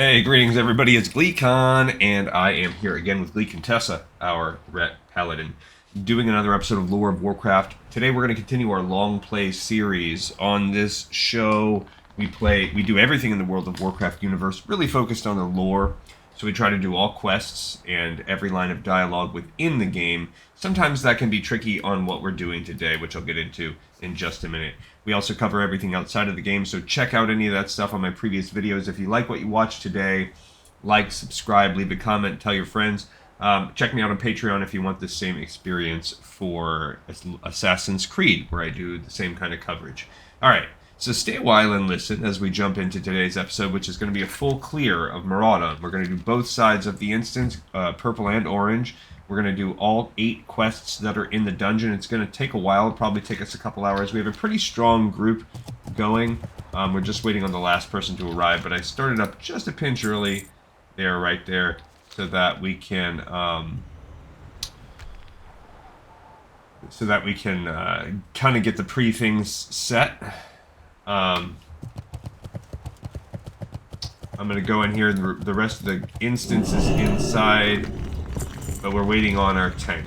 Hey, greetings everybody, it's GleeCon, and I am here again with Glee Contessa, our Ret Paladin, doing another episode of Lore of Warcraft. Today we're going to continue our long play series. On this show, we do everything in the World of Warcraft universe, really focused on the lore. So we try to do all quests and every line of dialogue within the game. Sometimes that can be tricky on what we're doing today, which I'll get into in just a minute. We also cover everything outside of the game, so check out any of that stuff on my previous videos. If you like what you watched today, like, subscribe, leave a comment, tell your friends. Check me out on Patreon if you want the same experience for Assassin's Creed, where I do the same kind of coverage. Alright, so stay a while and listen as we jump into today's episode, which is going to be a full clear of Maraudon. We're going to do both sides of the instance, purple and orange. We're going to do all 8 quests that are in the dungeon. It's going to take a while. It'll probably take us a couple hours. We have a pretty strong group going. We're just waiting on the last person to arrive, but I started up just a pinch early there, right there, so that we can kind of get the pre-things set. I'm going to go in here, and the rest of the instance is inside, but we're waiting on our tank.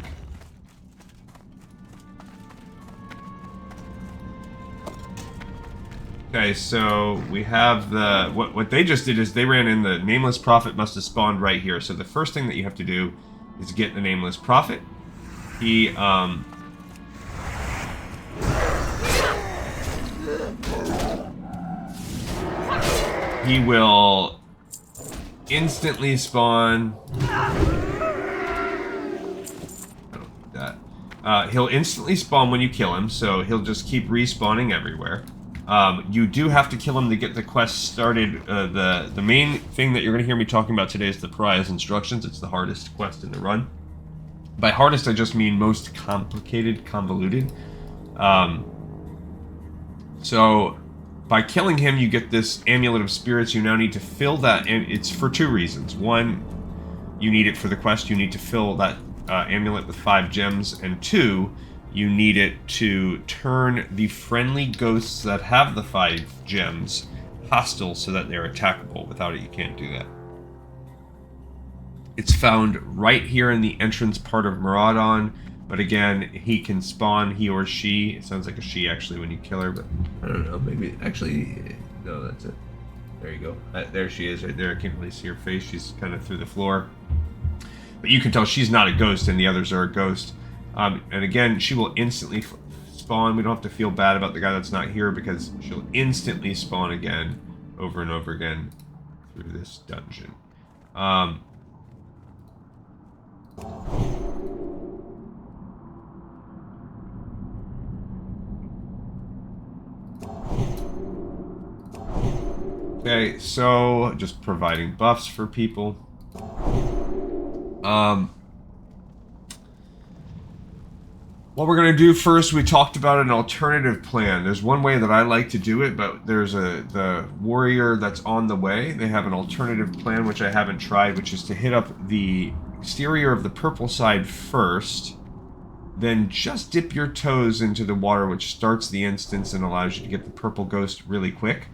Okay, so we have the... What they just did is they ran in the Nameless Prophet must have spawned right here. So the first thing that you have to do is get the Nameless Prophet. He will instantly spawn... he'll instantly spawn when you kill him, so he'll just keep respawning everywhere. You do have to kill him to get the quest started. The main thing that you're going to hear me talking about today is the Pariah's Instructions. It's the hardest quest in the run. By hardest, I just mean most complicated, convoluted. So, by killing him, you get this Amulet of Spirits. You now need to fill that, and it's for 2 reasons. One, you need it for the quest. You need to fill that amulet with 5 gems, and 2, you need it to turn the friendly ghosts that have the 5 gems hostile so that they're attackable. Without it, you can't do that. It's found right here in the entrance part of Maraudon, but again, he can spawn, he or she. It sounds like a she actually when you kill her, but I don't know, maybe, actually, no, that's it. There you go. There she is right there. I can't really see her face. She's kind of through the floor. But you can tell she's not a ghost and the others are a ghost. And again, she will instantly spawn. We don't have to feel bad about the guy that's not here because she'll instantly spawn again, over and over again, through this dungeon. Okay, so just providing buffs for people. What we're going to do first, we talked about an alternative plan. There's one way that I like to do it, but there's the warrior that's on the way. They have an alternative plan, which I haven't tried, which is to hit up the exterior of the purple side first, then just dip your toes into the water, which starts the instance and allows you to get the purple ghost really quick.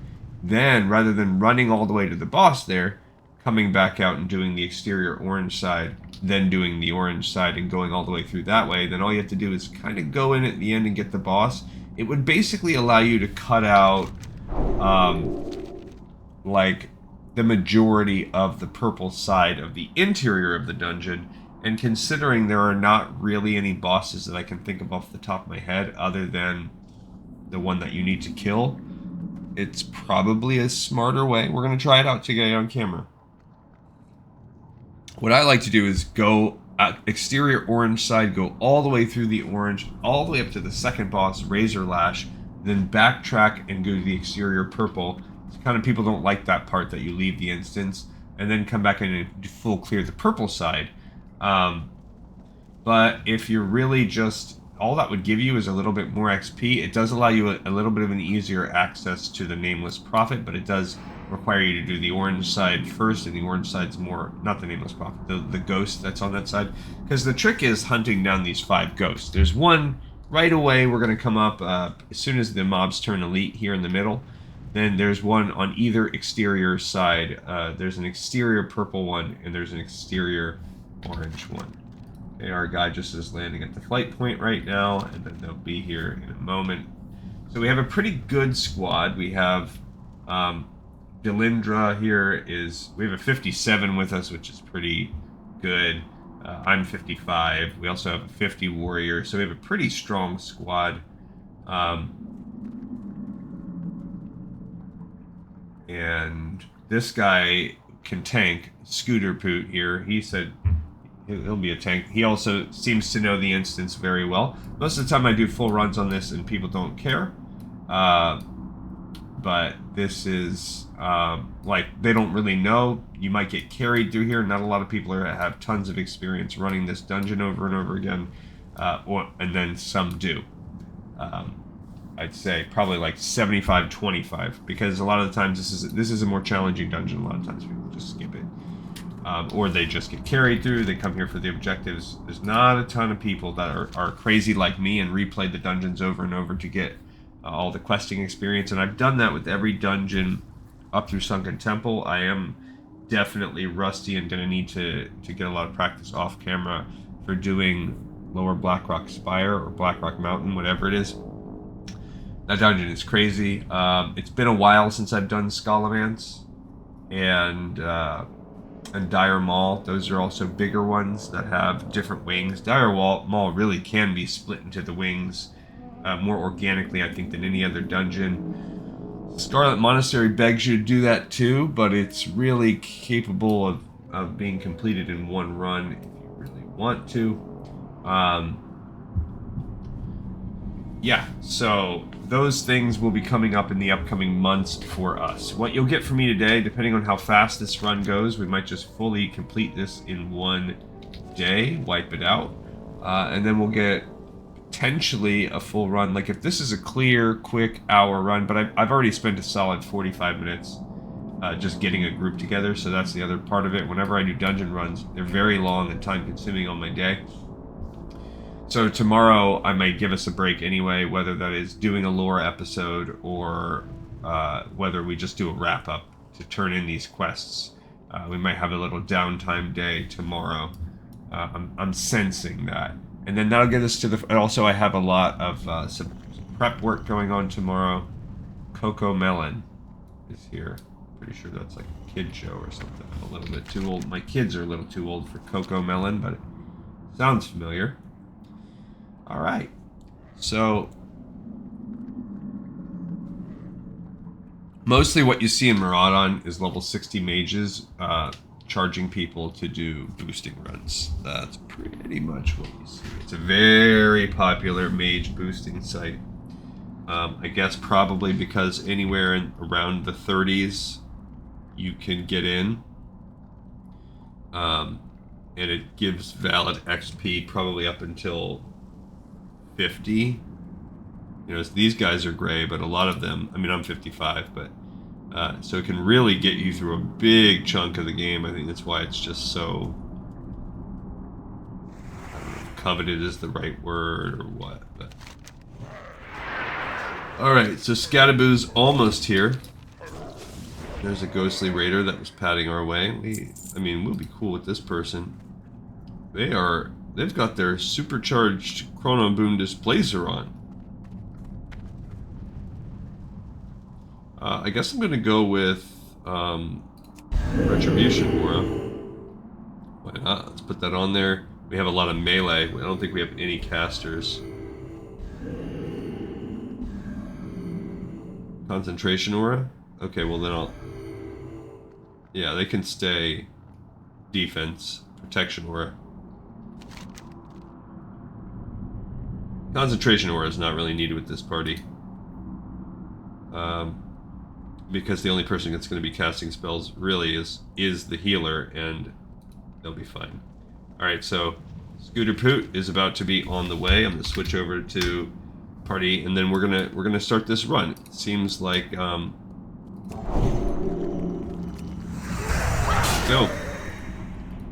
Then, rather than running all the way to the boss there, coming back out and doing the exterior orange side, then doing the orange side and going all the way through that way, then all you have to do is kind of go in at the end and get the boss. It would basically allow you to cut out, like, the majority of the purple side of the interior of the dungeon, and considering there are not really any bosses that I can think of off the top of my head other than the one that you need to kill, it's probably a smarter way. We're going to try it out today on camera. What I like to do is go exterior orange side, go all the way through the orange, all the way up to the second boss, Razor Lash, then backtrack and go to the exterior purple. It's kind of people don't like that part that you leave the instance, and then come back in and full clear the purple side. But if you're really just, all that would give you is a little bit more XP. It does allow you a little bit of an easier access to the Nameless Prophet, but it does require you to do the orange side first, and the orange side's more, not the Nameless Prophet, the ghost that's on that side. Because the trick is hunting down these 5 ghosts. There's one right away, we're going to come up as soon as the mobs turn elite here in the middle. Then there's one on either exterior side. There's an exterior purple one, and there's an exterior orange one. Okay, our guy just is landing at the flight point right now, and then they'll be here in a moment. So we have a pretty good squad. We have Delindra here we have a 57 with us, which is pretty good. I'm 55. We also have a 50 warrior, so we have a pretty strong squad. And this guy can tank. Scooter Poot here. He said he'll be a tank. He also seems to know the instance very well. Most of the time I do full runs on this and people don't care. But this is, like, they don't really know. You might get carried through here. Not a lot of people have tons of experience running this dungeon over and over again. And then some do. I'd say probably like 75-25, because a lot of the times this is a more challenging dungeon. A lot of times people just skip it. Or they just get carried through. They come here for the objectives. There's not a ton of people that are crazy like me and replay the dungeons over and over to get all the questing experience. And I've done that with every dungeon up through Sunken Temple. I am definitely rusty and going to need to get a lot of practice off camera for doing Lower Blackrock Spire or Blackrock Mountain, whatever it is. That dungeon is crazy. It's been a while since I've done Scalamance and Dire Maul. Those are also bigger ones that have different wings. Dire Maul really can be split into the wings more organically, I think, than any other dungeon. Scarlet Monastery begs you to do that too, but it's really capable of being completed in one run if you really want to. Yeah, so those things will be coming up in the upcoming months for us. What you'll get from me today, depending on how fast this run goes, we might just fully complete this in one day, wipe it out, and then we'll get potentially a full run. Like if this is a clear, quick hour run, but I've already spent a solid 45 minutes just getting a group together, so that's the other part of it. Whenever I do dungeon runs, they're very long and time-consuming on my day. So tomorrow I might give us a break anyway, whether that is doing a lore episode or whether we just do a wrap-up to turn in these quests. We might have a little downtime day tomorrow. I'm sensing that. And then that'll get us to the... Also, I have a lot of some prep work going on tomorrow. Coco Melon is here. Pretty sure that's like a kid show or something. I'm a little bit too old. My kids are a little too old for Coco Melon, but it sounds familiar. All right, so mostly what you see in Maraudon is level 60 mages charging people to do boosting runs. That's pretty much what you see. It's a very popular mage boosting site. I guess probably because anywhere around the 30s you can get in. And it gives valid XP probably up until 50. You know, these guys are gray, but a lot of them, I mean, I'm 55, but so it can really get you through a big chunk of the game. I think that's why it's just so, I don't know if coveted is the right word or what, but all right, so Scataboo's almost here. There's a ghostly raider that was padding our way. I mean, we'll be cool with this person. They've got their supercharged Chrono Boom Displacer on. I guess I'm going to go with Retribution Aura. Why not? Let's put that on there. We have a lot of melee. I don't think we have any casters. Concentration Aura? Okay, well then I'll... Yeah, they can stay defense. Protection Aura. Concentration Aura is not really needed with this party. Because the only person that's going to be casting spells really is the healer, and they'll be fine. Alright, so Scooter Poot is about to be on the way. I'm going to switch over to party, and then we're gonna start this run. It seems like go.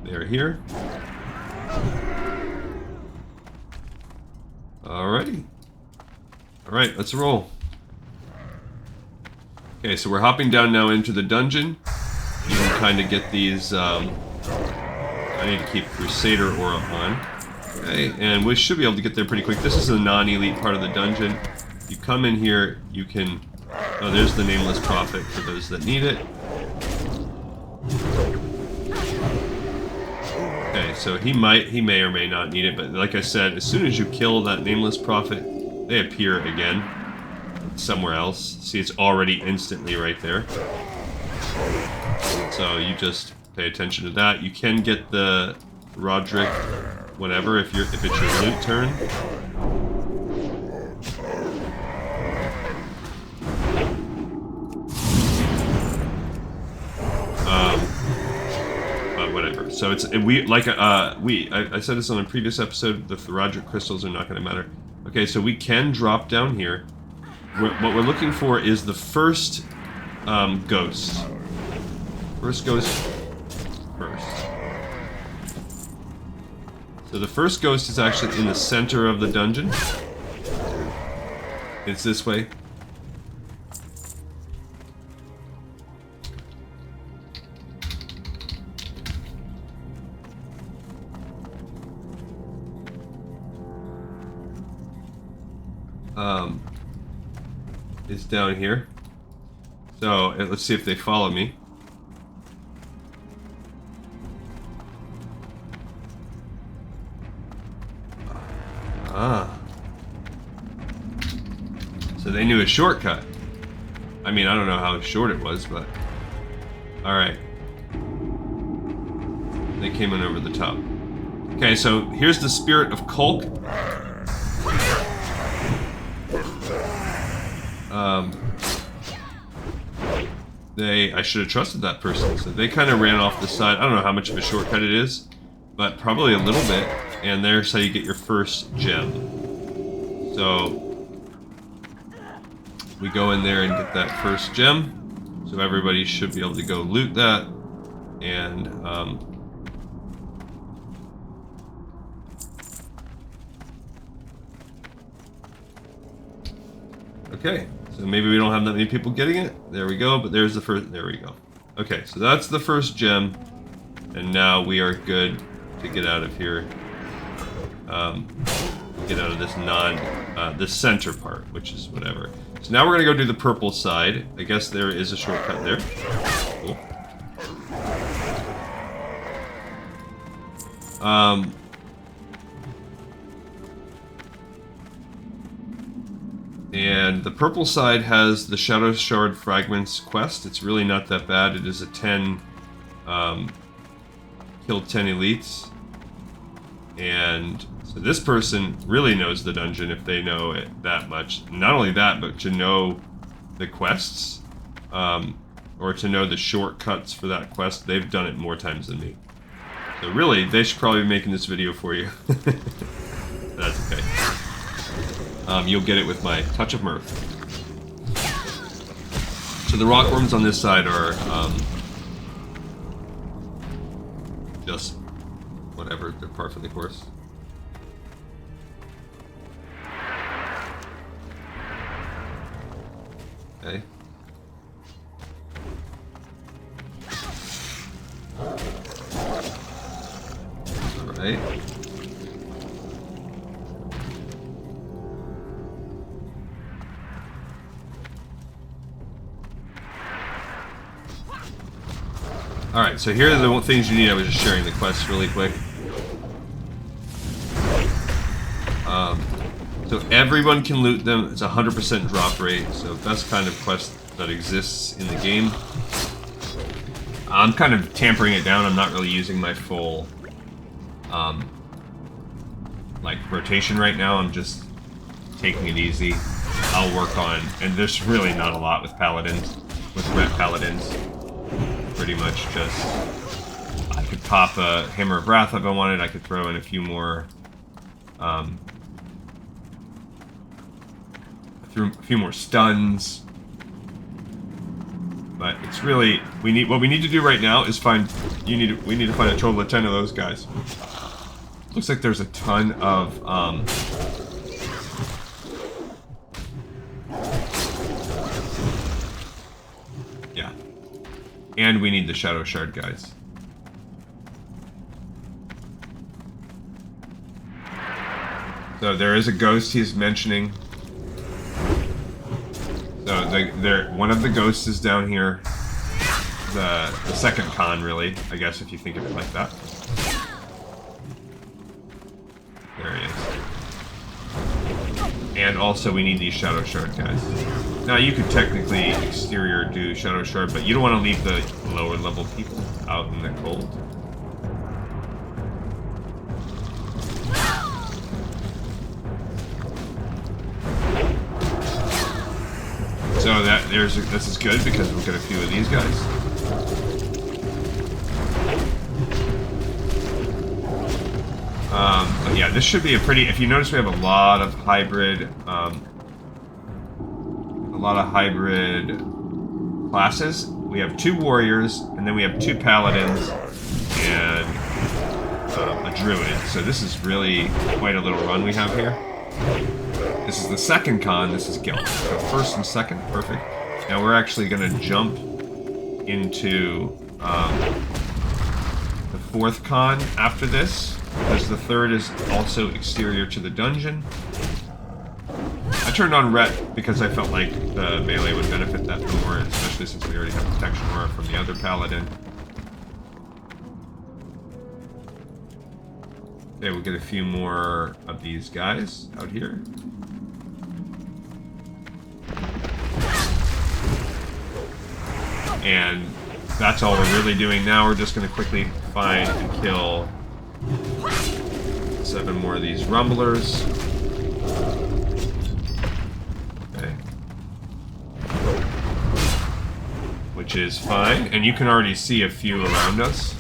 They're here. Alrighty. Alright, let's roll. Okay, so we're hopping down now into the dungeon. You can kind of get these, I need to keep Crusader Aura on. Okay, and we should be able to get there pretty quick. This is a non-elite part of the dungeon. You come in here, you can... Oh, there's the Nameless Prophet for those that need it. Okay, so he may or may not need it, but like I said, as soon as you kill that Nameless Prophet, they appear again somewhere else. See, it's already instantly right there. So you just pay attention to that. You can get the Roderick, whatever, if it's your loot turn. But whatever. So it's I said this on a previous episode. The Roderick crystals are not going to matter. Okay, so we can drop down here. What we're looking for is the first ghost. First ghost first. So the first ghost is actually in the center of the dungeon. It's this way. Is down here. So let's see if they follow me. Ah. So they knew a shortcut. I mean, I don't know how short it was, but... Alright. They came in over the top. Okay, so here's the Spirit of Kulk. I should have trusted that person. So they kind of ran off the side. I don't know how much of a shortcut it is, but probably a little bit. And there's how you get your first gem. So we go in there and get that first gem. So everybody should be able to go loot that. And okay. So maybe we don't have that many people getting it. There we go, but there's the first, there we go. Okay, so that's the first gem, and now we are good to get out of here. Get out of this the center part, which is whatever. So now we're gonna go do the purple side. I guess there is a shortcut there. Cool. And the purple side has the Shadow Shard Fragments quest. It's really not that bad. It is a 10, kill 10 elites. And so this person really knows the dungeon if they know it that much. Not only that, but to know the quests, or to know the shortcuts for that quest. They've done it more times than me. So really, they should probably be making this video for you. That's okay. You'll get it with my touch of mirth. So the rockworms on this side are just whatever, they're par for the course. Okay. Alright. Alright, so here are the things you need. I was just sharing the quests really quick. So everyone can loot them. It's a 100% drop rate, so best kind of quest that exists in the game. I'm kind of tampering it down. I'm not really using my full like rotation right now. I'm just taking it easy. I'll work on, and there's really not a lot with paladins, with red paladins. Pretty much just, I could pop a Hammer of Wrath if I wanted. I could throw in a few more, a few more stuns. But it's really, what we need to do right now is we need to find a total of 10 of those guys. Looks like there's a ton of And we need the Shadow Shard, guys. So there is a ghost he's mentioning. So one of the ghosts is down here. The second con, really, I guess, if you think of it like that. There he is. And also we need these Shadow Shard guys. Now you could technically exterior do Shadow Shard, but you don't want to leave the lower level people out in the cold. So this is good because we'll get a few of these guys. But yeah, this should be a pretty. If you notice, we have a lot of hybrid classes. We have 2 warriors, and then we have 2 paladins and a druid. So this is really quite a little run we have here. This is the second con, this is guild. So first and second, perfect. Now we're actually going to jump into the 4th con after this, because the 3rd is also exterior to the dungeon. I turned on Ret because I felt like the melee would benefit that more, especially since we already have protection aura from the other paladin. Okay, we'll get a few more of these guys out here. And that's all we're really doing now. We're just going to quickly find and kill 7 more of these rumblers. Okay. Which is fine. And you can already see a few around us.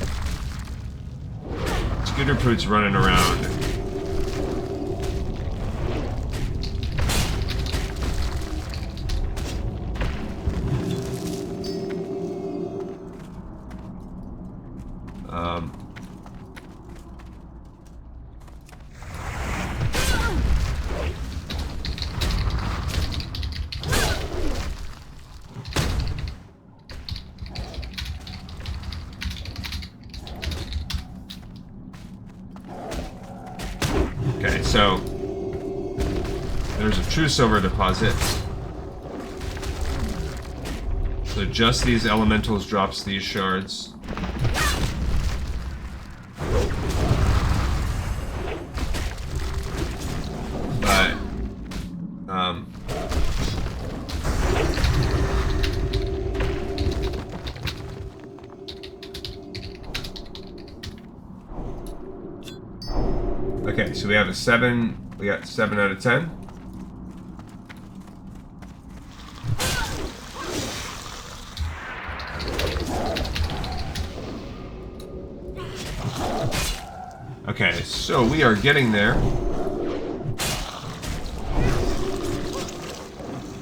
Scooter Poot's running around. Okay, so there's a true silver deposit. So just these elementals drops these shards. But okay, so we have a 7. We got 7 out of 10. Okay, so we are getting there.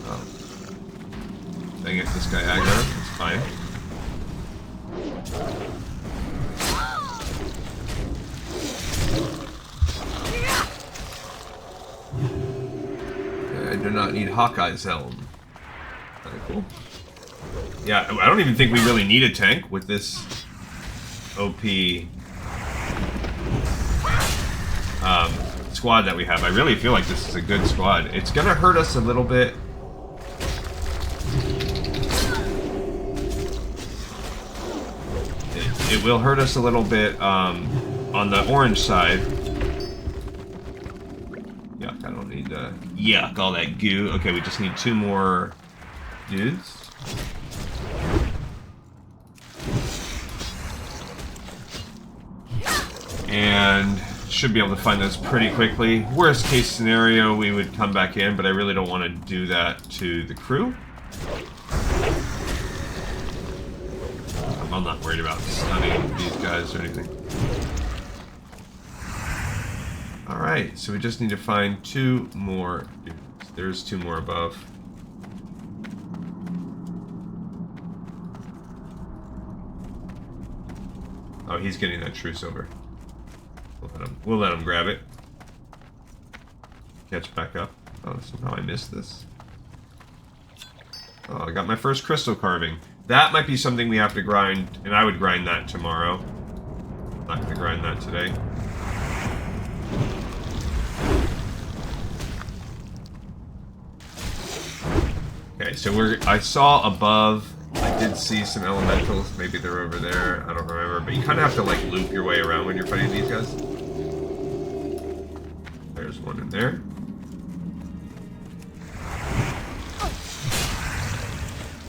Oh. Dang it, this guy aggro. It's fine. I do not need Hawkeye's helm. Kinda cool. Yeah, I don't even think we really need a tank with this OP squad that we have. I really feel like this is a good squad. It's gonna hurt us a little bit. It will hurt us a little bit on the orange side. Yuck, I don't need yuck, all that goo. Okay, we just need 2 more dudes. And should be able to find those pretty quickly. Worst case scenario, we would come back in, but I really don't want to do that to the crew. I'm not worried about stunning these guys or anything. Alright, so we just need to find 2 more dudes. There's 2 more above. Oh, he's getting that true silver. We'll let him grab it. Catch back up. Oh, somehow I missed this. Oh, I got my first crystal carving. That might be something we have to grind, and I would grind that tomorrow. I'm not going to grind that today. Okay, so I saw above, I did see some elementals, maybe they're over there, I don't remember, but you kind of have to like loop your way around when you're fighting these guys. There's one in there.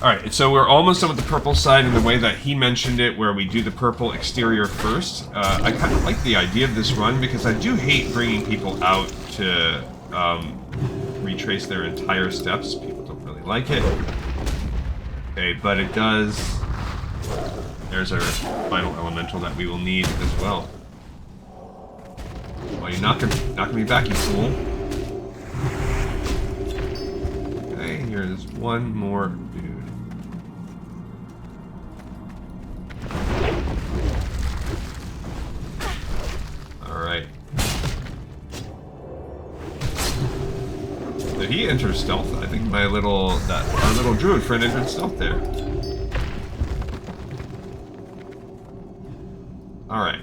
Alright, so we're almost done with the purple side in the way that he mentioned it, where we do the purple exterior first. I kind of like the idea of this run, because I do hate bringing people out to retrace their entire steps. People don't really like it. Okay, but it does... There's our final elemental that we will need as well. Well, you're not gonna be back, you fool. Okay, here's one more dude. Alright. Did he enter stealth? I think our little druid friend entered stealth there. Alright.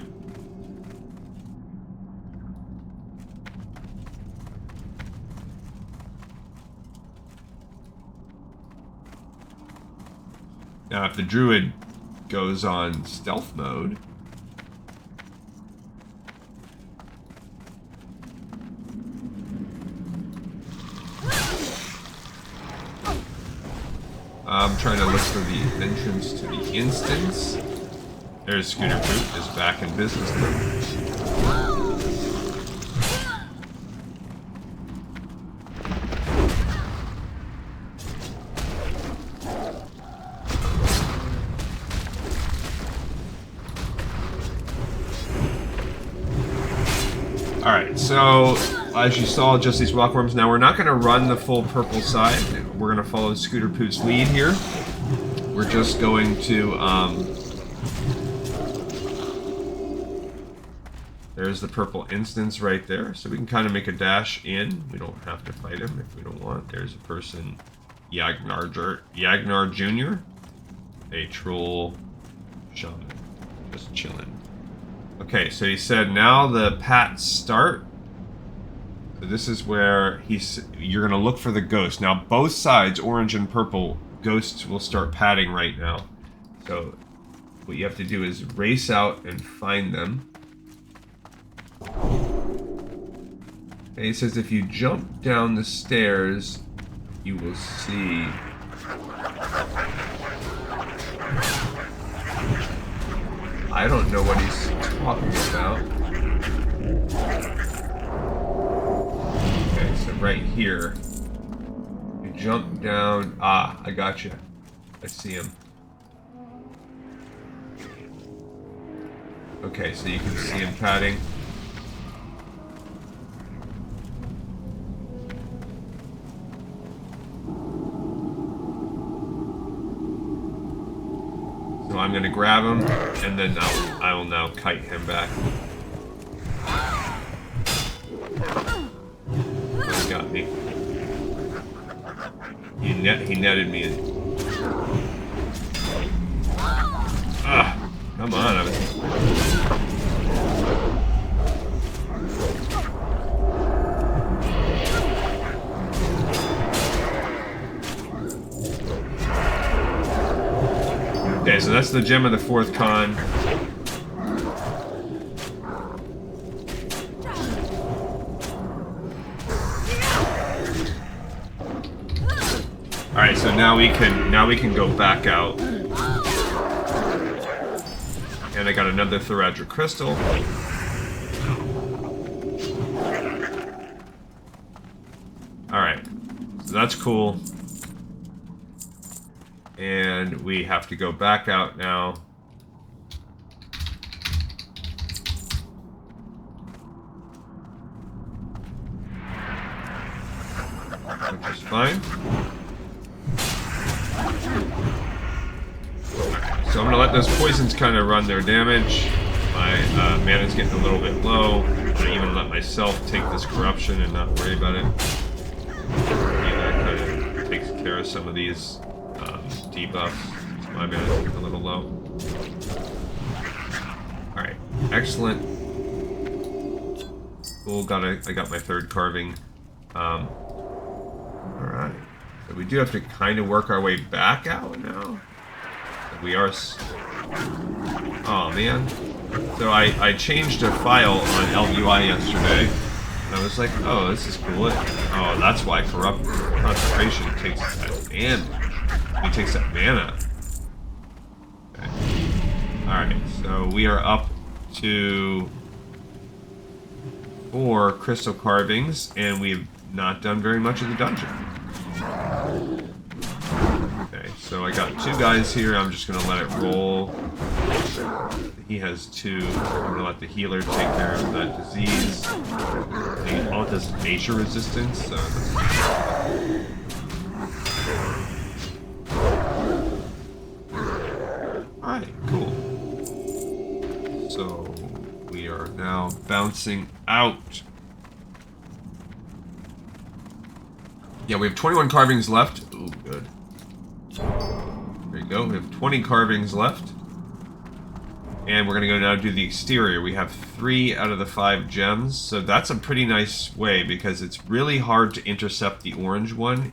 Now, if the druid goes on stealth mode, I'm trying to look for the entrance to the instance. There's Scooter Poop is back in business now. Alright, so as you saw, just these rockworms. Now we're not going to run the full purple side. We're going to follow Scooter Poop's lead here. We're just going to, there's the purple instance right there. So we can kind of make a dash in. We don't have to fight him if we don't want. There's a person, Yagnar Jr., a troll shaman, just chilling. Okay, so he said now the pats start. So this is where you're gonna look for the ghost. Now both sides, orange and purple, ghosts will start patting right now. So what you have to do is race out and find them. And he says if you jump down the stairs, you will see. I don't know what he's talking about. Okay, so right here, you jump down. Ah, I got you. I see him. Okay, so you can see him padding. So I'm gonna grab him, and then I will now kite him back. He got me. He netted me in. Ah, come on. Okay, so that's the gem of the fourth con. Alright, so now we can go back out. And I got another Thoradric crystal. Alright. So that's cool. And we have to go back out now. Which is fine. So I'm gonna let those poisons kind of run their damage. My mana's getting a little bit low. I'm gonna even let myself take this corruption and not worry about it. Yeah, that kind of takes care of some of these debuffs. My bad, I think I'm a little low. Alright, excellent. Cool, I got my third carving. Alright. So we do have to kind of work our way back out now. We are... Oh, man. So I changed a file on LUI yesterday. And I was like, oh, this is cool. Oh, that's why Corrupt Concentration takes that damage. It takes that mana. Okay. Alright, so we are up to 4 crystal carvings, and we've not done very much of the dungeon. Okay, so I got 2 guys here. I'm just gonna let it roll. He has 2. I'm gonna let the healer take care of that disease. All it does is nature resistance, so alright, cool. So we are now bouncing out. Yeah, we have 21 carvings left. Ooh, good. There you go. We have 20 carvings left. And we're going to go now do the exterior. We have 3 out of the 5 gems. So that's a pretty nice way because it's really hard to intercept the orange one.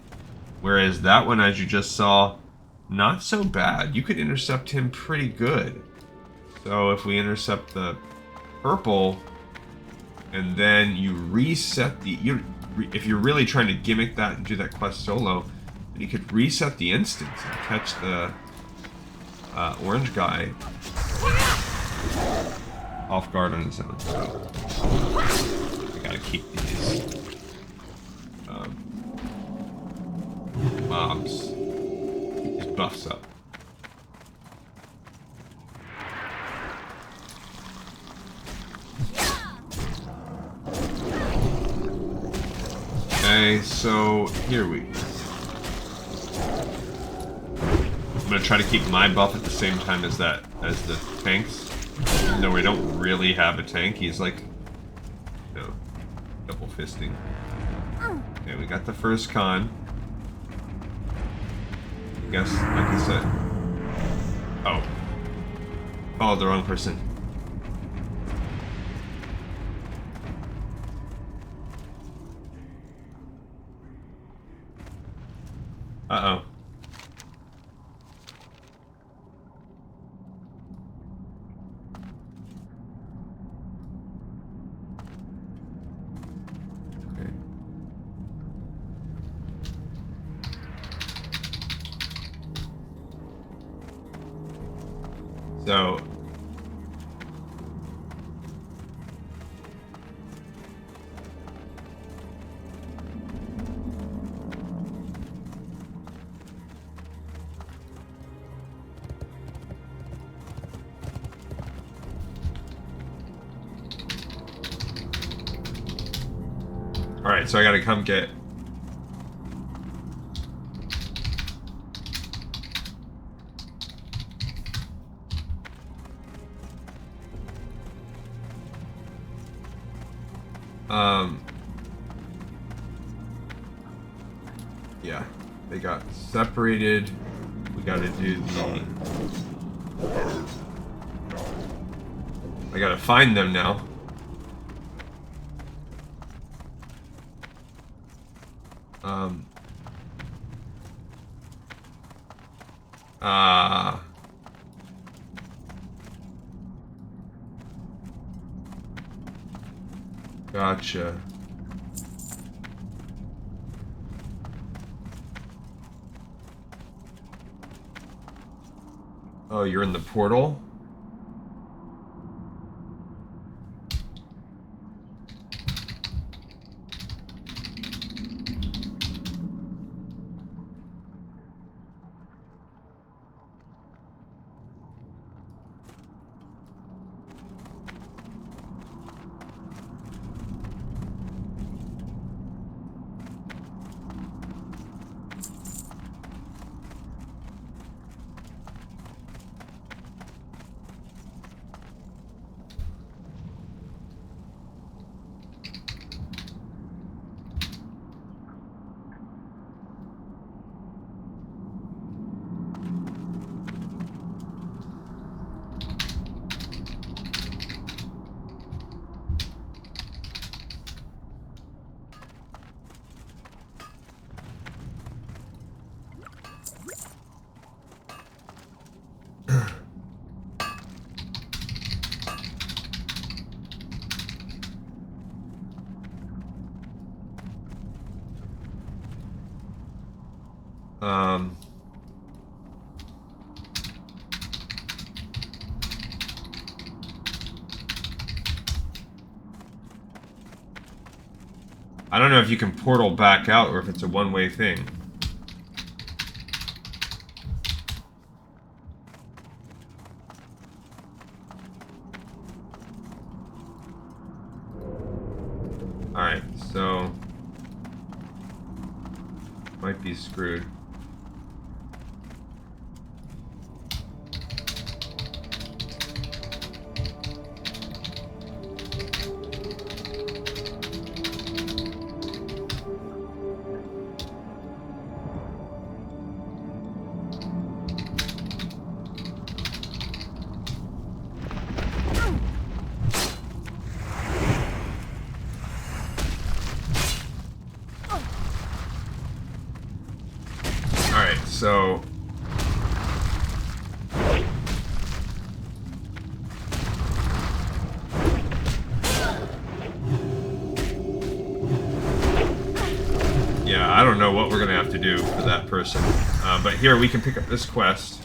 Whereas that one, as you just saw, not so bad. You could intercept him pretty good. So if we intercept the purple and then you reset the... if you're really trying to gimmick that and do that quest solo, then you could reset the instance and catch the orange guy off guard on his own. So I gotta keep these mobs, keep these buffs up. Okay, so here we go. I'm gonna try to keep my buff at the same time as the tank's. Even though we don't really have a tank, he's like, you know, double fisting. Okay, we got the first con. I guess, like I said. Oh. Followed the wrong person. Uh-oh. Okay. So... Alright, so I gotta come get... Yeah, they got separated. We gotta do the... I gotta find them now. Gotcha. Oh, you're in the portal? Um... I don't know if you can portal back out or if it's a one-way thing. Alright, so... might be screwed. So yeah, I don't know what we're gonna have to do for that person, but here we can pick up this quest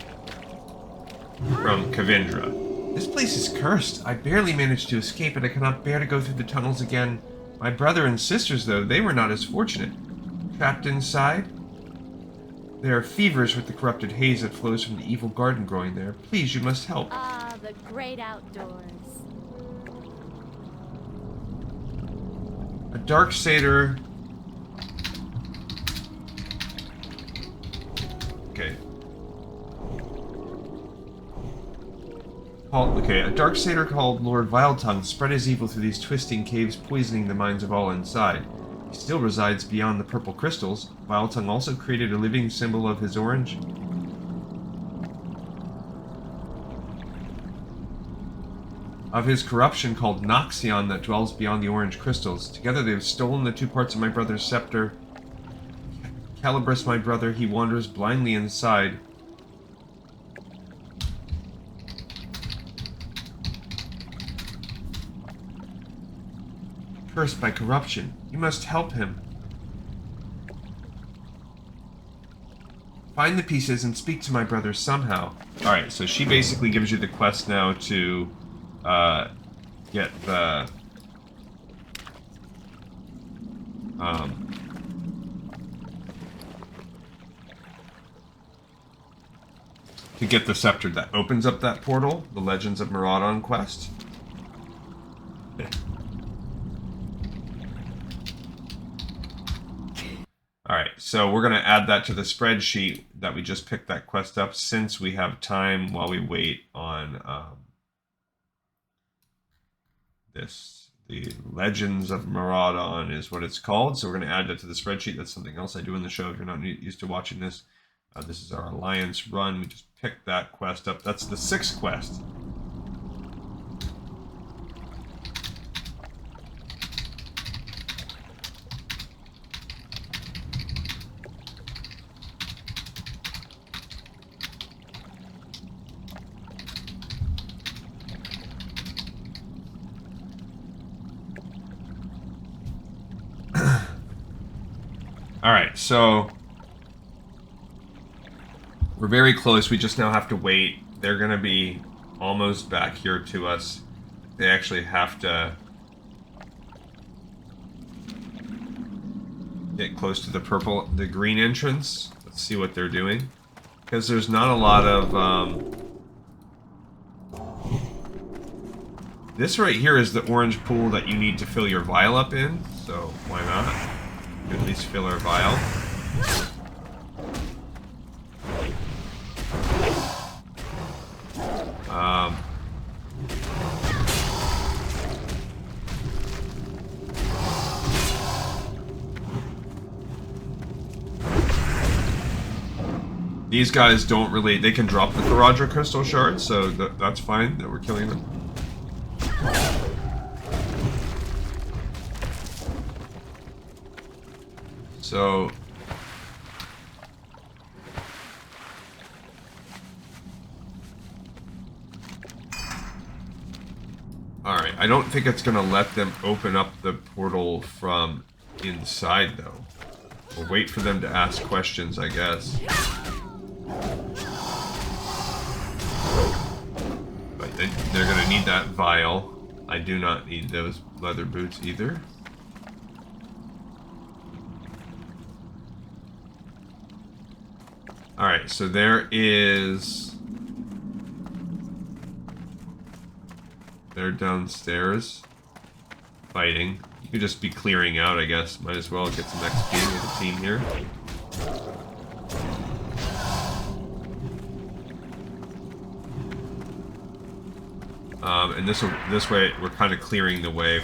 from Kavindra. This place is cursed. I barely managed to escape, and I cannot bear to go through the tunnels again. My brother and sisters, though, they were not as fortunate. Trapped inside, there are fevers with the corrupted haze that flows from the evil garden growing there. Please, you must help. Ah, the great outdoors. A dark satyr. Okay. A dark satyr called Lord Viletongue spread his evil through these twisting caves, poisoning the minds of all inside. He still resides beyond the purple crystals. Viletongue also created a living symbol of his orange. Of his corruption called Noxion that dwells beyond the orange crystals. Together they have stolen the 2 parts of my brother's scepter. Celebras, my brother, he wanders blindly inside. Cursed by corruption. You must help him. Find the pieces and speak to my brother somehow. Alright, so she basically gives you the quest now to get the scepter that opens up that portal, the Legends of Maraudon quest. Alright, so we're going to add that to the spreadsheet that we just picked that quest up, since we have time while we wait on this. The Legends of Maraudon is what it's called, so we're going to add that to the spreadsheet. That's something else I do in the show if you're not used to watching this. This is our Alliance run. We just picked that quest up. That's the 6th quest. Alright, so we're very close. We just now have to wait. They're going to be almost back here to us. They actually have to get close to the green entrance. Let's see what they're doing. Because there's not a lot of... This right here is the orange pool that you need to fill your vial up in, so why not? At least fill our vial. These guys don't really... They can drop the Karadra crystal shards, so that's fine that we're killing them. So... Alright, I don't think it's going to let them open up the portal from inside, though. We'll wait for them to ask questions, I guess. But they're gonna need that vial. I do not need those leather boots either. Alright, so there is... They're downstairs fighting. You could just be clearing out, I guess. Might as well get some XP with the team here. And this way we're kind of clearing the way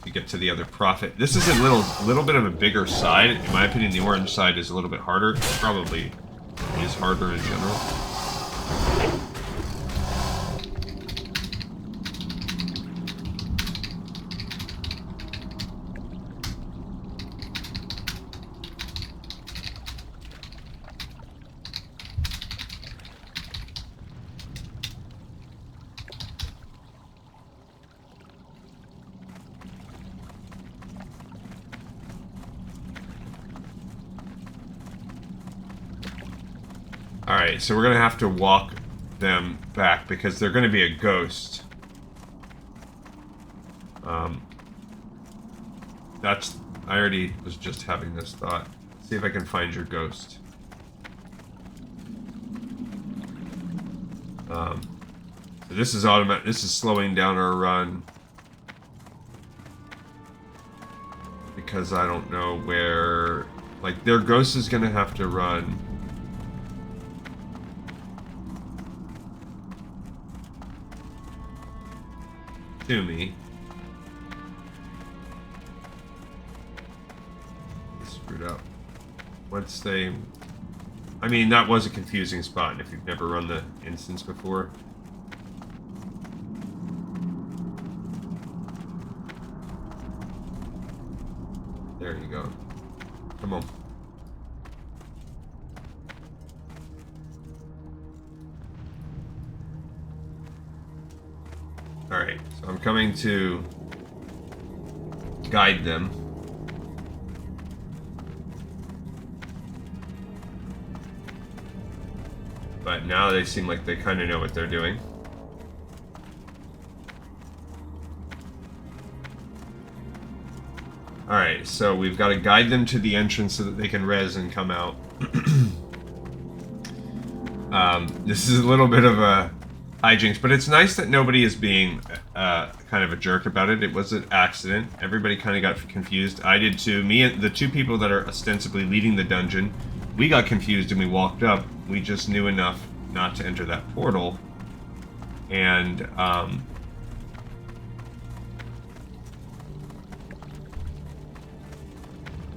to get to the other prophet. This is a little bit of a bigger side. In my opinion, the orange side is a little bit harder. Probably is harder in general. Alright, so we're gonna have to walk them back because they're gonna be a ghost. I already was just having this thought. See if I can find your ghost. So this is automatic. This is slowing down our run. Because I don't know where... Like, their ghost is gonna have to run... to me. Screwed up. Once they... I mean, that was a confusing spot if you've never run the instance before. There you go. Come on. Alright, so I'm coming to guide them. But now they seem like they kind of know what they're doing. Alright, so we've got to guide them to the entrance so that they can res and come out. This is a little bit of a hijinks, but it's nice that nobody is being kind of a jerk about it. It was an accident. Everybody kind of got confused. I did too. Me and the two people that are ostensibly leading the dungeon, we got confused and we walked up. We just knew enough not to enter that portal. And,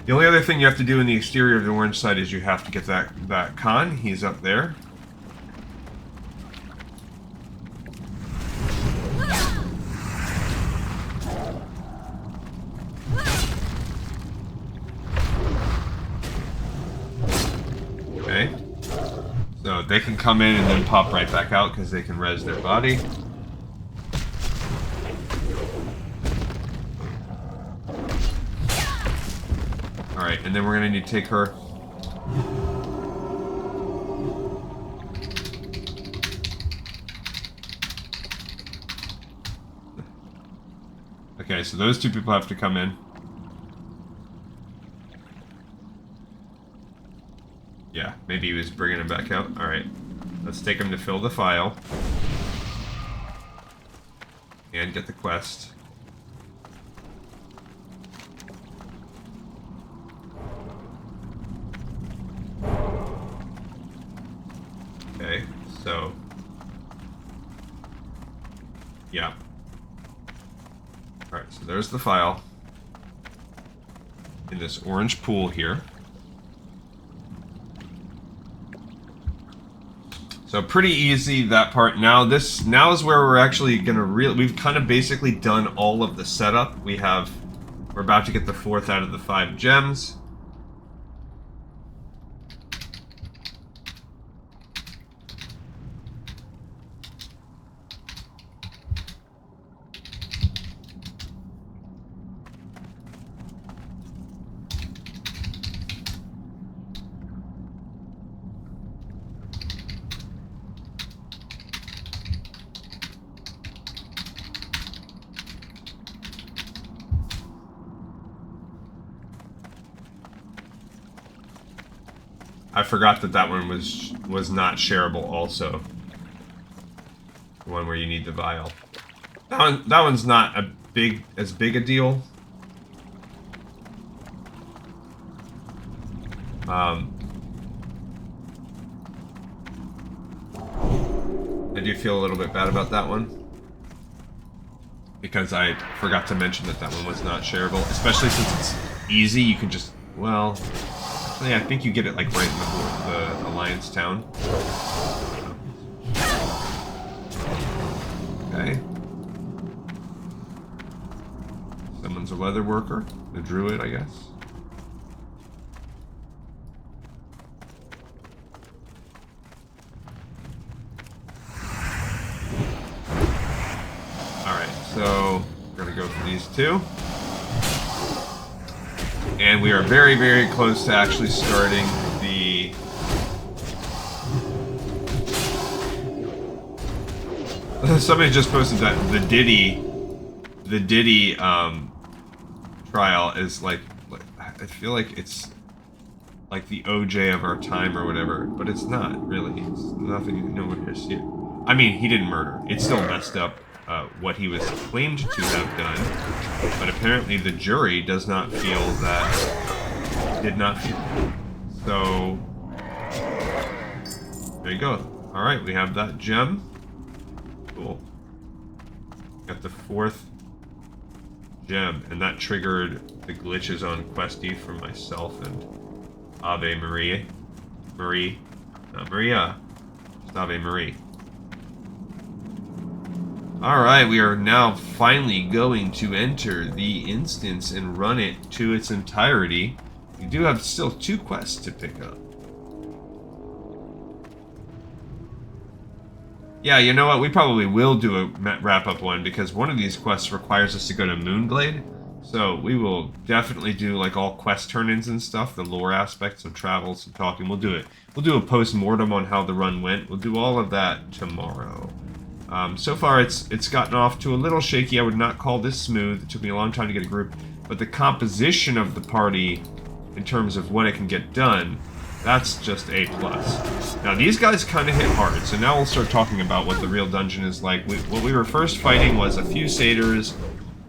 the only other thing you have to do in the exterior of the orange side is you have to get that Khan. He's up there. Okay. So they can come in and then pop right back out because they can res their body. Alright, and then we're gonna need to take her. Okay, so those two people have to come in. Yeah, maybe he was bringing him back out. Alright, let's take him to fill the file. And get the quest. Okay, so... yeah. Alright, so there's the file. In this orange pool here. So pretty easy, that part. Now is where we're actually gonna we've kind of basically done all of the setup. We're about to get the 4th out of the 5 gems. I forgot that that one was not shareable also. The one where you need the vial. That one's not as big a deal. I do feel a little bit bad about that one. Because I forgot to mention that that one was not shareable. Especially since it's easy, you can just... Well... Actually, I think you get it like right in the Alliance town. Okay. Someone's a leather worker. The druid, I guess. So, we're going to go for these two. And we are very, very close to actually starting the... Somebody just posted that the Diddy trial is like, I feel like it's like the OJ of our time or whatever, but it's not, really. It's nothing, nowhere to see it. I mean, he didn't murder. It's still messed up. What he was claimed to have done, but apparently the jury does not feel that, did not feel. So, there you go. Alright, we have that gem. Cool. Got the 4th gem, and that triggered the glitches on Questy for myself and Ave Maria. Maria. Just Ave Marie. Alright, we are now finally going to enter the instance and run it to its entirety. We do have still 2 quests to pick up. Yeah, you know what? We probably will do a wrap-up one because one of these quests requires us to go to Moonglade. So we will definitely do like all quest turn-ins and stuff, the lore aspects of travel, some talking. We'll do it. We'll do a post-mortem on how the run went. We'll do all of that tomorrow. So far, it's gotten off to a little shaky. I would not call this smooth. It took me a long time to get a group. But the composition of the party, in terms of what it can get done, that's just A+. Now, these guys kind of hit hard. So now we'll start talking about what the real dungeon is like. What we were first fighting was a few satyrs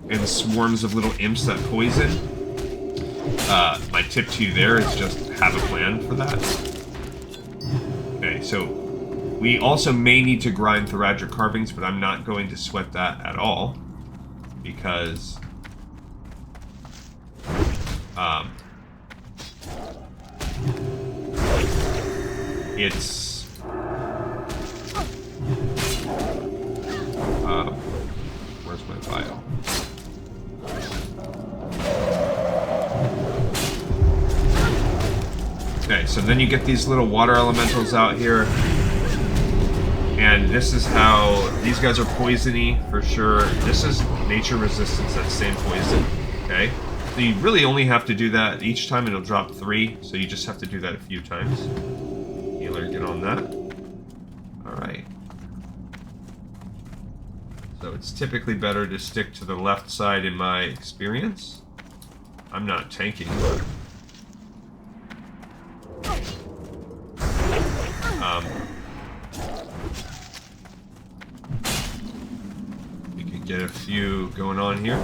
and swarms of little imps that poison. My tip to you there is just have a plan for that. Okay, so... We also may need to grind Thoradric carvings, but I'm not going to sweat that at all. Because... it's... where's my vial? Okay, so then you get these little water elementals out here. And this is how... These guys are poisony, for sure. This is nature resistance, that same poison. Okay? So you really only have to do that each time, it'll drop 3. So you just have to do that a few times. Healer, get on that. Alright. So it's typically better to stick to the left side in my experience. I'm not tanking, but... get a few going on here.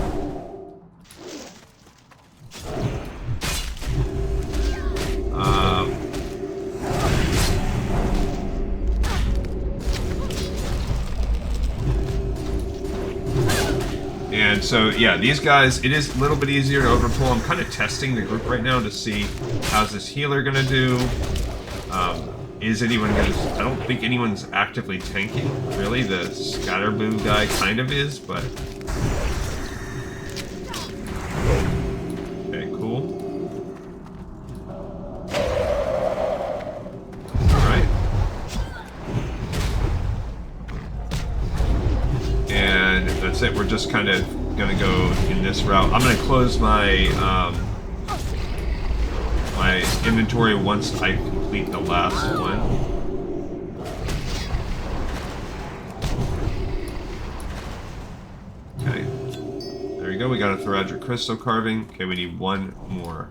And so, yeah, these guys, it is a little bit easier to overpull. I'm kind of testing the group right now to see how's this healer gonna do. Is anyone gonna... I don't think anyone's actively tanking, really. The Scatterboo guy kind of is, but... Okay, cool. Alright. And that's it. We're just kind of gonna go in this route. I'm gonna close my, my inventory once I complete the last one. Okay. There we go, we got a Thoradric crystal carving. Okay, we need one more.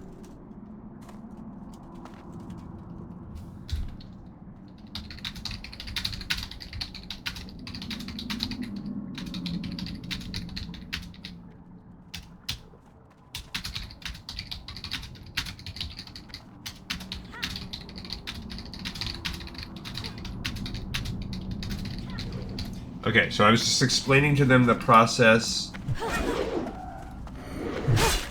Okay, so I was just explaining to them the process,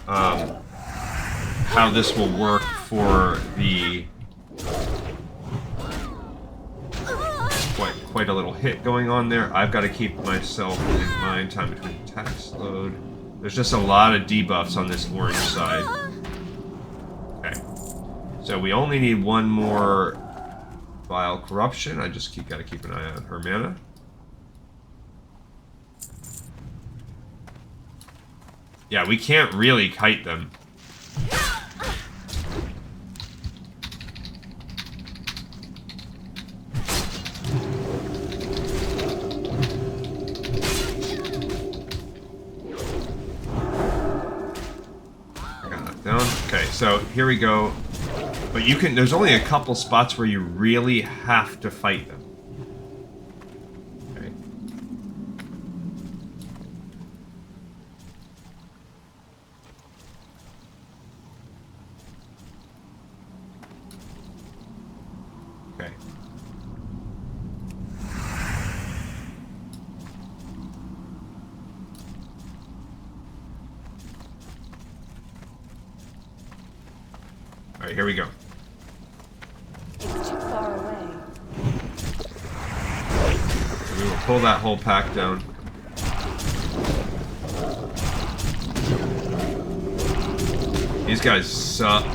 how this will work for the quite a little hit going on there. I've got to keep myself in mind. Time between attacks, load. There's just a lot of debuffs on this orange side. Okay, so we only need one more Vile Corruption. I just gotta keep an eye on her mana. Yeah, we can't really kite them. Okay, so here we go. But you can, there's only a couple spots where you really have to fight them. Okay. Okay. All right, here we go. It's too far away. So we will pull that whole pack down. These guys suck.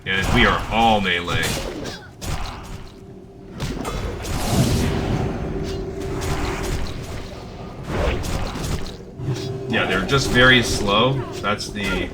And we are all melee. Yeah, they're just very slow. That's the...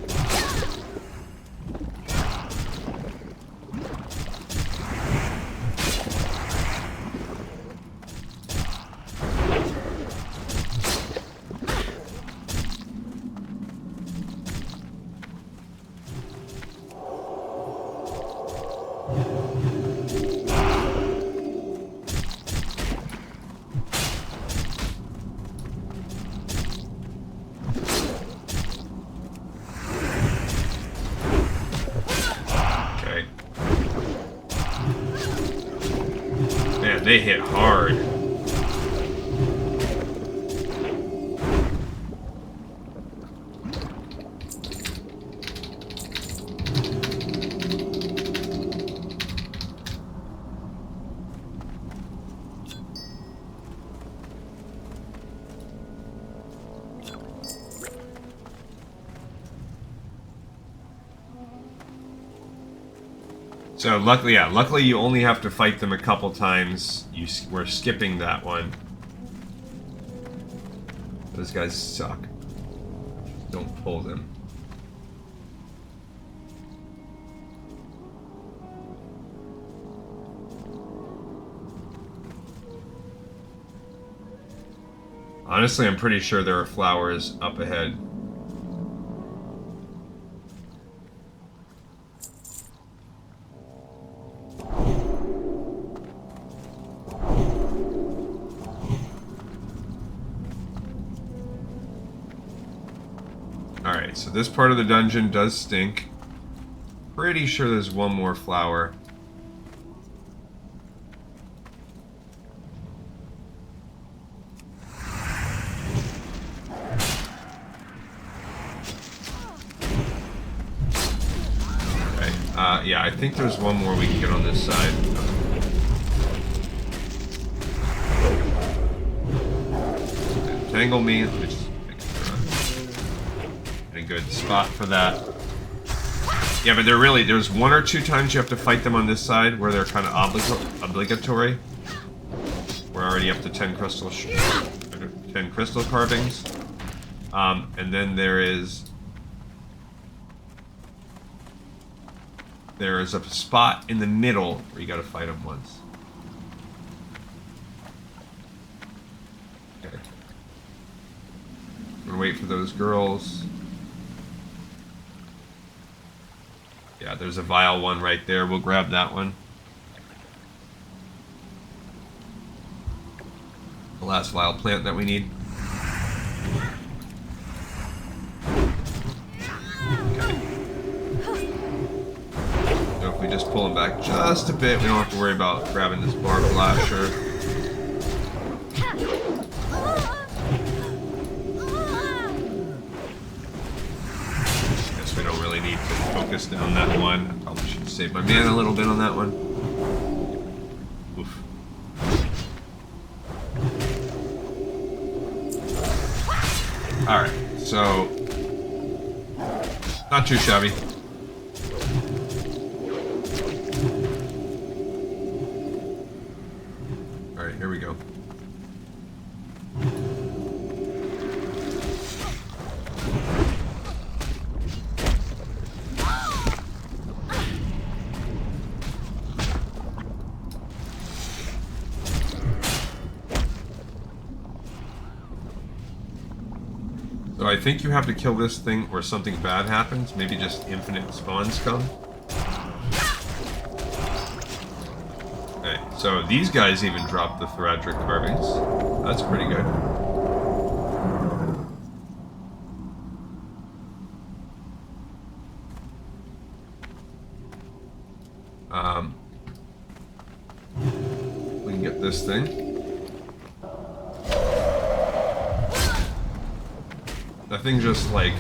They hit hard. So luckily you only have to fight them a couple times. We're skipping that one. Those guys suck. Don't pull them. Honestly, I'm pretty sure there are flowers up ahead. Alright, so this part of the dungeon does stink. Pretty sure there's one more flower. Okay, yeah, I think there's one more we can get on this side. Tangle me. Let me just make sure I'm in a good spot for that. Yeah, but there's one or two times you have to fight them on this side where they're kind of obligatory. We're already up to 10 crystal carvings. And then there is a spot in the middle where you gotta fight them once. Okay. I'm gonna wait for those girls. Yeah, there's a vile one right there. We'll grab that one. The last vile plant that we need. pull him back just a bit. We don't have to worry about grabbing this barbed lasher. Guess we don't really need to focus down that one. I probably should save my mana a little bit on that one. Oof. Alright, so not too shabby. Alright, here we go. So I think you have to kill this thing or something bad happens. Maybe just infinite spawns come. Okay, so these guys even drop the Thoradric carvings. That's pretty good. We can get this thing. That thing just, like,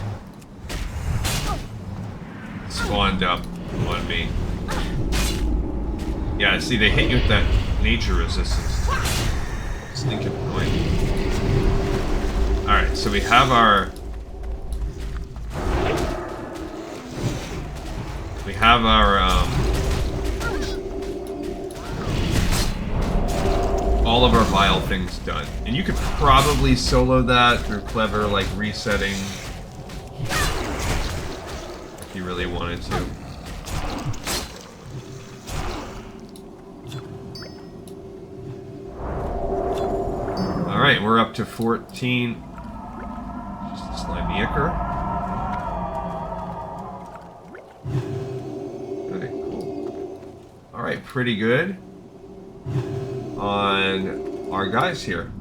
spawned up on me. Yeah, see, they hit you with that nature resistance. Stinking annoying. Alright, so we have our... all of our vile things done. And you could probably solo that through clever, like, resetting. If you really wanted to. Alright, we're up to 14. Just a slimy ichor. Okay, cool. Alright, pretty good on our guys here.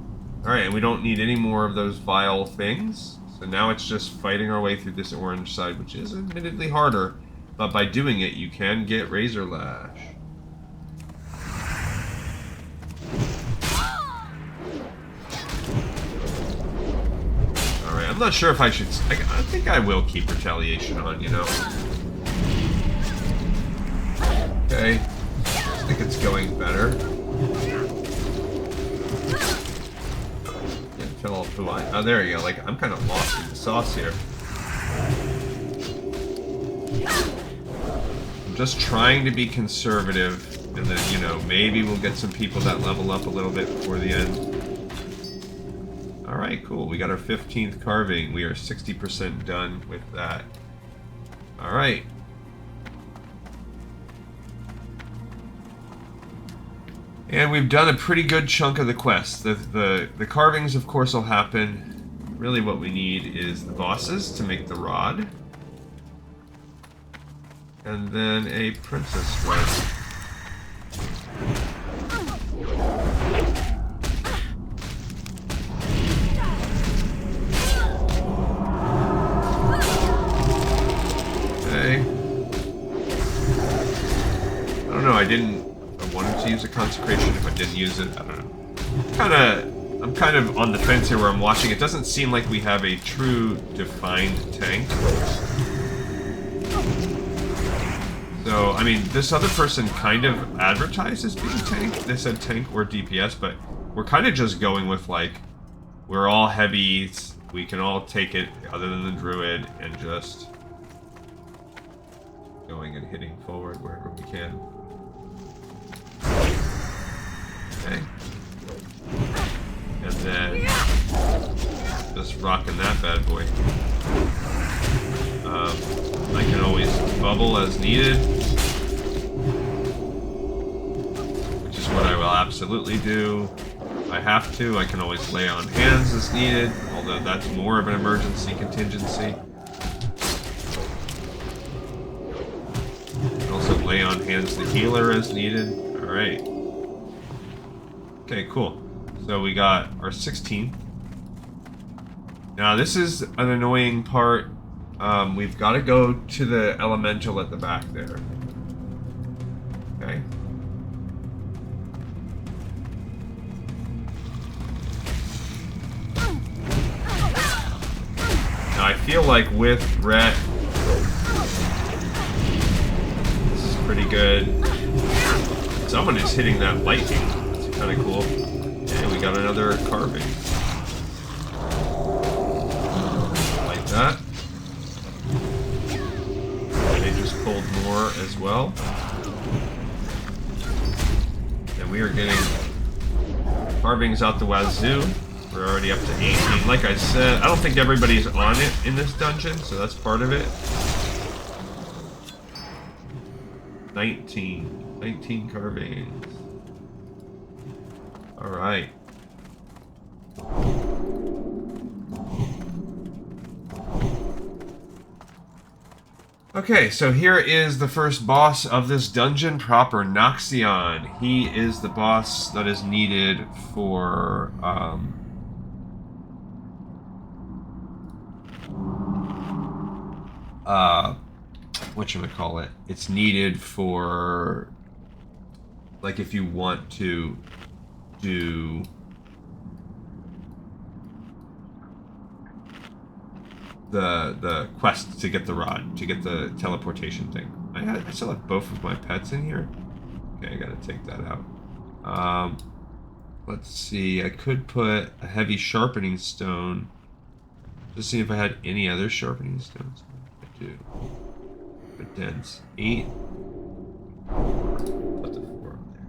Alright, and we don't need any more of those vile things. So now it's just fighting our way through this orange side, which is admittedly harder. But by doing it, you can get Razor Lash. Alright, I'm not sure if I should... I think I will keep Retaliation on, you know. Okay. I think it's going better. Tell who oh, there you go. Like, I'm kind of lost in the sauce here. I'm just trying to be conservative, and then, you know, maybe we'll get some people that level up a little bit before the end. Alright, cool. We got our 15th carving. We are 60% done with that. Alright. And we've done a pretty good chunk of the quest. The carvings, of course, will happen. Really what we need is the bosses to make the rod. And then a princess dress. Okay. I don't know, I wanted to use a consecration. If I didn't use it, I don't know. I'm kind of on the fence here where I'm watching. It doesn't seem like we have a true defined tank. So, I mean, this other person kind of advertises being tank. They said tank or DPS, but we're kind of just going with, like, we're all heavies. We can all take it, other than the druid, and just going and hitting forward wherever we can. Okay. And then just rocking that bad boy. I can always bubble as needed, which is what I will absolutely do. If I have to, I can always lay on hands as needed, although that's more of an emergency contingency. I can also lay on hands the healer as needed. Alright. Okay, cool. So we got our 16th. Now this is an annoying part. We've got to go to the elemental at the back there. Okay. Now I feel like with Rhett, this is pretty good. Someone is hitting that lightning. It's kind of cool. And we got another carving. Like that. They just pulled more as well. And we are getting carvings out the wazoo. We're already up to 18. Like I said, I don't think everybody's on it in this dungeon, so that's part of it. 19 carvings. Alright. Okay, so here is the first boss of this dungeon proper, Noxion. He is the boss that is needed for, whatchamacallit? It's needed for, like, if you want to do the quest to get the rod, to get the teleportation thing. I still have both of my pets in here. Okay, I gotta take that out. Let's see, I could put a heavy sharpening stone. Just see if I had any other sharpening stones. I do. But dense. 8. Put the 4 up there.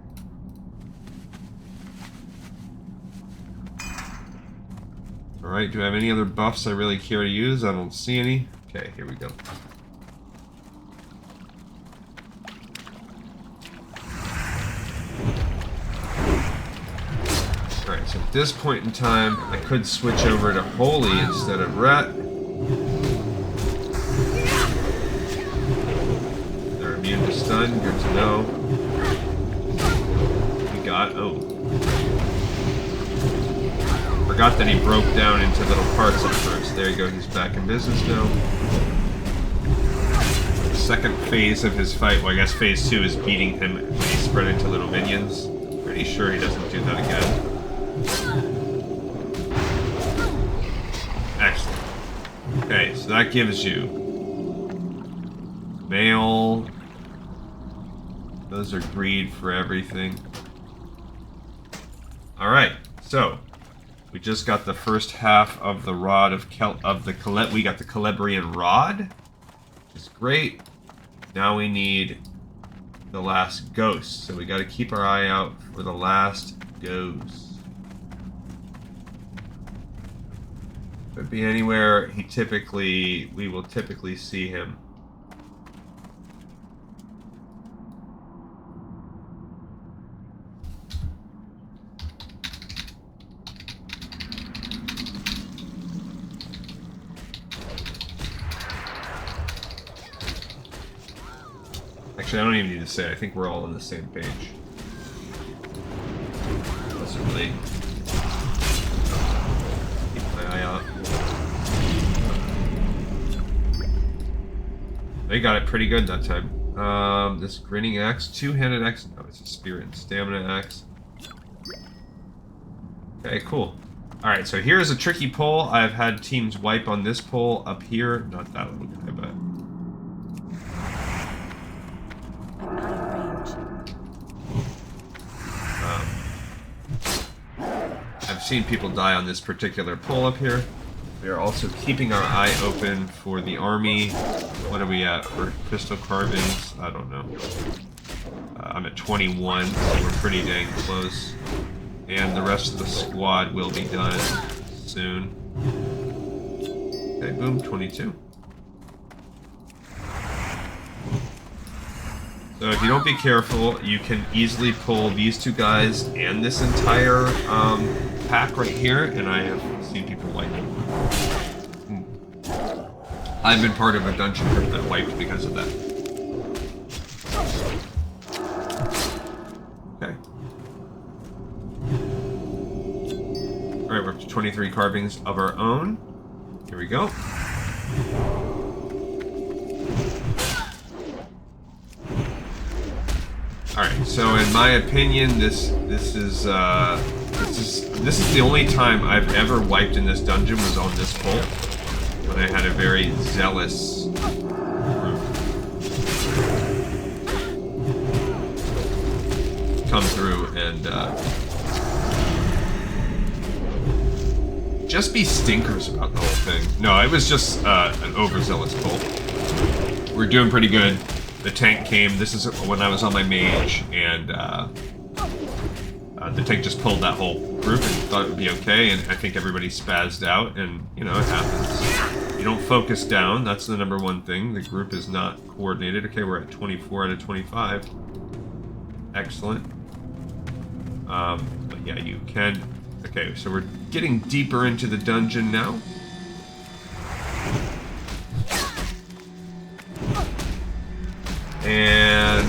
Alright, do I have any other buffs I really care to use? I don't see any. Okay, here we go. Alright, so at this point in time, I could switch over to Holy instead of Ret. They're immune to stun, good to know. We got... oh. Forgot that he broke down into little parts at first. There you go, he's back in business now. The second phase of his fight, well I guess phase 2 is beating him when he's spread into little minions. Pretty sure he doesn't do that again. Excellent. Okay, so that gives you mail. Those are greed for everything. Alright, so we just got the first half of the rod of we got the Celebrian rod, which is great. Now we need the last ghost, so we got to keep our eye out for the last ghost. Could be anywhere we will typically see him. Actually, I don't even need to say it. I think we're all on the same page. Doesn't really keep my eye out. They got it pretty good that time. This grinning axe, two-handed axe. No, it's a spirit and stamina axe. Okay, cool. Alright, so here's a tricky pole. I've had teams wipe on this pole up here. Not that little guy, but... I've seen people die on this particular pole up here. We are also keeping our eye open for the army. What are we at for crystal carvings? I don't know. I'm at 21, so we're pretty dang close. And the rest of the squad will be done soon. Okay, boom, 22. So if you don't be careful, you can easily pull these two guys and this entire pack right here, and I have seen people wipe it. I've been part of a dungeon group that wiped because of that. Okay. Alright, we're up to 23 carvings of our own. Here we go. Alright, in my opinion, this is the only time I've ever wiped in this dungeon was on this pole, when I had a very zealous group come through and just be stinkers about the whole thing. No, it was just an overzealous pole. We're doing pretty good. The tank came. This is when I was on my mage, and the tank just pulled that whole group and thought it would be okay, and I think everybody spazzed out, and, you know, it happens. You don't focus down. That's the number one thing. The group is not coordinated. Okay, we're at 24 out of 25. Excellent. But yeah, you can... Okay, so we're getting deeper into the dungeon now. And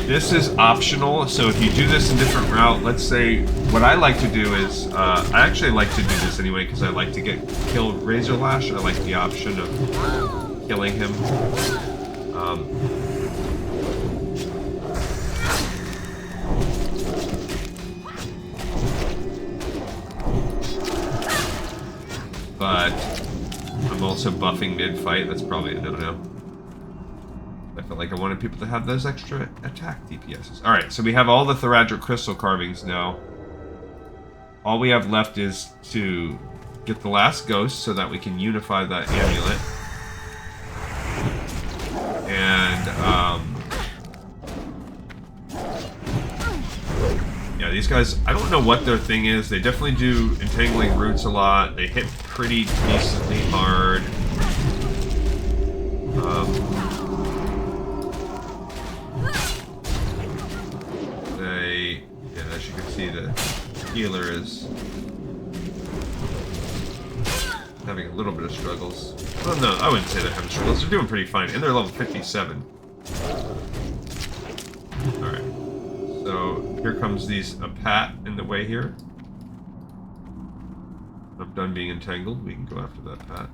this is optional, so if you do this in a different route, let's say, what I like to do is, I actually like to do this anyway, because I like to get killed Razor Lash. I like the option of killing him. But I'm also buffing mid-fight. That's probably a no-no. I felt like I wanted people to have those extra attack DPSs. Alright, so we have all the Thoradric crystal carvings now. All we have left is to get the last ghost so that we can unify that amulet. And, yeah, these guys, I don't know what their thing is. They definitely do Entangling Roots a lot. They hit pretty decently hard. As you can see, the healer is having a little bit of struggles. Well, no, I wouldn't say they're having struggles. They're doing pretty fine, and they're level 57. Alright. So, here comes a pat in the way here. I'm done being entangled. We can go after that pat.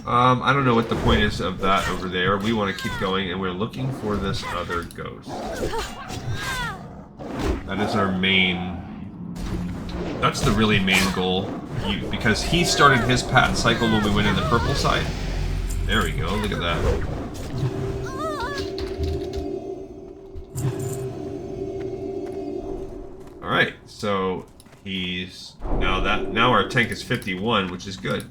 I don't know what the point is of that over there. We want to keep going, and we're looking for this other ghost. That is our main... That's the really main goal. Because he started his pat cycle when we went in the purple side. There we go, look at that. Alright, so he's... Now our tank is 51, which is good.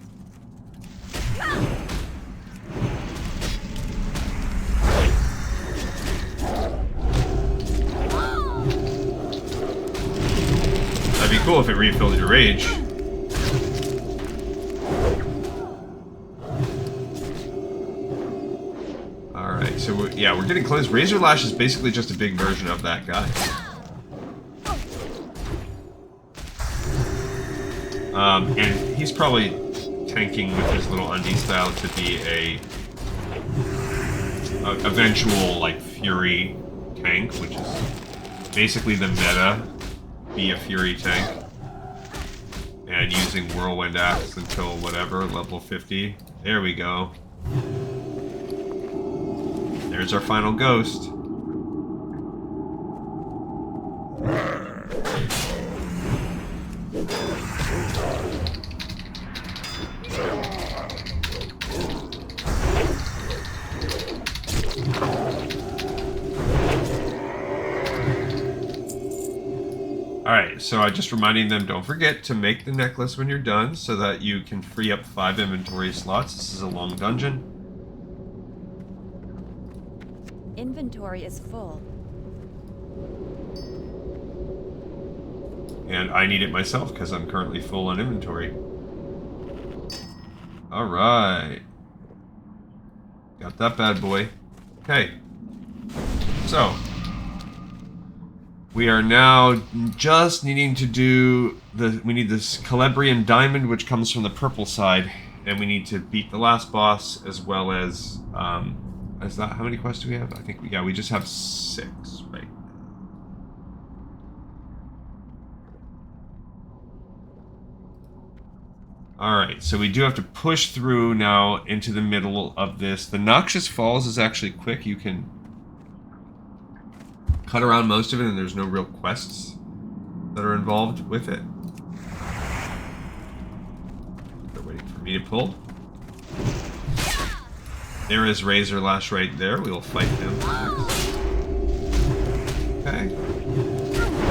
That'd be cool if it refilled your rage. Alright, so we're getting close. Razor Lash is basically just a big version of that guy. And he's probably tanking with his little undie style to be a eventual, like, Fury tank, which is basically the meta. Be a Fury tank. And using Whirlwind Axe until whatever, level 50. There we go. There's our final ghost. Alright, so I'm just reminding them, don't forget to make the necklace when you're done so that you can free up 5 inventory slots. This is a long dungeon. Inventory is full. And I need it myself because I'm currently full on inventory. Alright. Got that bad boy. Okay. So, we are now just needing to do we need this Celebrian Diamond, which comes from the purple side, and we need to beat the last boss as well as, how many quests do we have? I think, we just have 6, right? Alright, so we do have to push through now into the middle of this. The Noxious Falls is actually quick. You can cut around most of it, and there's no real quests that are involved with it. They're waiting for me to pull. There is Razor Lash right there. We will fight him next. Okay.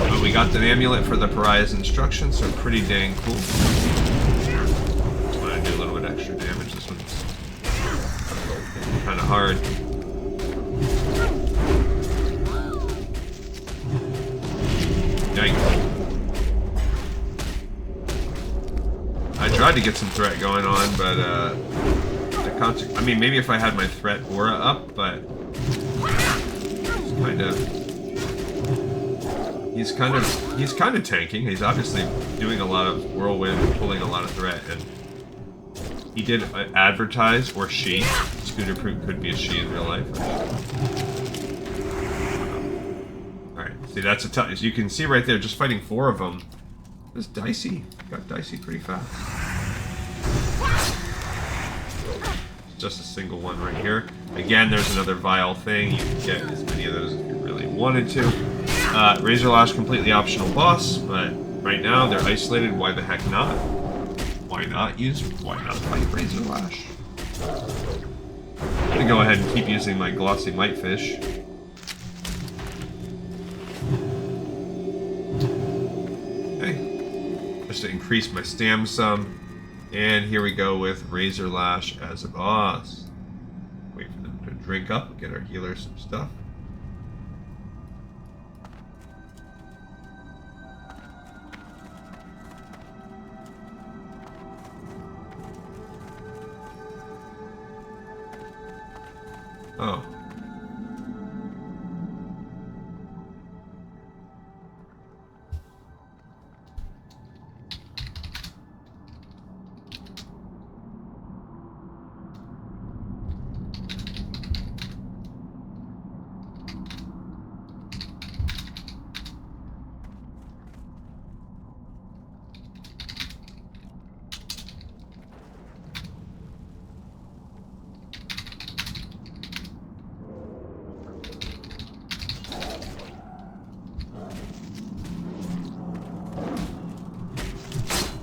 But we got the amulet for the Pariah's instruction, so pretty dang cool. Just want to do a little bit extra damage. This one's kind of hard. Yikes. I tried to get some threat going on, but I mean, maybe if I had my threat aura up, but he's kind of tanking. He's obviously doing a lot of whirlwind and pulling a lot of threat, and he did advertise, or she. Scooter could be a she in real life. Alright, see, that's a tough. As you can see right there, just fighting 4 of them. It's dicey. Got dicey pretty fast. Just a single one right here. Again, there's another vial thing. You can get as many of those if you really wanted to. Razor Lash, completely optional boss, but right now they're isolated. Why the heck not? Why not fight Razor Lash? I'm gonna go ahead and keep using my Glossy Mightfish. Okay. Just to increase my stam some. And here we go with Razor Lash as a boss. Wait for them to drink up, get our healer some stuff. Oh.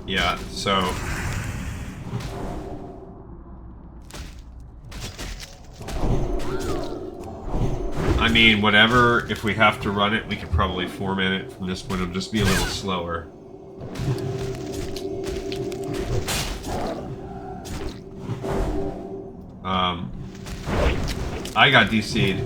Yeah, so I mean, whatever, if we have to run it, we could probably format it from this point. It'll just be a little slower. I got DC'd.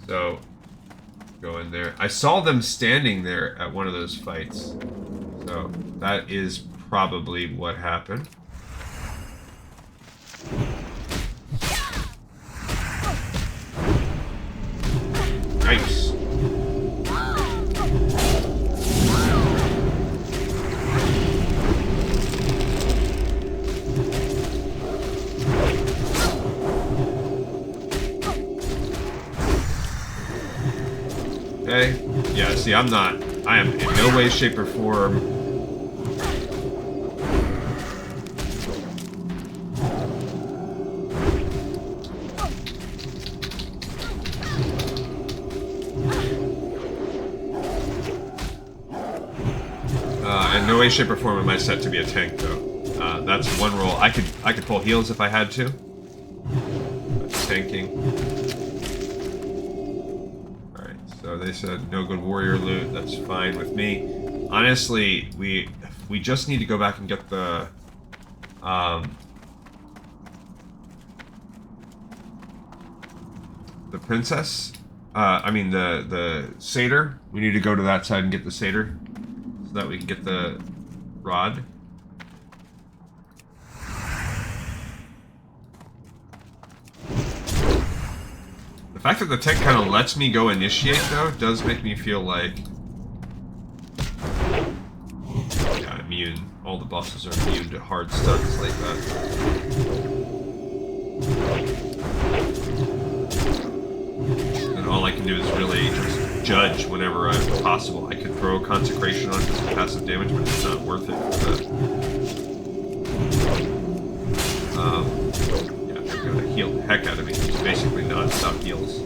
So, go in there. I saw them standing there at one of those fights. So, that is probably what happened. Nice. Okay. Yeah, see, I am in no way, shape, or form in no way, shape, or form am I set to be a tank, though. That's one role. I could pull heals if I had to. But tanking. Alright, so they said no good warrior loot. That's fine with me. Honestly, we just need to go back and get the princess. I mean the satyr. We need to go to that side and get the satyr, so that we can get the rod. The fact that the tech kind of lets me go initiate, though, does make me feel like... Yeah, immune. All the bosses are immune to hard stunts like that. all I can do is really just judge whenever possible. I could throw a Consecration on just for passive damage, but it's not worth it. Yeah, they're gonna heal the heck out of me. It's basically non-stop heals.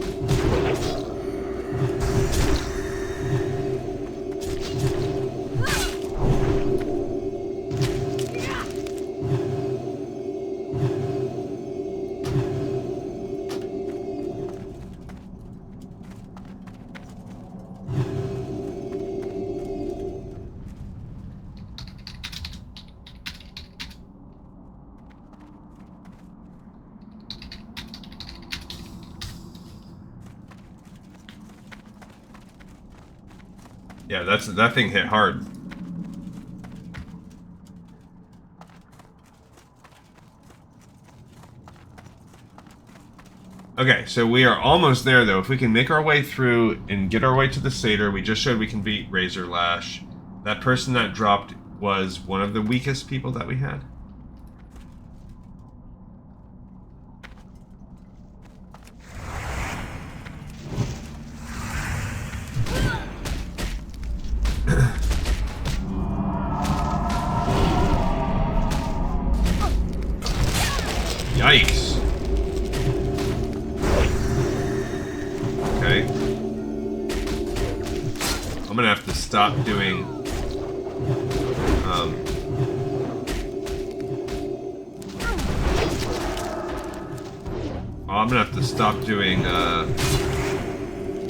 Yeah, that thing hit hard. Okay, so we are almost there, though. If we can make our way through and get our way to the Satyr, we just showed we can beat Razor Lash. That person that dropped was one of the weakest people that we had. Yikes. Okay. I'm gonna have to stop doing... I'm gonna have to stop doing,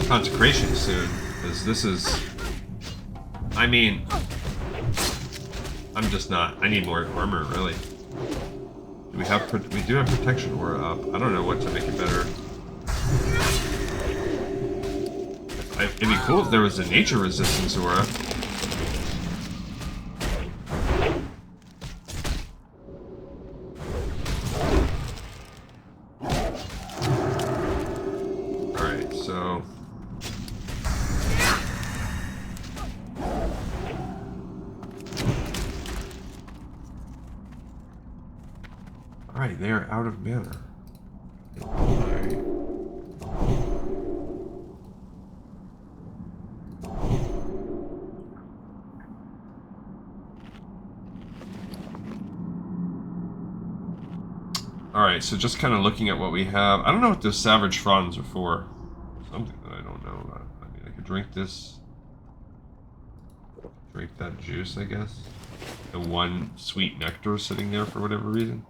Consecration soon, because this is... I mean... I'm just not... I need more armor, really. We do have protection aura up. I don't know what to make it better. It'd be cool if there was a nature resistance aura. Alright, so... Alright, they are out of mana. Alright. Alright, so just kind of looking at what we have. I don't know what those Savage Fronds are for. Something that I don't know about. I mean, I could drink this. Drink that juice, I guess. The one sweet nectar sitting there for whatever reason.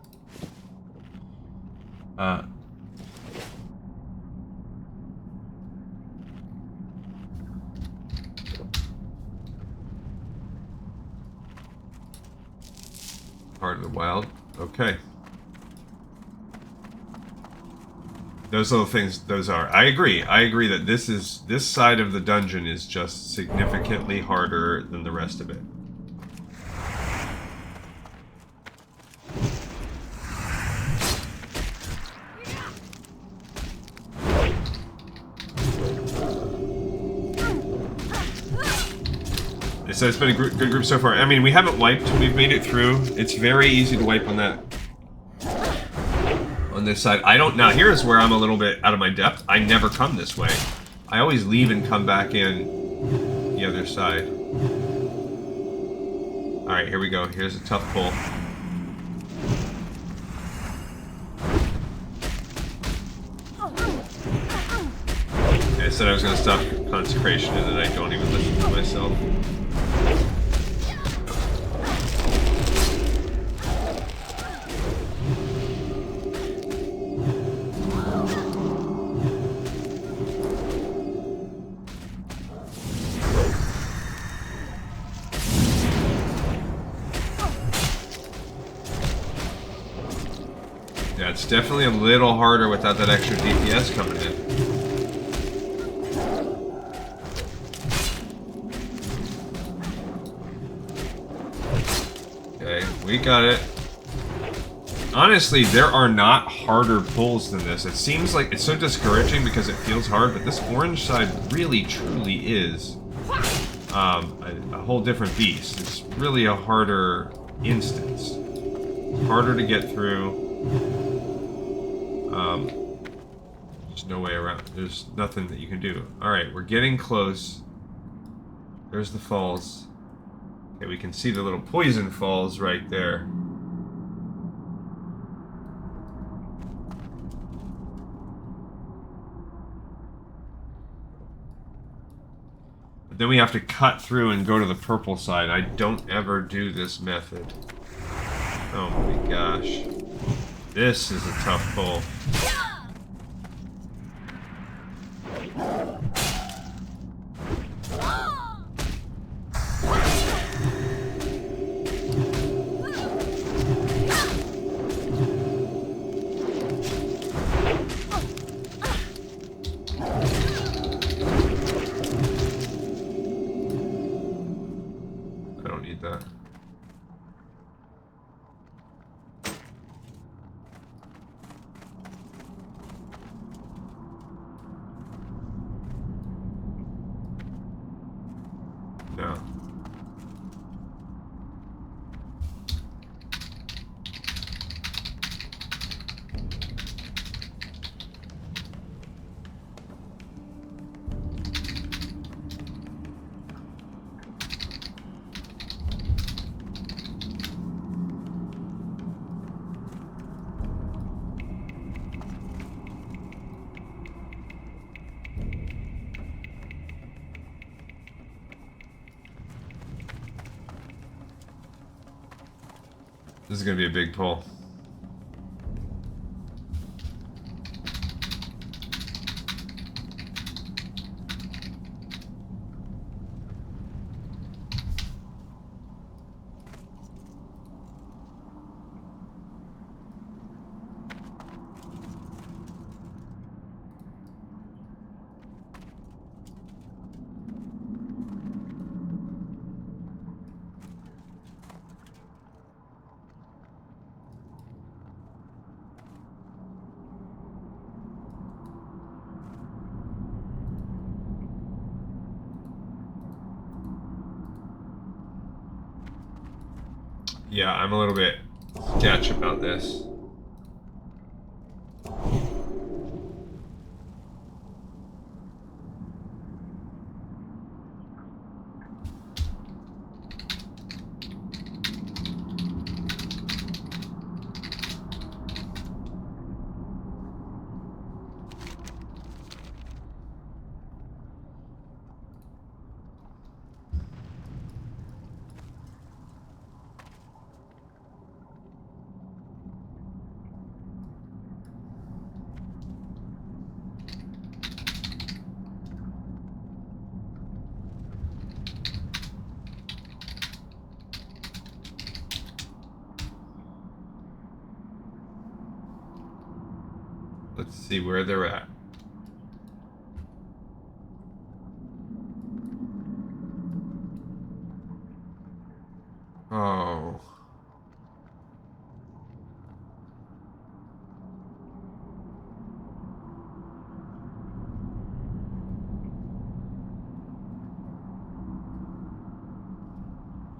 Part of the wild. Okay. Those little things, those are. I agree that this side of the dungeon is just significantly harder than the rest of it. So it's been a good group so far. I mean, we haven't wiped. We've made it through. It's very easy to wipe on that. On this side. I don't... Now, here's where I'm a little bit out of my depth. I never come this way. I always leave and come back in the other side. Alright, here we go. Here's a tough pull. I said I was going to stop Consecration, and then I don't even listen to myself. Yeah, it's definitely a little harder without that extra DPS coming in. We got it. Honestly, there are not harder pulls than this. It seems like it's so discouraging because it feels hard, but this orange side really, truly is a whole different beast. It's really a harder instance. It's harder to get through. Just no way around. There's nothing that you can do. Alright, we're getting close. There's the falls. Okay, we can see the little poison falls right there. But then we have to cut through and go to the purple side. I don't ever do this method. Oh my gosh. This is a tough pull. I don't need that. No. This is gonna be a big pull. Yeah, I'm a little bit sketch about this. Let's see where they're at. Oh.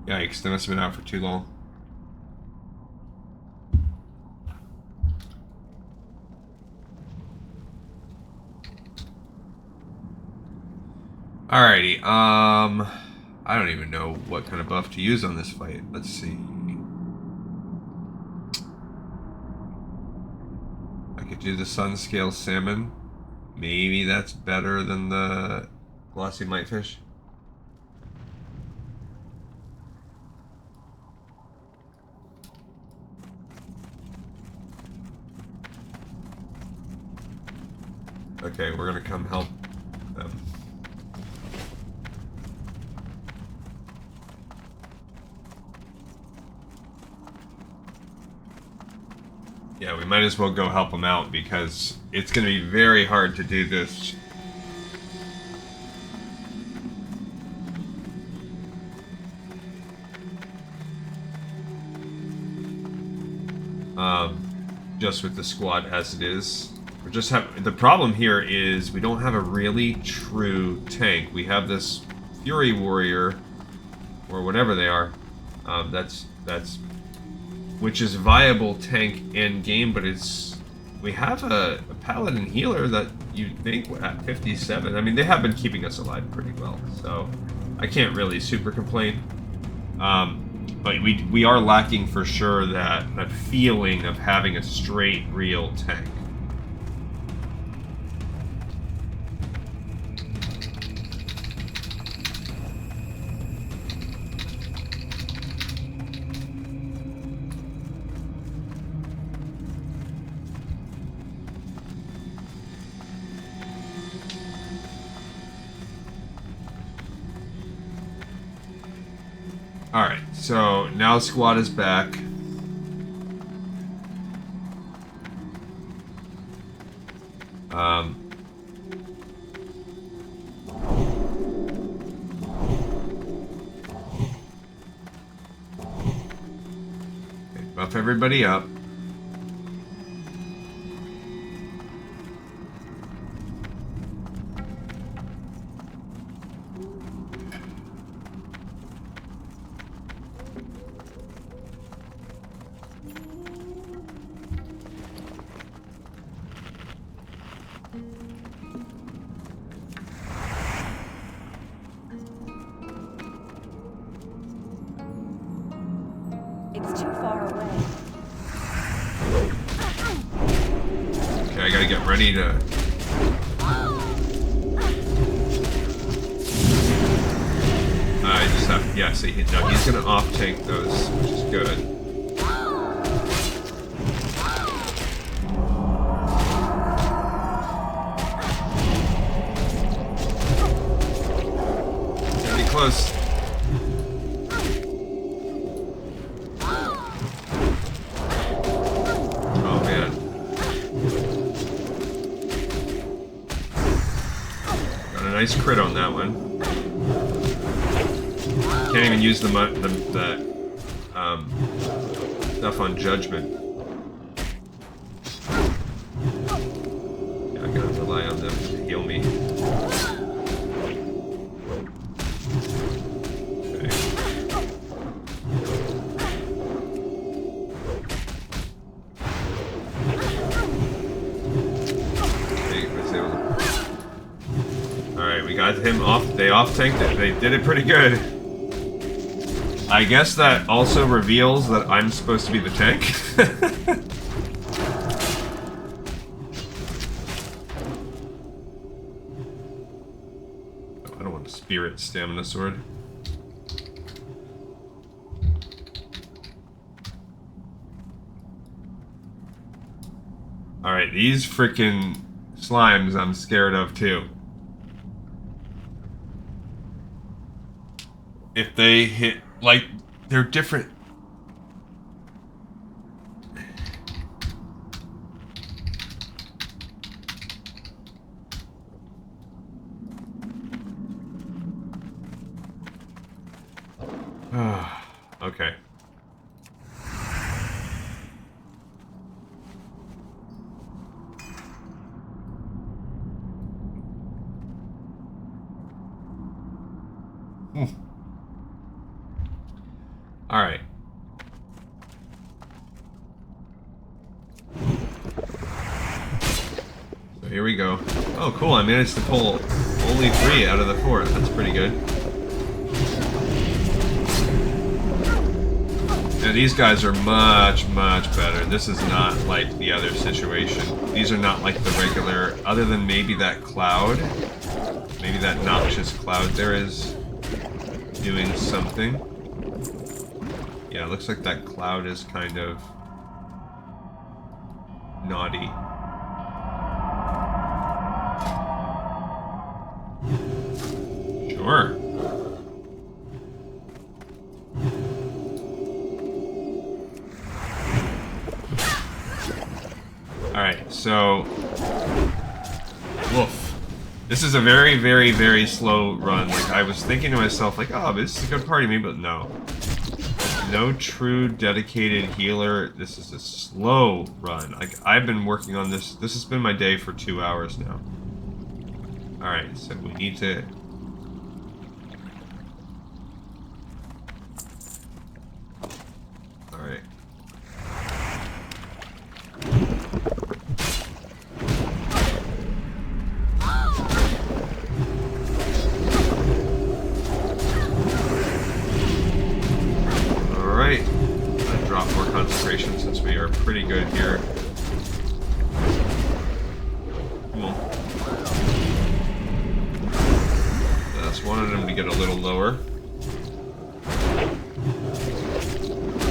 Yikes, they must have been out for too long. Alrighty, I don't even know what kind of buff to use on this fight. Let's see. I could do the Sunscale Salmon. Maybe that's better than the Glossy Mitefish. Okay, we're gonna come help them. Yeah, we might as well go help them out because it's going to be very hard to do this. Just with the squad as it is. We're just the problem here is we don't have a really true tank. We have this Fury Warrior, or whatever they are. Which is viable tank end game, but we have a paladin healer that you'd think at 57. I mean, they have been keeping us alive pretty well, so I can't really super complain. But we are lacking for sure that feeling of having a straight, real tank. Alright, so now the squad is back. Okay, buff everybody up. It's too far away. Okay, I gotta get ready to... I just have... Yeah, see, no, he's gonna off-tank those, which is good. Pretty close. Nice crit on that one. Can't even use the stuff on judgment. Yeah, I gotta rely on them to heal me. Okay. We got him off. They off-tanked it. They did it pretty good. I guess that also reveals that I'm supposed to be the tank. I don't want a spirit stamina sword. Alright, these freaking slimes I'm scared of too. If they hit, like, they're different. Okay. All right. So here we go. Oh, cool. I managed to pull only 3 out of the 4. That's pretty good. And these guys are much, much better. This is not like the other situation. These are not like the regular, other than maybe that cloud. Maybe that noxious cloud there is doing something. Yeah, it looks like that cloud is kind of naughty. Sure. Alright, so... Woof. This is a very, very, very slow run. Like, I was thinking to myself, like, oh, this is a good party, maybe, but no. No true dedicated healer. This is a slow run. Like, I've been working on this. This has been my day for 2 hours now. Alright, so we need to... Alright. concentration since we are pretty good here. Come on. Just wanted him to get a little lower.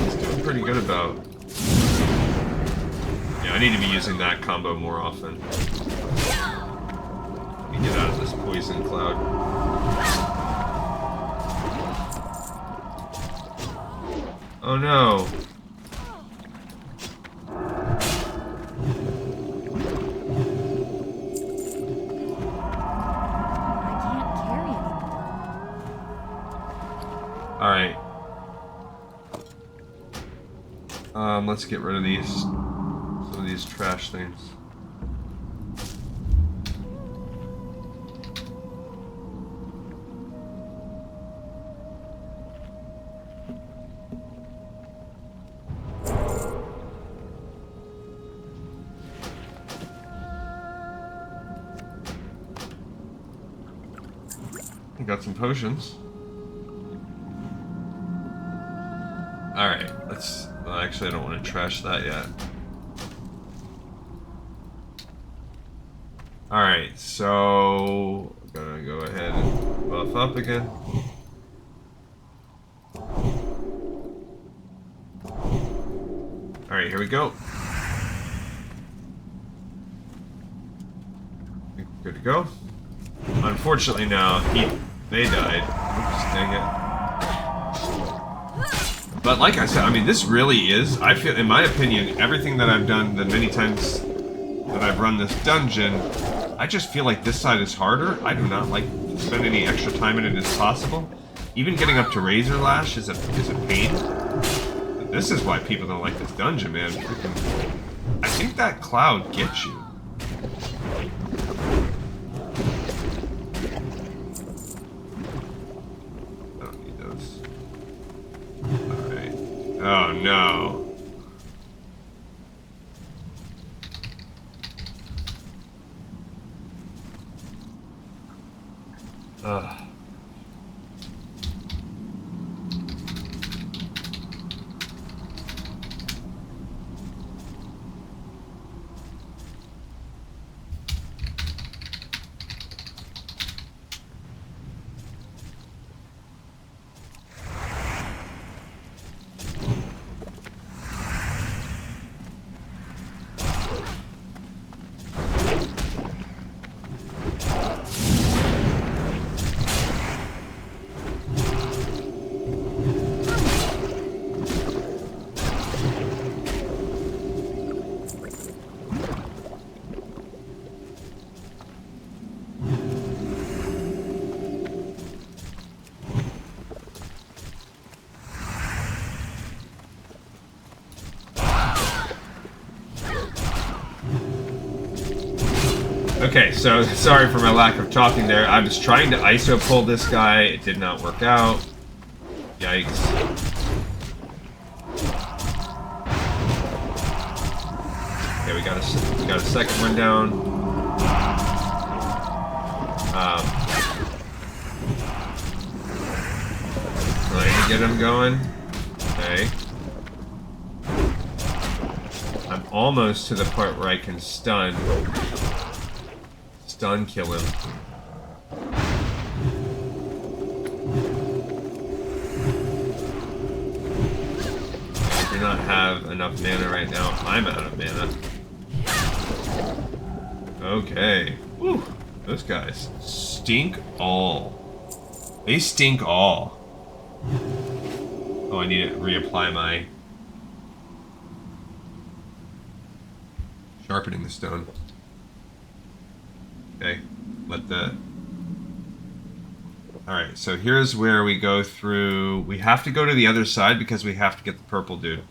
He's doing pretty good about... Yeah, I need to be using that combo more often. Let me get out of this poison cloud. Oh no! Alright. Let's get rid of some of these trash things. I got some potions. Alright, let's... Well, actually, I don't want to trash that yet. Alright, so... I'm gonna go ahead and buff up again. Alright, here we go. Good to go. Unfortunately now, they died. Oops, dang it. But like I said, I mean, this really is, I feel, in my opinion, everything that I've done, the many times that I've run this dungeon, I just feel like this side is harder. I do not like to spend any extra time in it as possible. Even getting up to Razor Lash is a pain. But this is why people don't like this dungeon, man. Freaking, I think that cloud gets you. Oh no. Ugh. Okay, so sorry for my lack of talking there. I was trying to ISO pull this guy. It did not work out. Yikes. Okay, we got a second one down. Trying to get him going. Okay. I'm almost to the part where I can stun kill him. I do not have enough mana right now. I'm out of mana. Okay. Whew. Those guys stink all. They stink all. Oh, I need to reapply my sharpening the stone. Okay, let the... Alright, so here's where we go through... We have to go to the other side because we have to get the purple dude.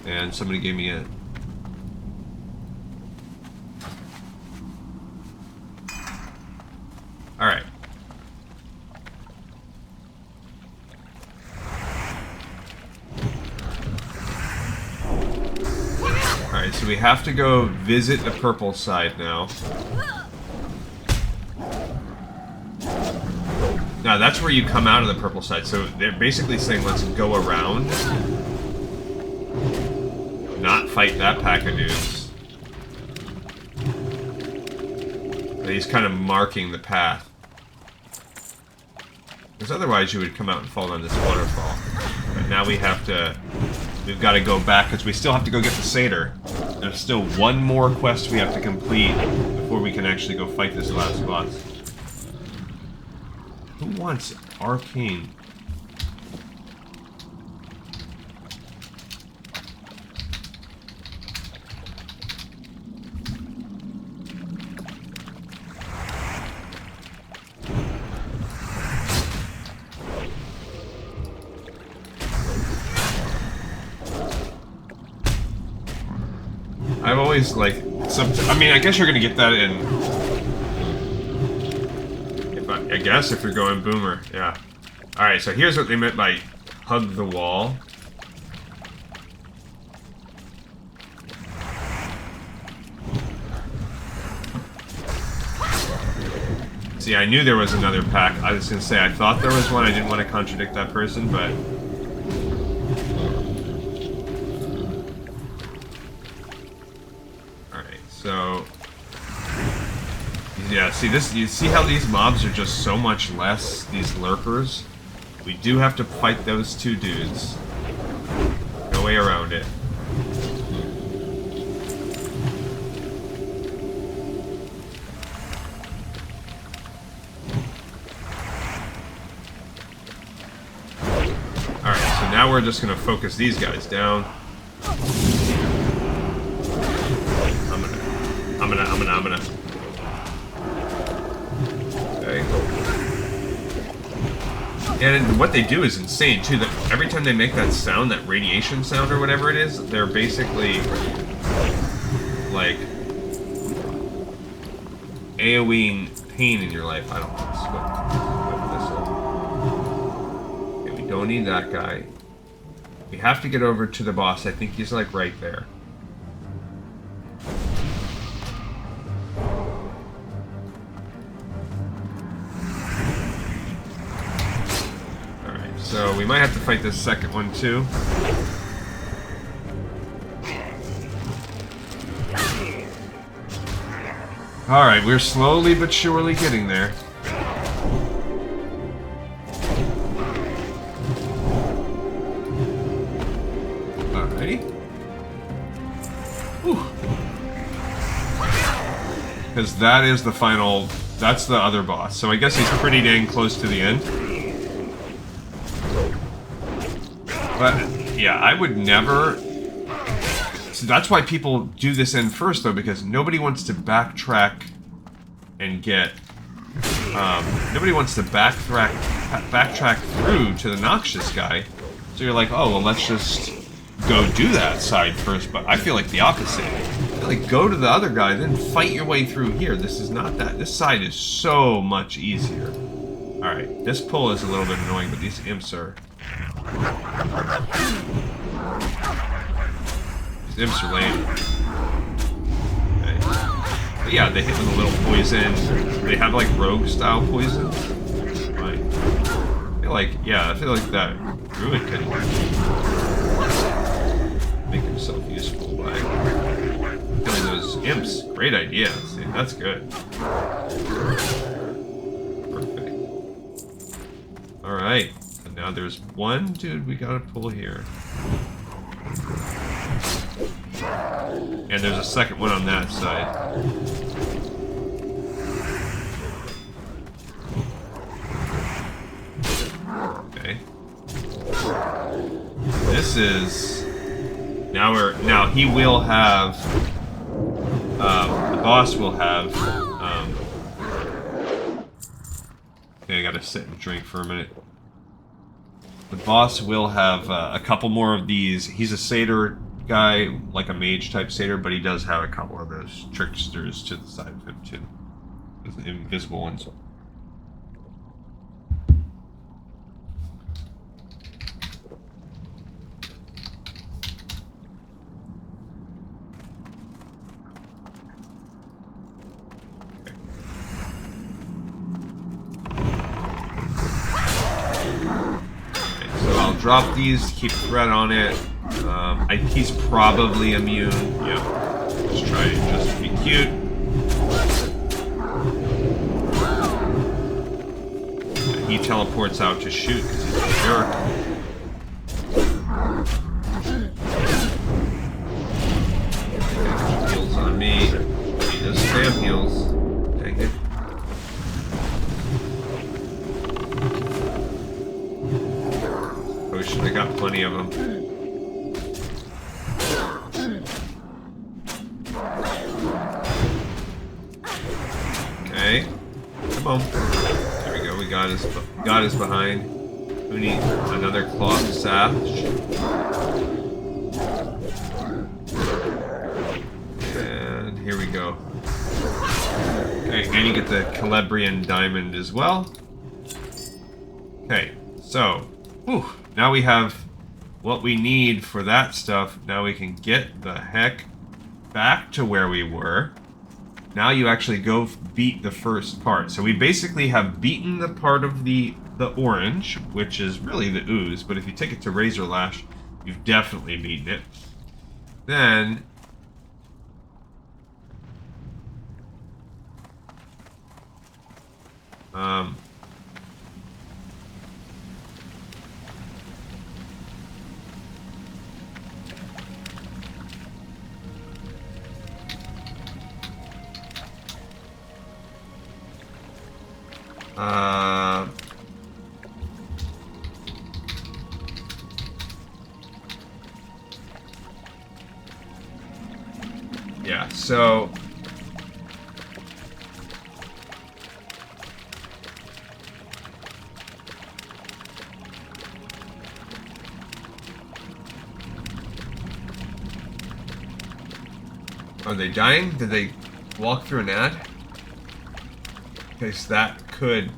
And somebody gave me a... Alright. Alright, so we have to go visit the purple side now. Now that's where you come out of the purple side. So they're basically saying let's go around. Not fight that pack of dudes. But he's kind of marking the path. Because otherwise you would come out and fall down this waterfall. But now we've got to go back because we still have to go get the satyr. There's still one more quest we have to complete before we can actually go fight this last boss. Who wants arcane? I've always, like, I mean, I guess you're gonna get that in... I guess if you're going boomer, yeah. Alright, so here's what they meant by hug the wall. See, I knew there was another pack. I was gonna say, I thought there was one. I didn't want to contradict that person, but... So, yeah, see this, you see how these mobs are just so much less, these lurkers? We do have to fight those two dudes. No way around it. Alright, so now we're just gonna focus these guys down. I'm gonna. Okay. And what they do is insane, too. That every time they make that sound, that radiation sound or whatever it is, they're basically, like, AoEing pain in your life. I don't know. Okay, we don't need that guy. We have to get over to the boss. I think he's, like, right there. So we might have to fight this second one too. Alright, we're slowly but surely getting there. Alrighty. Because that is the final... That's the other boss. So I guess he's pretty dang close to the end. But, yeah, I would never... So that's why people do this end first, though, because nobody wants to backtrack and get... nobody wants to backtrack through to the Noxious guy. So you're like, oh, well, let's just go do that side first. But I feel like the opposite. I feel like go to the other guy, then fight your way through here. This is not that. This side is so much easier. Alright, this pull is a little bit annoying, but these imps are... These imps are lame. Okay. But yeah, they hit with a little poison. They have like rogue style poison. Right. I feel like that druid could make himself useful by killing those imps. Great idea. See, that's good. Perfect. Alright. Now there's one dude we gotta pull here. And there's a second one on that side. Okay. This is... Now he will have... the boss will have... okay, I gotta sit and drink for a minute. The boss will have a couple more of these. He's a satyr guy, like a mage type satyr, but he does have a couple of those tricksters to the side of him too. The invisible ones. drop these, keep threat on it. He's probably immune. Yeah. Let's try to just be cute. He teleports out to shoot because he's a jerk. Heals on me. He does spam heals. Dang it. Potion, I got plenty of them. Okay. Come on. There we go. We got his behind. We need another cloth sash. And here we go. Okay, and you get the Celebrian diamond as well. Okay, so now we have what we need for that stuff. Now we can get the heck back to where we were. Now you actually go beat the first part. So we basically have beaten the part of the orange, which is really the ooze, but if you take it to Razor Lash, you've definitely beaten it. Then yeah, so are they dying? Did they walk through an ad? Okay, so that could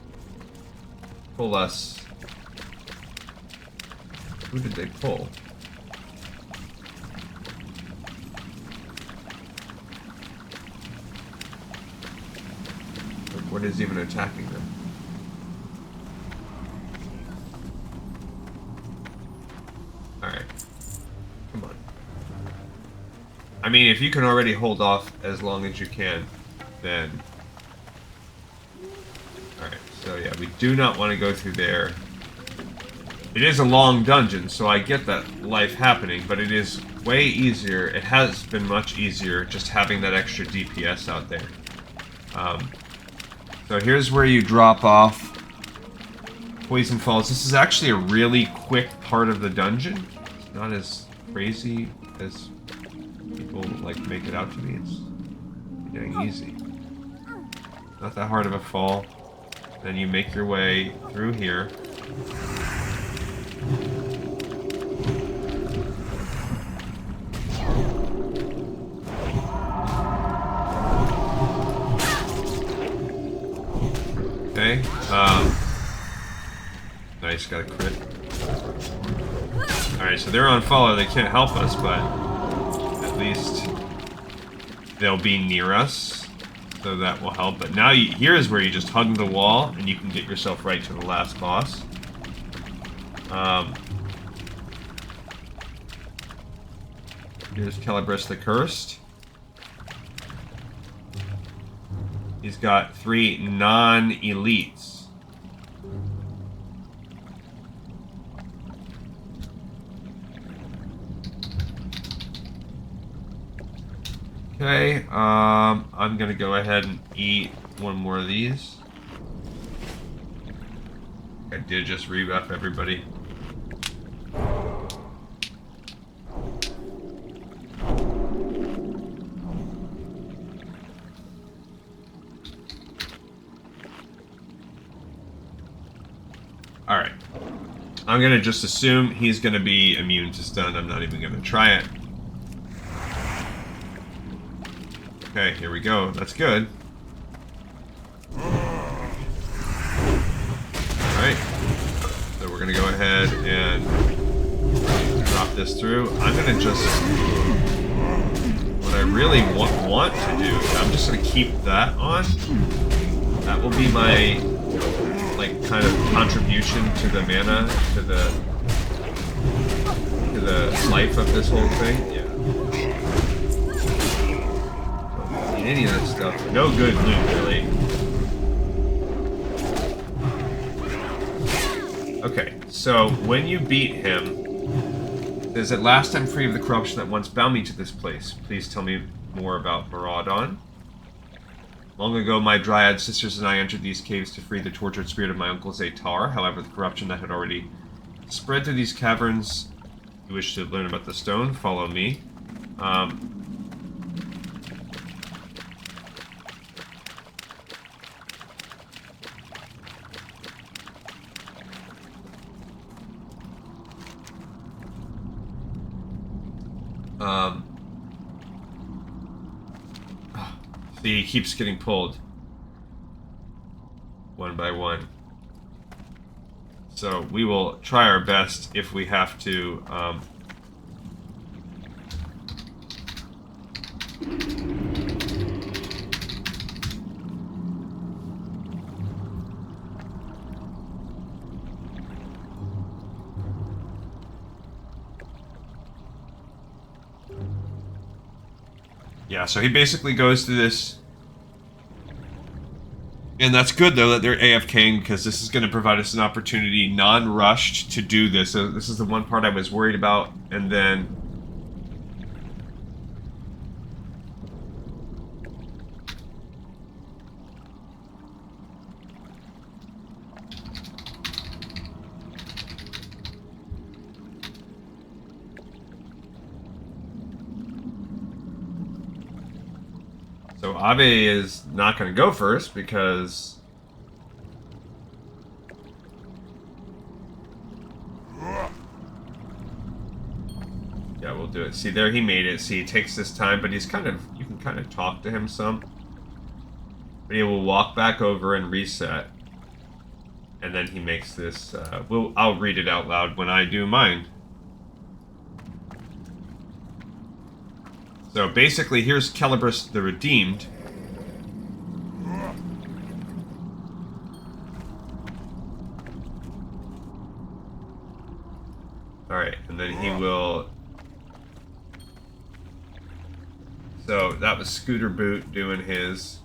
pull us. Who did they pull? What is even attacking them? Alright. Come on. I mean, if you can already hold off as long as you can, then... Alright, so yeah, we do not want to go through there. It is a long dungeon, so I get that life happening, but it is way easier. It has been much easier just having that extra DPS out there. So here's where you drop off Poison Falls. This is actually a really quick part of the dungeon. It's not as crazy as people like make it out to be. It's dang easy. Not that hard of a fall. Then you make your way through here. Okay. Nice, got a crit. Alright, so they're on follow. They can't help us, but at least they'll be near us. So that will help. But now here is where you just hug the wall and you can get yourself right to the last boss. Here's Celebras the Cursed. He's got 3 non-elites. Okay, I'm gonna go ahead and eat one more of these. I did just rebuff everybody. Alright. I'm gonna just assume he's gonna be immune to stun. I'm not even gonna try it. Okay, here we go. That's good. Alright. So we're gonna go ahead and drop this through. I'm gonna just... What I really want to do, I'm just gonna keep that on. That will be my, like, kind of contribution to the mana, to the the life of this whole thing. Yeah. Don't need any of this stuff. No good loot, really. Okay, so when you beat him, says, "At last I'm free of the corruption that once bound me to this place. Please tell me more about Maraudon. Long ago, my Dryad sisters and I entered these caves to free the tortured spirit of my uncle Zaytar. However, the corruption that had already spread through these caverns. You wish to learn about the stone? Follow me." See, he keeps getting pulled. One by one. So we will try our best if we have to, yeah, so he basically goes through this. And that's good, though, that they're AFKing, because this is going to provide us an opportunity, non-rushed, to do this. So this is the one part I was worried about, and then... So Abe is not going to go first because... Yeah, we'll do it. See, there he made it. See, it takes this time, but he's kind of... You can kind of talk to him some. But he will walk back over and reset. And then he makes this... I'll read it out loud when I do mine. So basically, here's Celebras the Redeemed. Alright, and then he will... So, that was Scooter Boot doing his...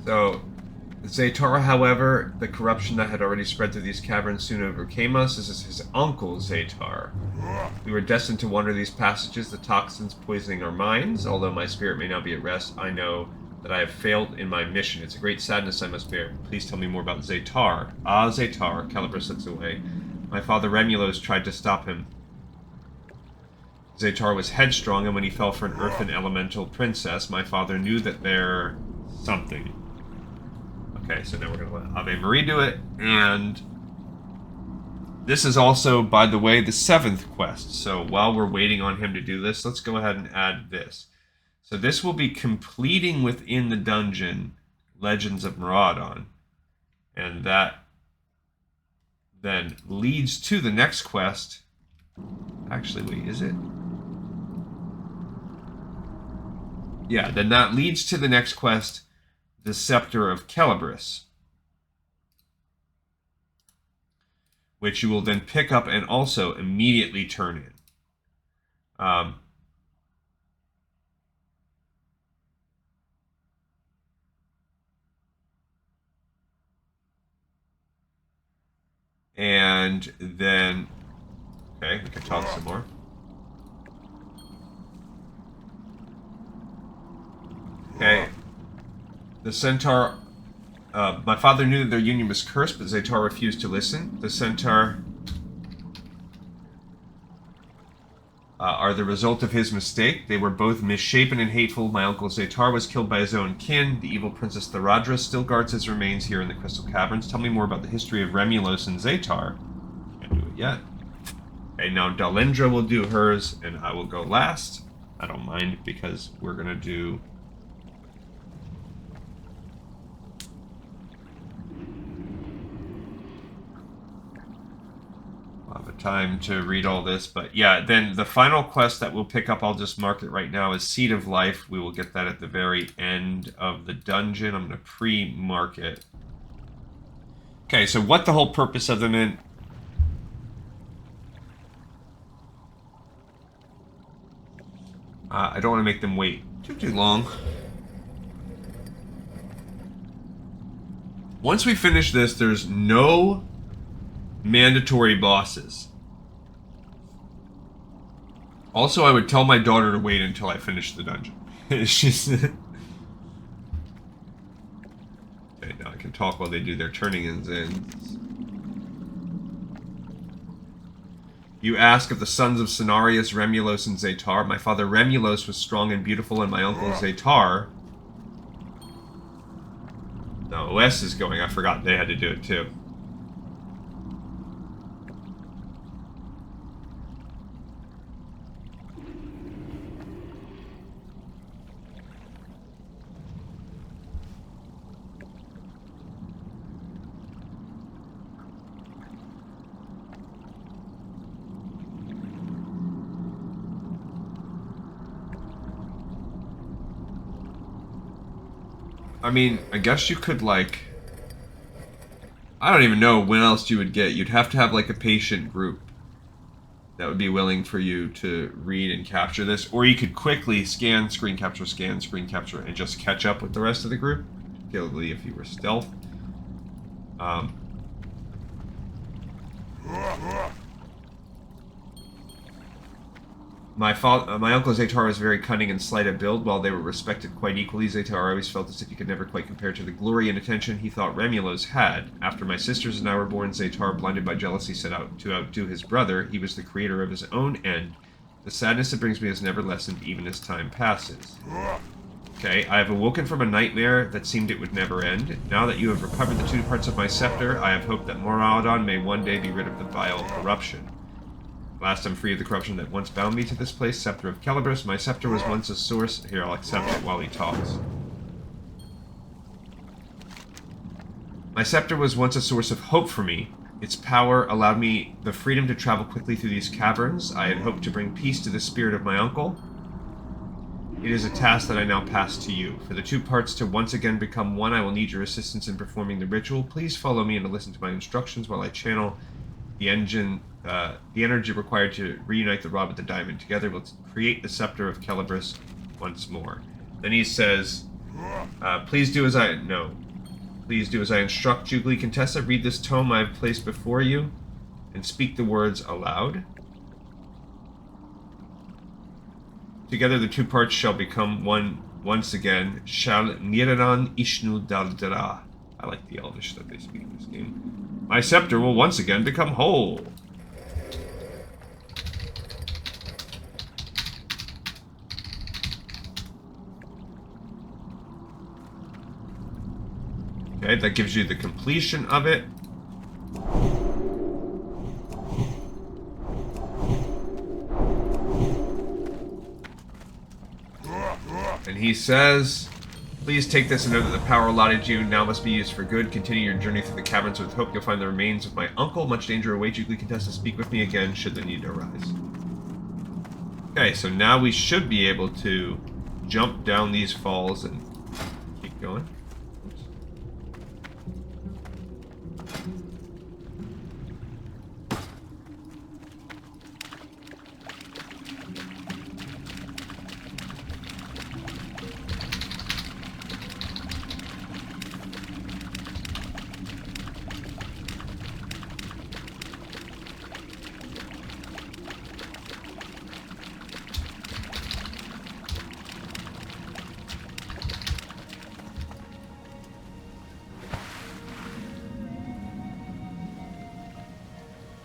So... Zaytar, however, the corruption that had already spread through these caverns soon overcame us. This is his uncle, Zaytar. We were destined to wander these passages, the toxins poisoning our minds. Although my spirit may now be at rest, I know that I have failed in my mission. It's a great sadness I must bear. Please tell me more about Zaytar. Ah, Zaytar, Celebras looks away. My father Remulos tried to stop him. Zaytar was headstrong, and when he fell for an earthen elemental princess, my father knew that there... something. Okay, so now we're going to let Ave Marie do it, and this is also, by the way, the 7th quest. So while we're waiting on him to do this, let's go ahead and add this. So this will be completing within the dungeon Legends of Maraudon, and that then leads to the next quest. Actually, wait, is it? Yeah, then that leads to the next quest, the Scepter of Celebras, which you will then pick up and also immediately turn in. And then, okay, we can talk some more. Okay. The centaur, my father knew that their union was cursed, but Zaytar refused to listen. The centaur are the result of his mistake. They were both misshapen and hateful. My uncle Zaytar was killed by his own kin. The evil princess Tharadra still guards his remains here in the Crystal Caverns. Tell me more about the history of Remulos and Zaytar. Can't do it yet. Okay, now Dalindra will do hers, and I will go last. I don't mind, because we're going to do... time to read all this, but yeah, then the final quest that we'll pick up, I'll just mark it right now, is Seed of Life. We will get that at the very end of the dungeon. I'm going to pre-mark it. Okay, so what the whole purpose of them in... I don't want to make them wait too long. Once we finish this, there's no mandatory bosses. Also, I would tell my daughter to wait until I finish the dungeon. She's... Okay, now I can talk while they do their turning-ins in. You ask of the sons of Cenarius, Remulos, and Zaytar. My father Remulos was strong and beautiful, and my uncle Zaytar... No, OS is going. I forgot they had to do it too. I mean, I guess you could, like... I don't even know when else you would get. You'd have to have, like, a patient group that would be willing for you to read and capture this. Or you could quickly scan, screen capture, and just catch up with the rest of the group. Particularly if you were stealth. My uncle Zaytar was very cunning and slight of build. While they were respected quite equally, Zaytar always felt as if he could never quite compare to the glory and attention he thought Remulos had. After my sisters and I were born, Zaytar, blinded by jealousy, set out to outdo his brother. He was the creator of his own end. The sadness it brings me has never lessened, even as time passes. Okay, I have awoken from a nightmare that seemed it would never end. Now that you have recovered the 2 parts of my scepter, I have hope that Maraudon may one day be rid of the vile corruption. Last I'm free of the corruption that once bound me to this place, Scepter of Celebras. My scepter was once a source... Here, I'll accept it while he talks. My scepter was once a source of hope for me. Its power allowed me the freedom to travel quickly through these caverns. I had hoped to bring peace to the spirit of my uncle. It is a task that I now pass to you. For the 2 parts to once again become one, I will need your assistance in performing the ritual. Please follow me and listen to my instructions while I channel the energy required to reunite the rod with the diamond. Together we'll create the Scepter of Celebras once more. Then he says, please do as I instruct you, Glee Contessa. Read this tome I have placed before you and speak the words aloud. Together the 2 parts shall become one once again. Shall Niranan Ishnu Daldara. I like the Elvish that they speak in this game. My scepter will once again become whole. Okay, that gives you the completion of it. And he says, please take this and know that the power allotted you now must be used for good. Continue your journey through the caverns with hope you'll find the remains of my uncle. Much danger awaits you, Glee Contessa. Speak with me again should the need arise. Okay, so now we should be able to jump down these falls and keep going.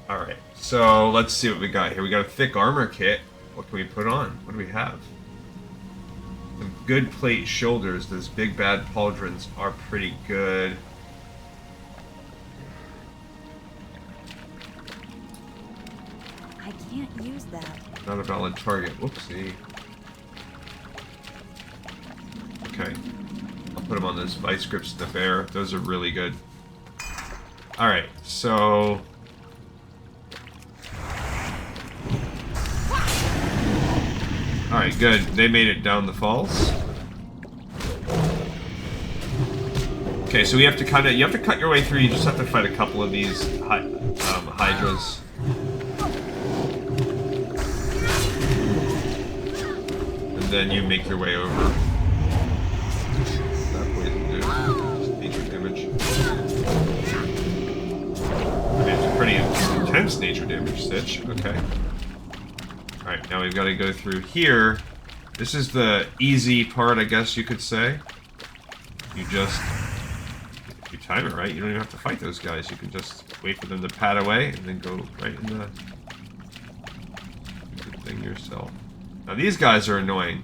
Alright, so let's see what we got here. We got a thick armor kit. What can we put on? What do we have? Some good plate shoulders. Those big bad pauldrons are pretty good. I can't use that. Not a valid target. Whoopsie. Okay. I'll put them on those vice grips to the bear. Those are really good. Alright, so... Alright, good. They made it down the falls. Okay, so we have to kind of, you have to cut your way through. You just have to fight a couple of these hydras. And then you make your way over. That poison do? Just nature damage. I mean, it's pretty intense nature damage, Stitch. Okay. Alright, now we've got to go through here. This is the easy part, I guess you could say. You just... If you time it right, you don't even have to fight those guys. You can just wait for them to pad away and then go right in the... Good thing yourself. Now these guys are annoying.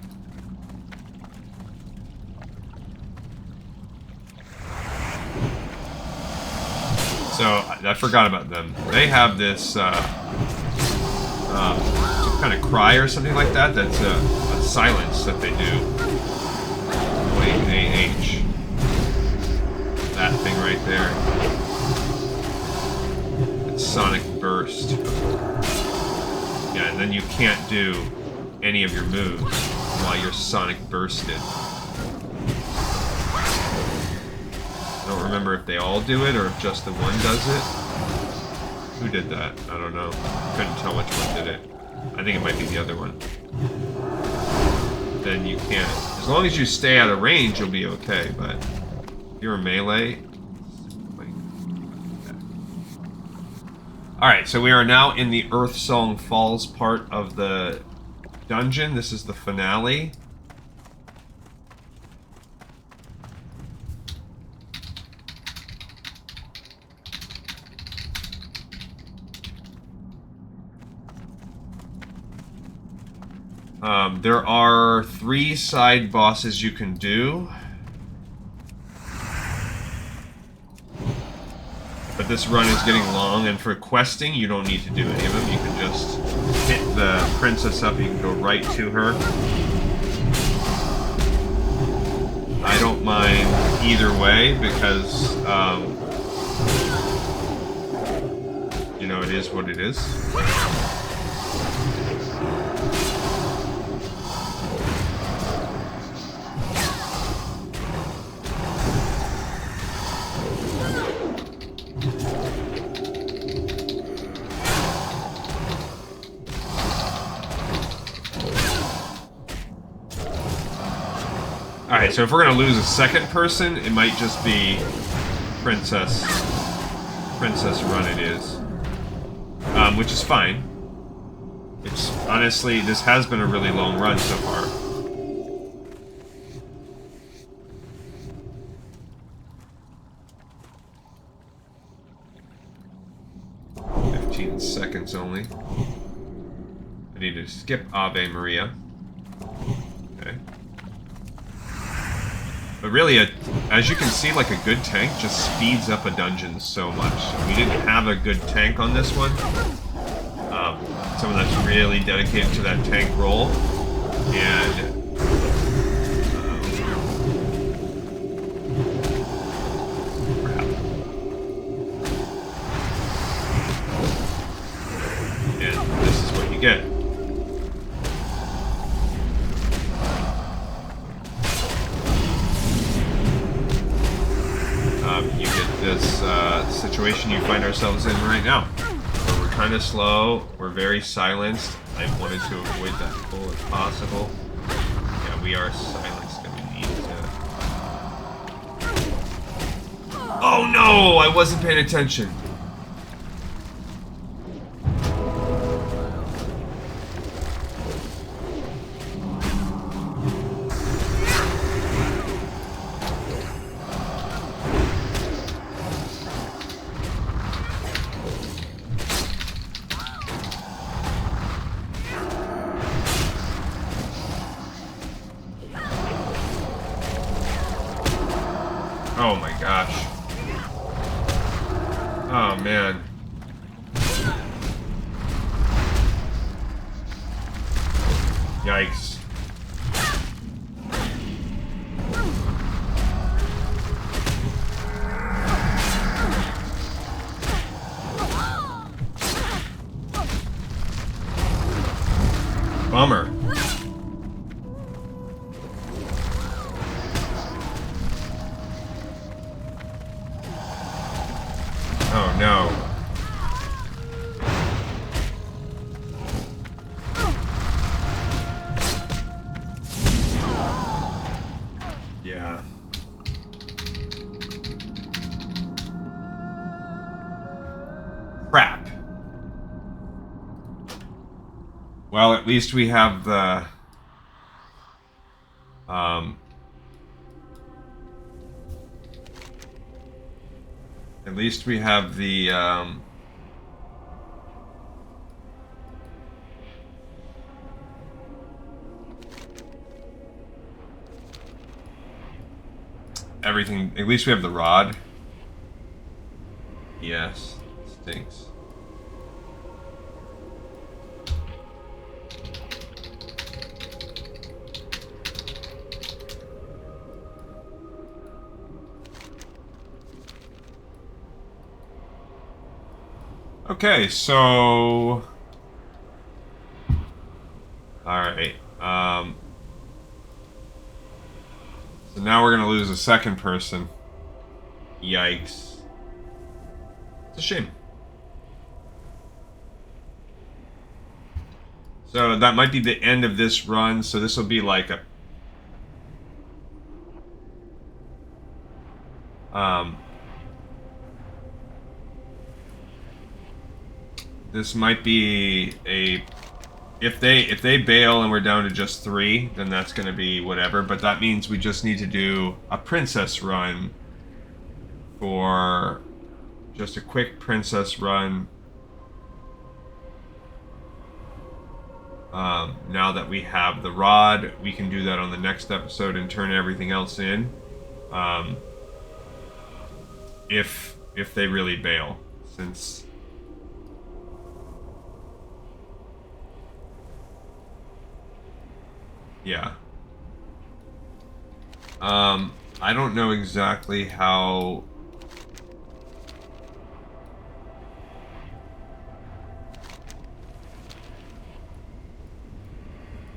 So, I forgot about them. They have this, some kind of cry or something like that. That's a silence that they do. Wait, AH. That thing right there. It's Sonic Burst. Yeah, and then you can't do any of your moves while you're Sonic Bursted. I don't remember if they all do it or if just the one does it. Who did that? I don't know. Couldn't tell which one did it. I think it might be the other one. Then you can't. As long as you stay out of range, you'll be okay, but if you're a melee... Alright, so we are now in the Earthsong Falls part of the dungeon. This is the finale. There are 3 side bosses you can do. But this run is getting long, and for questing, you don't need to do any of them. You can just hit the princess up, you can go right to her. I don't mind either way, because, you know, it is what it is. Alright, so if we're gonna lose a second person, it might just be Princess Run it is. Which is fine. It's honestly, this has been a really long run so far. Seconds only. I need to skip Ave Maria. Okay. But really, as you can see, like a good tank just speeds up a dungeon so much. We didn't have a good tank on this one. Someone that's really dedicated to that tank role. And... get. You get this situation you find ourselves in right now. Where we're kind of slow, we're very silenced. I wanted to avoid that pull as possible. Yeah, we are silenced and we need to... Oh no! I wasn't paying attention. Oh my gosh. Oh man. Yikes. Bummer. Yeah. Crap. Well, at least we have the... At least we have the, everything. At least we have the rod. Yes. Stinks. Okay, so... Alright, so now we're gonna lose a second person. Yikes. It's a shame. So that might be the end of this run, so this will be like a... This might be a... If they bail and we're down to just 3, then that's going to be whatever. But that means we just need to do a princess run for... Just a quick princess run. Now that we have the rod, we can do that on the next episode and turn everything else in. If they really bail, since... Yeah. I don't know exactly how...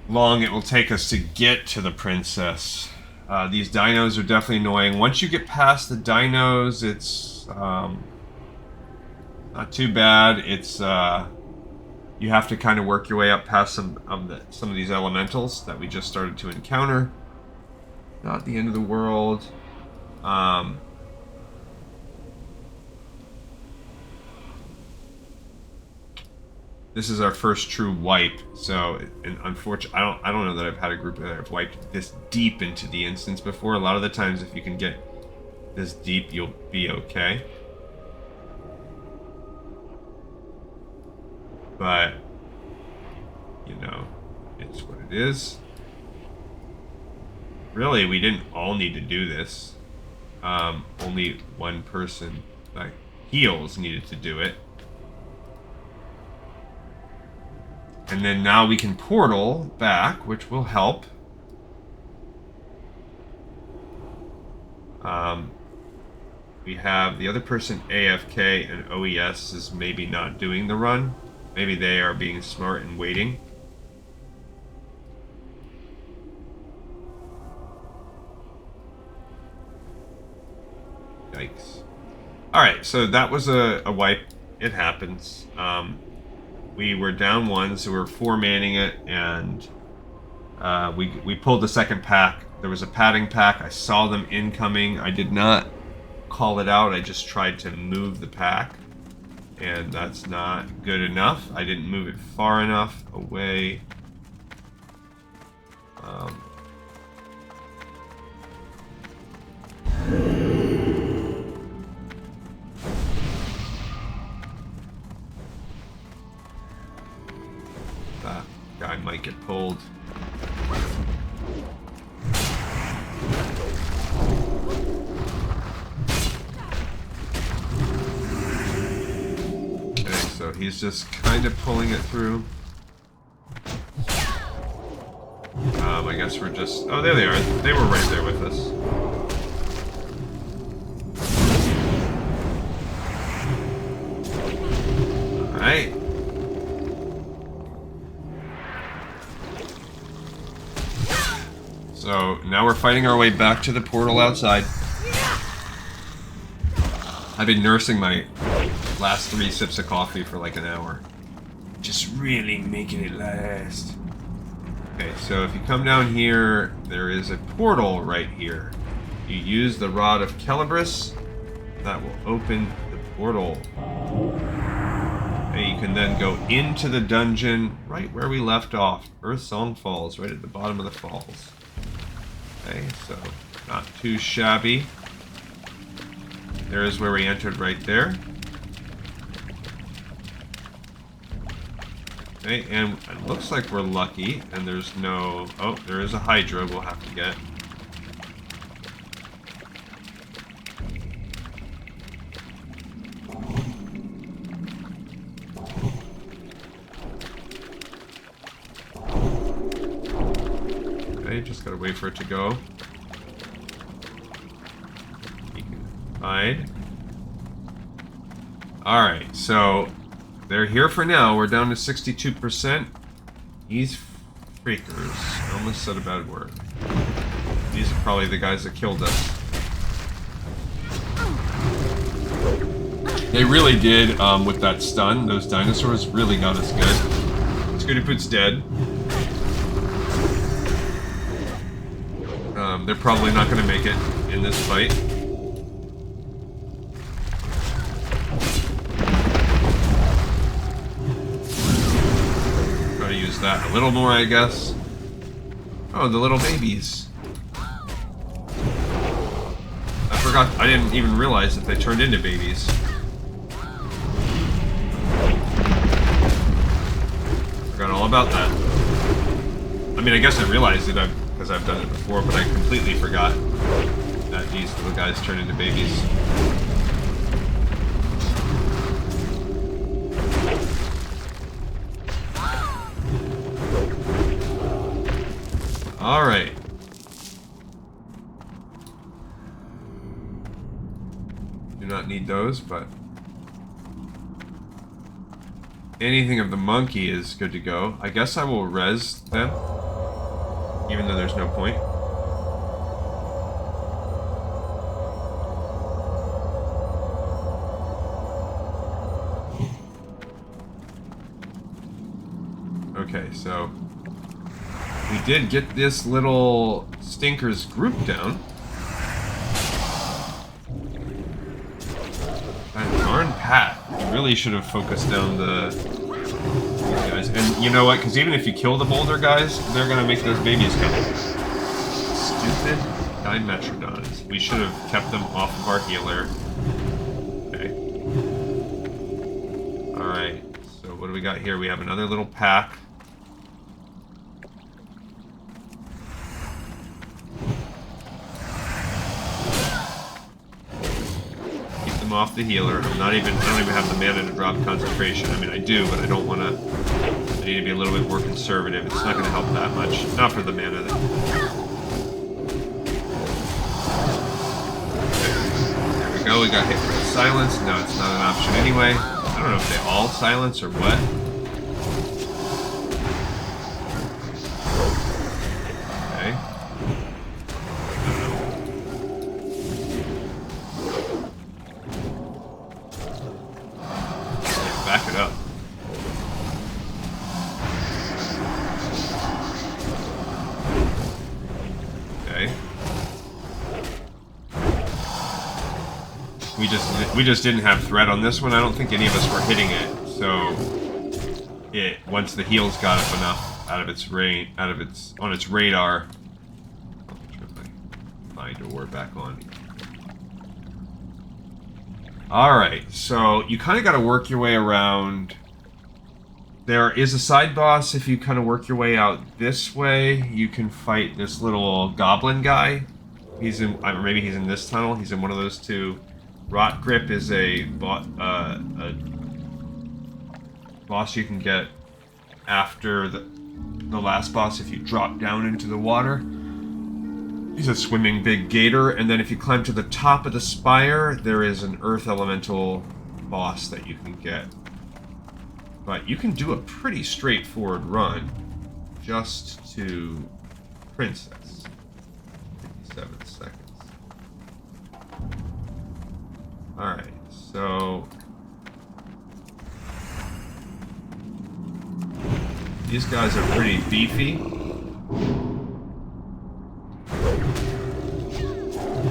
long it will take us to get to the princess. These dinos are definitely annoying. Once you get past the dinos, it's not too bad. It's you have to kind of work your way up past some of these elementals that we just started to encounter. Not the end of the world. This is our first true wipe, so unfortunately, I don't know that I've had a group that I've wiped this deep into the instance before. A lot of the times, if you can get this deep, you'll be okay. But, you know, it's what it is. Really, we didn't all need to do this. Only one person, like Heels, needed to do it. And then now we can portal back, which will help. We have the other person AFK and OES is maybe not doing the run. Maybe they are being smart and waiting. Yikes. Alright, so that was a wipe. It happens. We were down 1, so we were 4-manning it, and we pulled the second pack. There was a padding pack. I saw them incoming. I did not call it out. I just tried to move the pack, and that's not good enough. I didn't move it far enough away. That guy might get pulled. Okay, so he's just kind of pulling it through. I guess we're just... Oh, there they are. They were right there with us. Alright. So, now we're fighting our way back to the portal outside. I've been nursing my last 3 sips of coffee for like an hour. Just really making it last. Okay, so if you come down here, there is a portal right here. You use the Rod of Celebras. That will open the portal. Okay, you can then go into the dungeon right where we left off. Earth Song Falls, right at the bottom of the falls. Okay, so not too shabby. There is where we entered right there. Okay, and it looks like we're lucky, and there's no... Oh, there is a Hydra we'll have to get. Okay, just gotta wait for it to go. You can hide. Alright, so... They're here for now. We're down to 62%. These freakers. I almost said a bad word. These are probably the guys that killed us. They really did, with that stun. Those dinosaurs really got us good. Scootypoot's dead. They're probably not going to make it in this fight. Use that a little more, I guess. Oh, the little babies. I forgot. I didn't even realize that they turned into babies. Forgot all about that. I mean, I guess I realized it because I've done it before, but I completely forgot that these little guys turn into babies. Alright. Do not need those, but... anything of the monkey is good to go. I guess I will res them. Even though there's no point. Okay, so... we did get this little stinker's group down. That darn Pat. You really should have focused down these guys. And you know what? Because even if you kill the boulder guys, they're going to make those babies come. Stupid Dimetrodons. We should have kept them off of our healer. Okay. Alright. So what do we got here? We have another little pack. Off the healer. I don't even have the mana to drop concentration. I mean, I do, but I don't want to. I need to be a little bit more conservative. It's not going to help that much. Not for the mana. Okay. There we go. We got hit with silence. No, it's not an option anyway. I don't know if they all silence or what. Back it up. Okay. We just didn't have threat on this one. I don't think any of us were hitting it. So once the heals got up enough out of its range, on its radar. I'll turn my door back on. Alright, so you kind of got to work your way around. There is a side boss. If you kind of work your way out this way, you can fight this little goblin guy. He's in, or maybe he's in this tunnel. He's in one of those two. Rot Grip is a boss you can get after the last boss if you drop down into the water. He's a swimming big gator, and then if you climb to the top of the spire, there is an earth elemental boss that you can get. But you can do a pretty straightforward run just to Princess. 57 seconds. Alright, so... these guys are pretty beefy.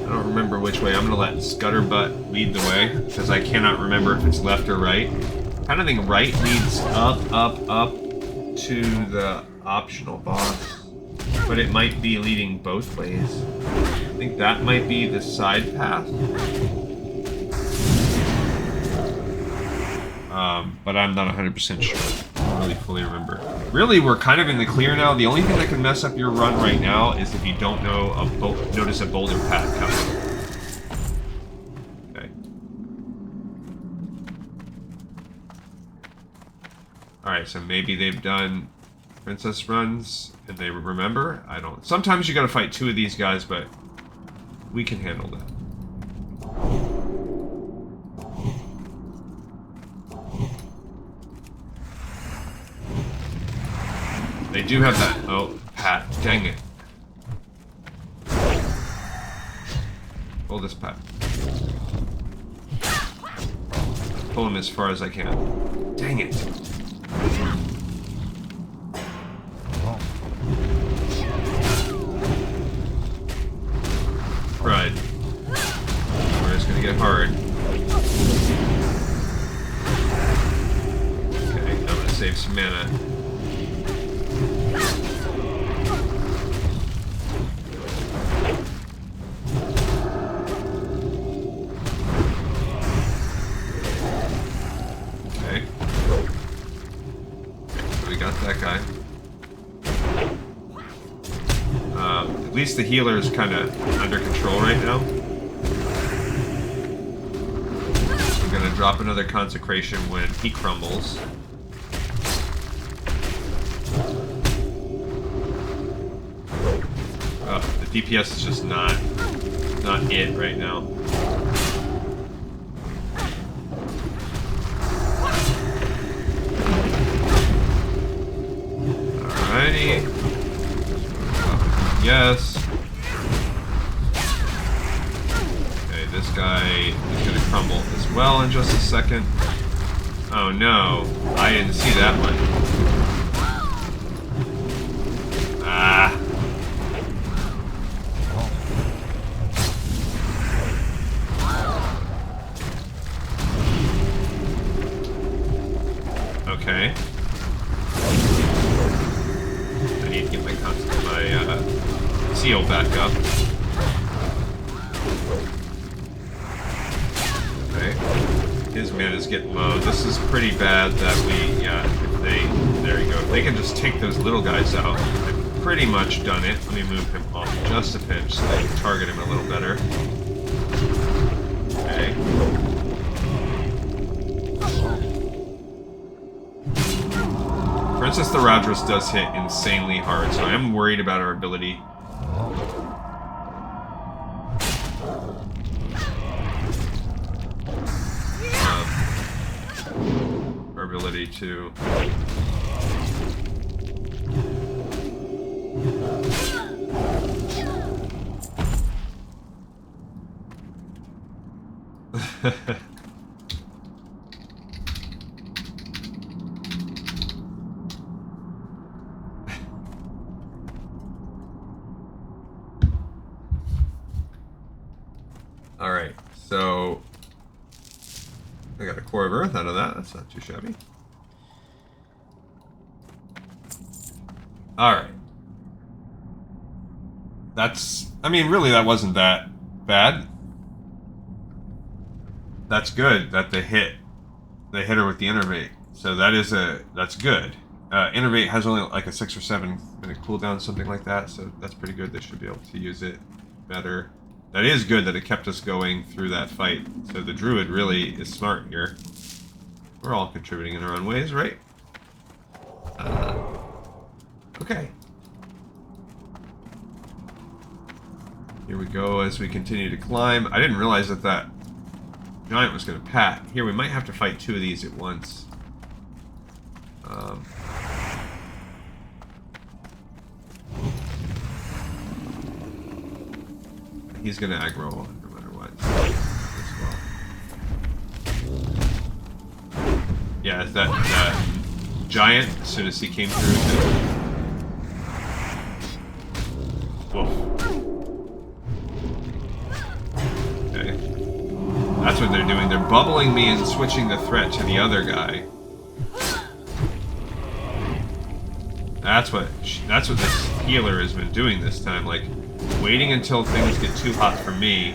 I which way. I'm gonna let Scutterbutt lead the way, because I cannot remember if it's left or right. I kind of think right leads up to the optional boss, but it might be leading both ways. I think that might be the side path. But I'm not 100% sure. I don't really fully remember. Really, we're kind of in the clear now. The only thing that can mess up your run right now is if you don't know notice a boulder path coming. Okay. Alright, so maybe they've done princess runs and they remember? I don't. Sometimes you gotta fight two of these guys, but we can handle that. They do have that. Oh, Pat. Dang it. Pull this Pat. Pull him as far as I can. Dang it. Right. We're just gonna get hard. Okay, I'm gonna save some mana. That guy. At least the healer is kind of under control right now. I'm gonna drop another consecration when he crumbles. Oh, the DPS is just not it right now. Alrighty. Yes. Okay, this guy is gonna crumble as well in just a second. Oh no, I didn't see that one. Ah. Okay. I need to get my seal back up. Okay. His mana's getting low. This is pretty bad that we, yeah, if they, there you go. If they can just take those little guys out, I've pretty much done it. Let me move him off just a pinch so they can target him a little better. Okay. Princess Theradris does hit insanely hard, so I am worried about our ability. Our ability to... Alright, so I got a core of earth out of that. That's not too shabby. Alright. That's... I mean, really, that wasn't that bad. That's good that they hit her with the innervate. So that is that's good. Innervate has only like a 6 or 7 minute cooldown, something like that. So that's pretty good. They should be able to use it better. That is good that it kept us going through that fight. So the druid really is smart here. We're all contributing in our own ways, right? Okay. Here we go as we continue to climb. I didn't realize that that giant was going to pat. Here, we might have to fight 2 of these at once. He's going to aggro no matter what. As well. Yeah, that giant, as soon as he came through... Woof. That's what they're doing. They're bubbling me and switching the threat to the other guy. That's what this healer has been doing this time. Like, waiting until things get too hot for me,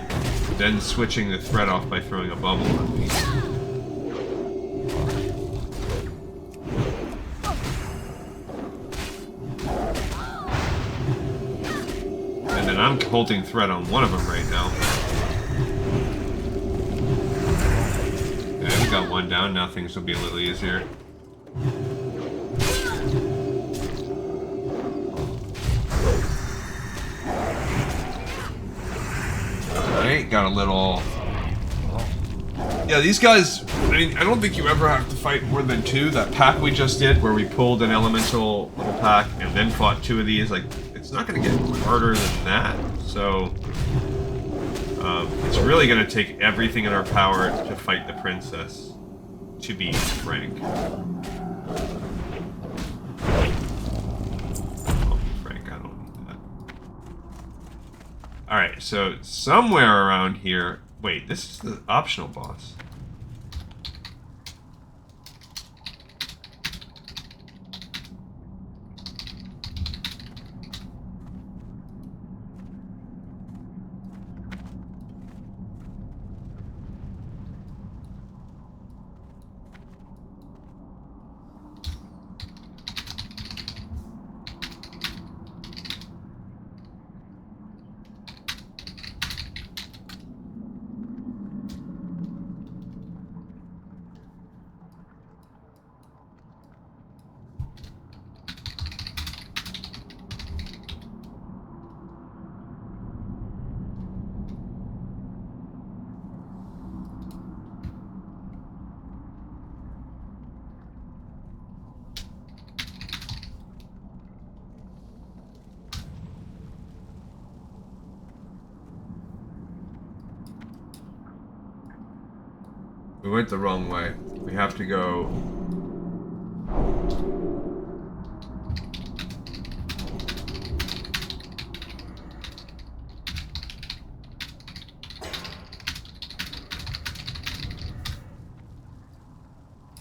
then switching the threat off by throwing a bubble on me. And then I'm holding threat on one of them right now. Okay, we got one down. Now things will be a little easier. Alright, got a little... Yeah, these guys, I mean, I don't think you ever have to fight more than two. That pack we just did, where we pulled an elemental little pack and then fought two of these, like, it's not going to get harder than that. So, it's really going to take everything in our power to fight the princess, to be frank. Alright, so somewhere around here... Wait, this is the optional boss. We went the wrong way. We have to go...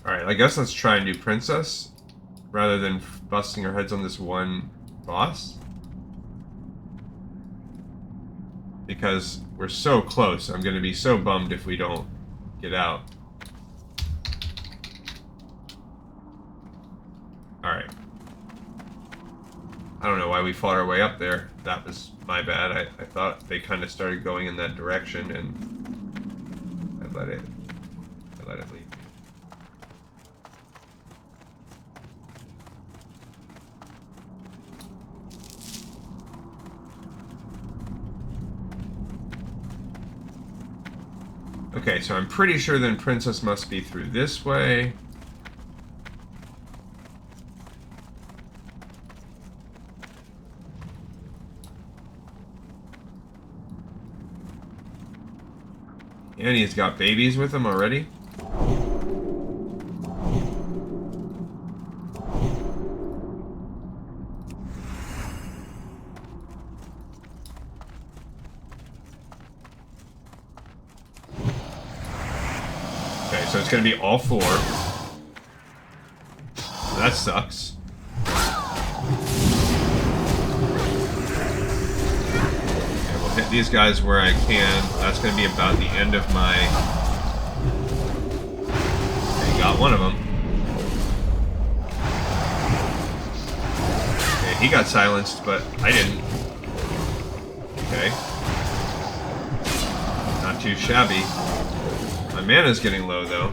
Alright, I guess let's try and do Princess, rather than busting our heads on this one boss. Because we're so close, I'm gonna be so bummed if we don't get out. Alright. I don't know why we fought our way up there. That was my bad. I thought they kind of started going in that direction and I let it lead. Okay, so I'm pretty sure then Princess must be through this way. And he's got babies with him already. Okay, so it's gonna be all four. That sucks. Hit these guys where I can. That's going to be about the end of my... Okay, got one of them. Okay, he got silenced, but I didn't. Okay. Not too shabby. My mana's getting low, though.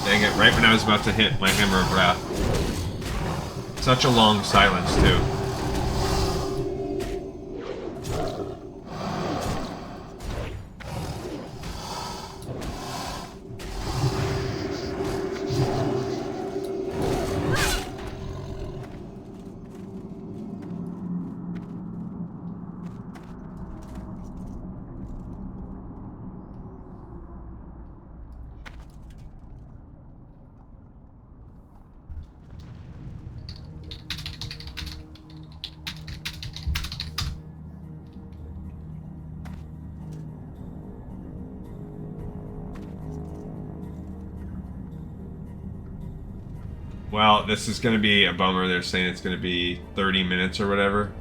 Dang it, right when I was about to hit my Hammer of Wrath. Such a long silence, too. Well, this is going to be a bummer. They're saying it's going to be 30 minutes or whatever.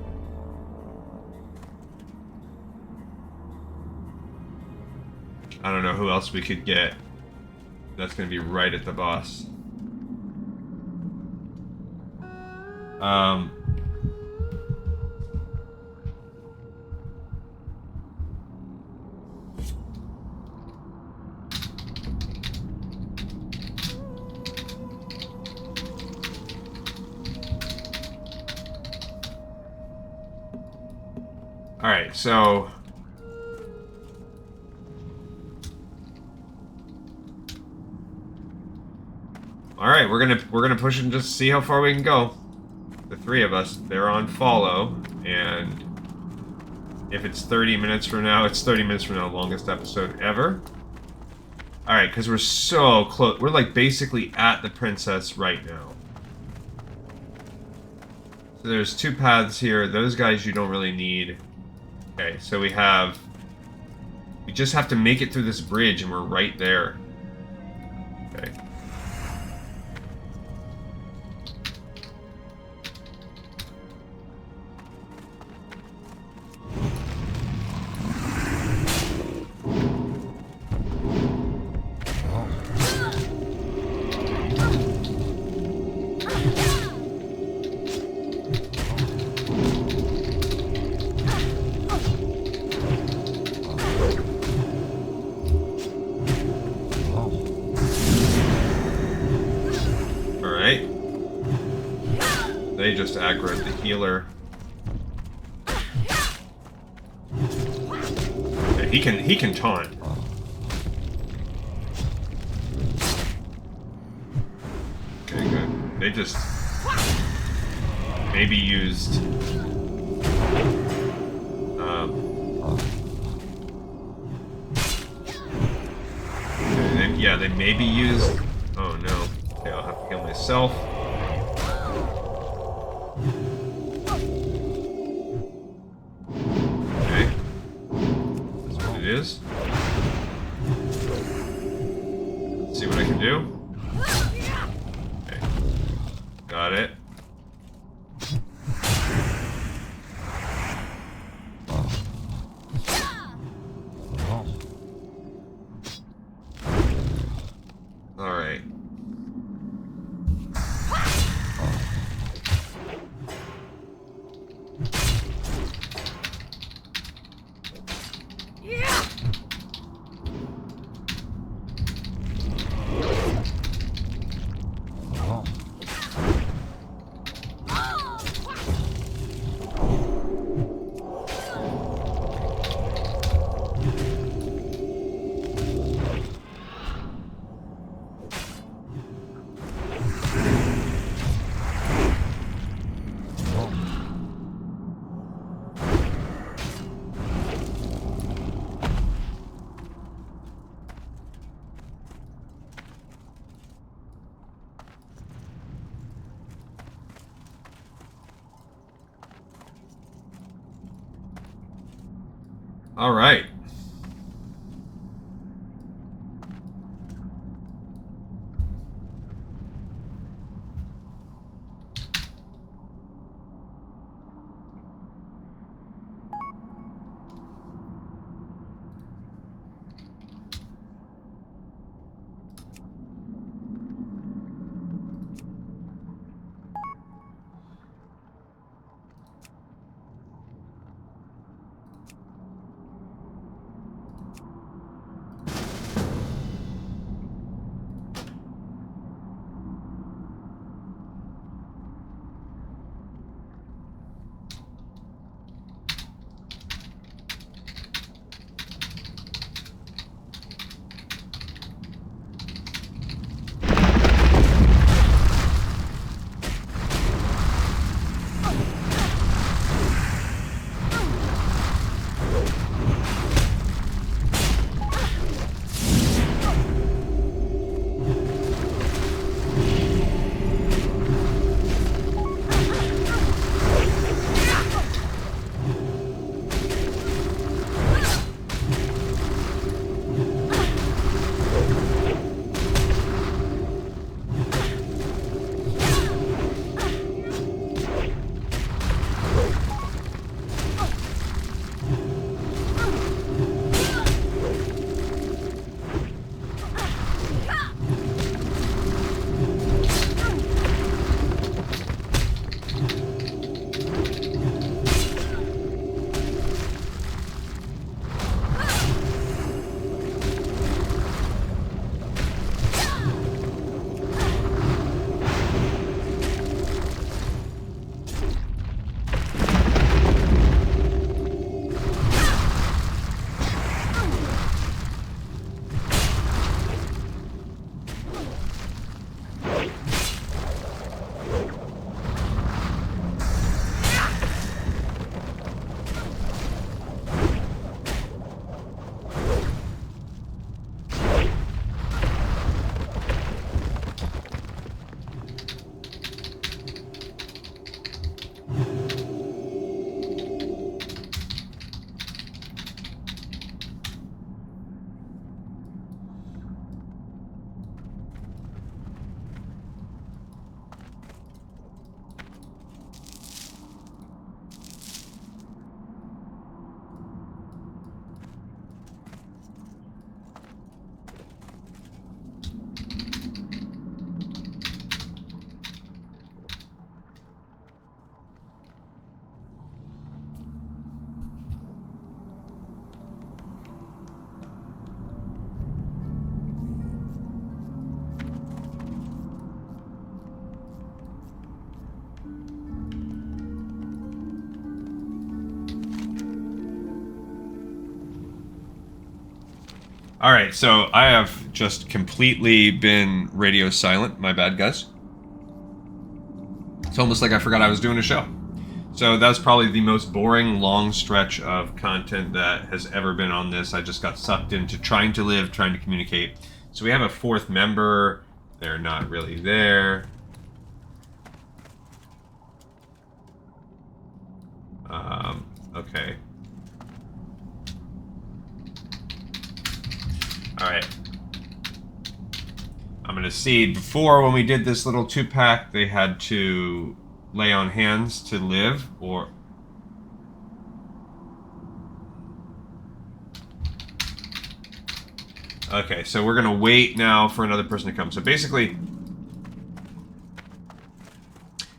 I don't know who else we could get. That's going to be right at the boss. All right, so all right, we're gonna push and just see how far we can go. The three of us, they're on follow, and if it's 30 minutes from now, it's 30 minutes from now, longest episode ever. All right, because we're so close. We're like basically at the princess right now. So there's two paths here. Those guys you don't really need. Okay, so we just have to make it through this bridge and we're right there. Okay. They just aggroed the healer. Yeah, he can taunt. Okay, good. They just maybe used yeah, they maybe used. Oh no. Okay, I'll have to heal myself. Okay. That's what it is. Let's see what I can do. Okay. Got it. Alright. All right. Alright, so I have just completely been radio silent. My bad, guys. It's almost like I forgot I was doing a show. So that's probably the most boring long stretch of content that has ever been on this. I just got sucked into trying to live, trying to communicate. So we have a fourth member. They're not really there. Okay. Alright. I'm gonna see. Before, when we did this little 2-pack, they had to lay on hands to live, or... Okay, so we're gonna wait now for another person to come. So basically...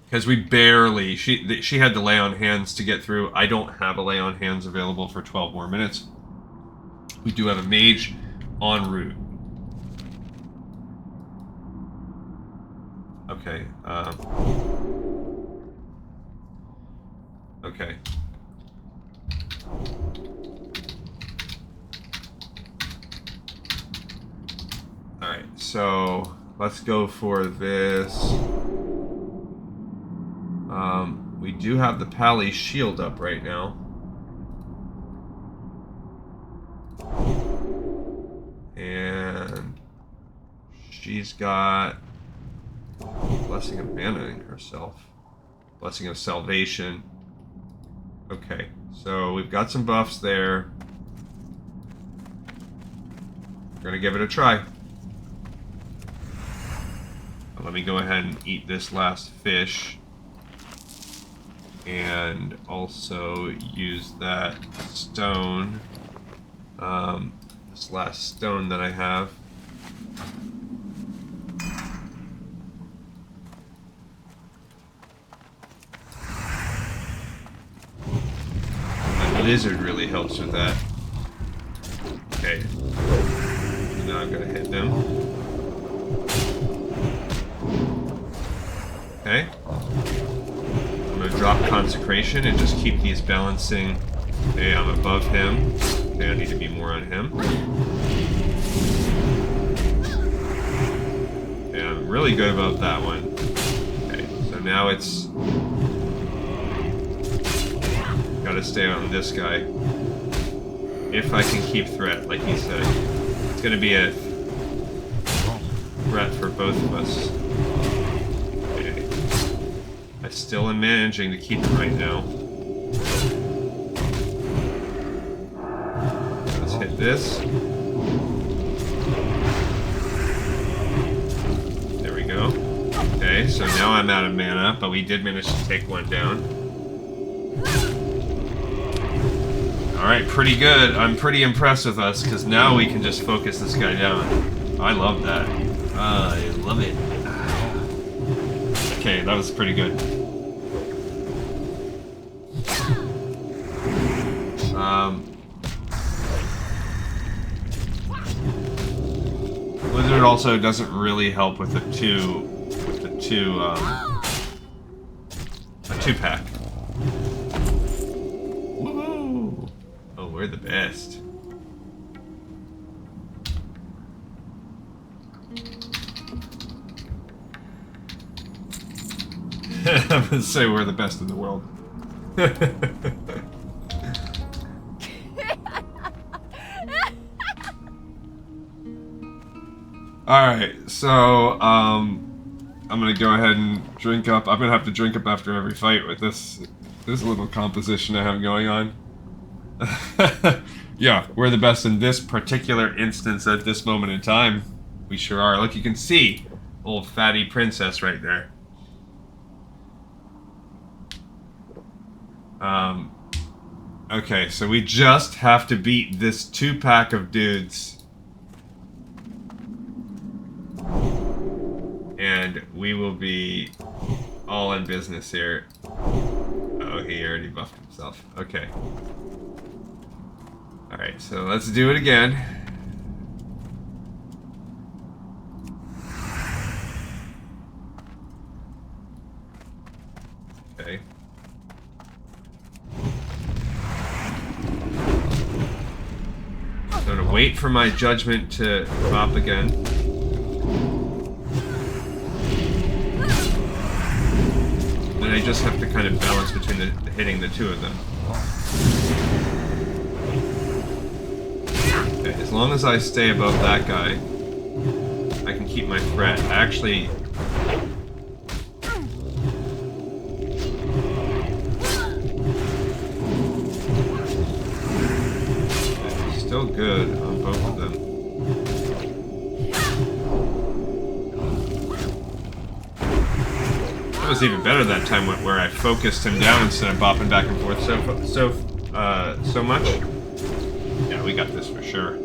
Because we barely... She had to lay on hands to get through. I don't have a lay on hands available for 12 more minutes. We do have a mage en route. Okay, okay. Alright, so let's go for this. We do have the Pally shield up right now. And she's got Blessing of Mana in herself. Blessing of Salvation. Okay, so we've got some buffs there. We're gonna give it a try. Let me go ahead and eat this last fish. And also use that stone. This last stone that I have. The lizard really helps with that. Okay. Now I'm gonna hit them. Okay. I'm gonna drop Consecration and just keep these balancing. Okay, I'm above him. Okay, I need to be more on him. Okay, I'm really good about that one. Okay, so now it's... Gotta stay on this guy. If I can keep threat, like he said. It's gonna be a threat for both of us. Okay. I still am managing to keep him right now. Let's hit this. There we go. Okay, so now I'm out of mana, but we did manage to take one down. Alright, pretty good. I'm pretty impressed with us, because now we can just focus this guy down. I love that. I love it. Okay, that was pretty good. Blizzard also doesn't really help with the a 2-pack. Woohoo! Oh, we're the best. I'm gonna say we're the best in the world. Alright, so, I'm gonna go ahead and drink up. I'm gonna have to drink up after every fight with this little composition I have going on. Yeah, we're the best in this particular instance at this moment in time. We sure are. Look, you can see old fatty princess right there. Okay, so we just have to beat this 2-pack of dudes. And we will be all in business here. Oh, he already buffed himself. Okay. Alright, so let's do it again. Okay. Don't know wait for my judgment to pop again. Then I just have to kind of balance between hitting the two of them. Okay, as long as I stay above that guy, I can keep my threat. Actually, still good on both of them. That was even better that time where I focused him down instead of bopping back and forth so much. Yeah, we got this for sure.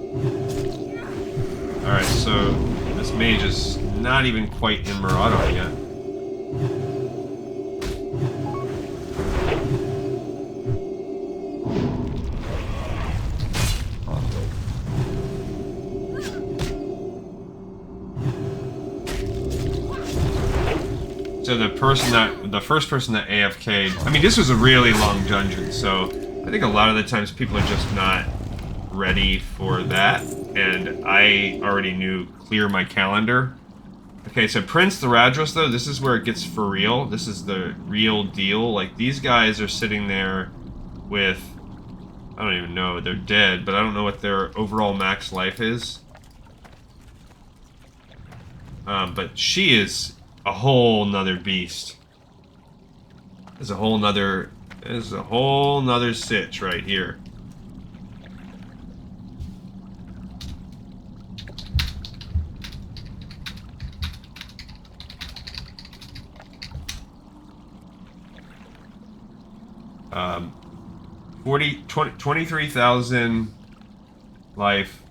Alright, so this mage is not even quite in Maraudon yet. So the first person that AFK'd, I mean, this was a really long dungeon, so I think a lot of the times people are just not ready for that, and I already knew clear my calendar. Okay, so Prince the Radros, though, this is where it gets for real. This is the real deal. Like, these guys are sitting there with, I don't even know, they're dead, but I don't know what their overall max life is. But she is a whole nother beast. There's a whole nother sitch right here. Um, 23,000 life.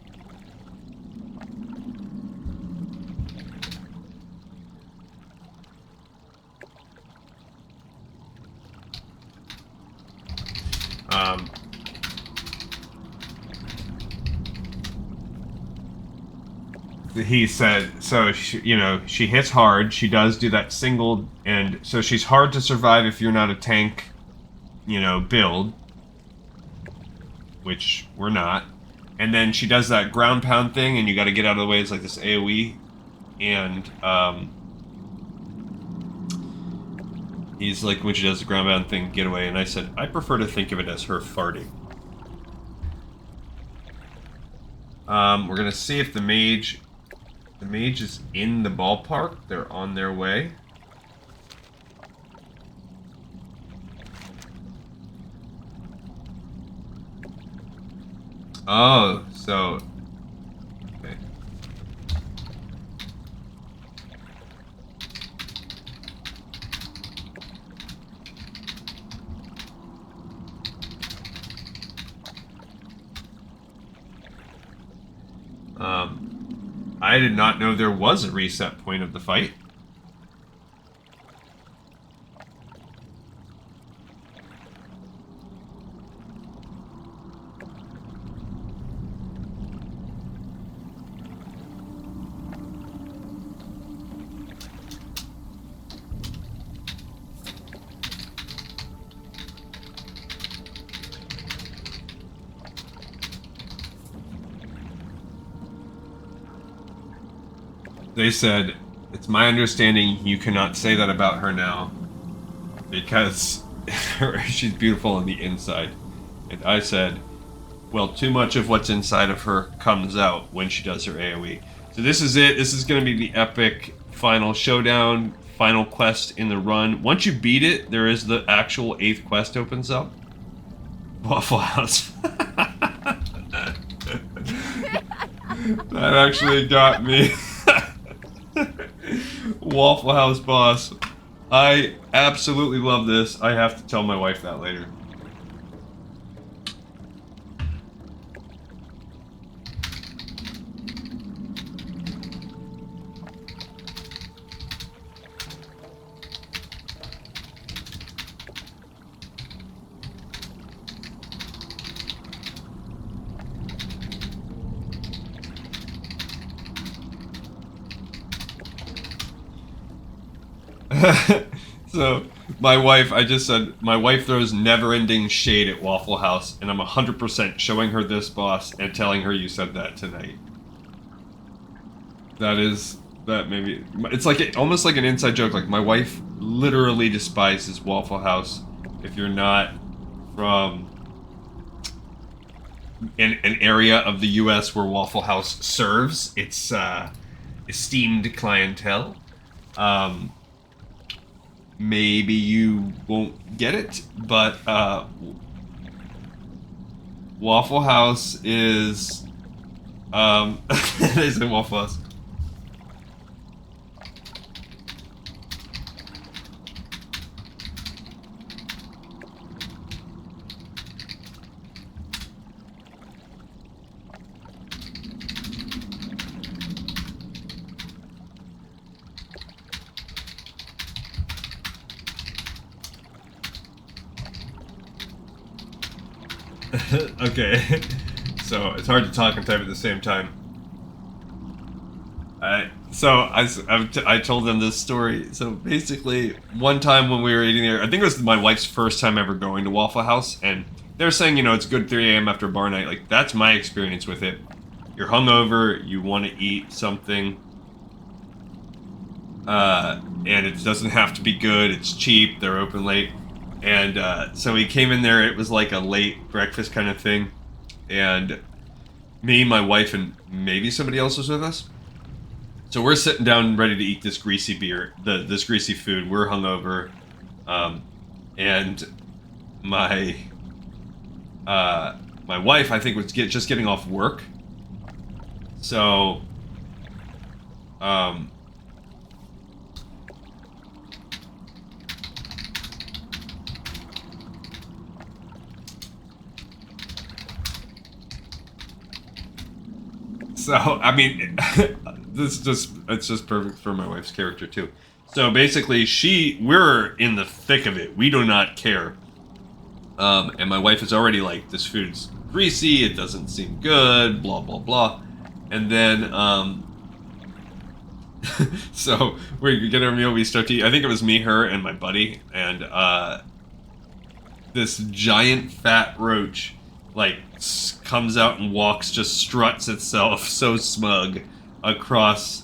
He said, so she, you know, she hits hard. She does do that single, and so she's hard to survive if you're not a tank, you know, build, which we're not. And then she does that ground pound thing, and you got to get out of the way. It's like this AoE, and he's like, when she does the ground pound thing, get away. And I said, I prefer to think of it as her farting. We're gonna see if the mage is in the ballpark. They're on their way. Oh, so okay. I did not know there was a reset point of the fight. They said, it's my understanding you cannot say that about her now, because she's beautiful on the inside. And I said, well, too much of what's inside of her comes out when she does her AoE. So this is it. This is going to be the epic final showdown, final quest in the run. Once you beat it, there is the actual 8th quest opens up. Waffle House. That actually got me. Waffle House boss. I absolutely love this. I have to tell my wife that later. So, my wife, I just said, my wife throws never-ending shade at Waffle House, and I'm 100% showing her this boss and telling her you said that tonight. That maybe, it's like, almost like an inside joke, like my wife literally despises Waffle House if you're not from an area of the U.S. where Waffle House serves its esteemed clientele. Maybe you won't get it, but Waffle House is there's a Waffle House. Okay, so it's hard to talk and type at the same time. I told them this story. So basically, one time when we were eating there, I think it was my wife's first time ever going to Waffle House, and they were saying, you know, it's good 3 a.m. after bar night. Like, that's my experience with it. You're hungover, you want to eat something, and it doesn't have to be good, it's cheap, they're open late. And so we came in there, it was like a late breakfast kind of thing, and me, my wife, and maybe somebody else was with us. So we're sitting down ready to eat this greasy this greasy food. We're hungover, and my my wife, I think, was just getting off work. So, so I mean, it's just perfect for my wife's character too. So basically, we're in the thick of it. We do not care. And my wife is already like, this food's greasy, it doesn't seem good, blah, blah, blah. And then, so we get our meal, we start to eat. I think it was me, her, and my buddy. And this giant fat roach, like, comes out and walks, just struts itself so smug across,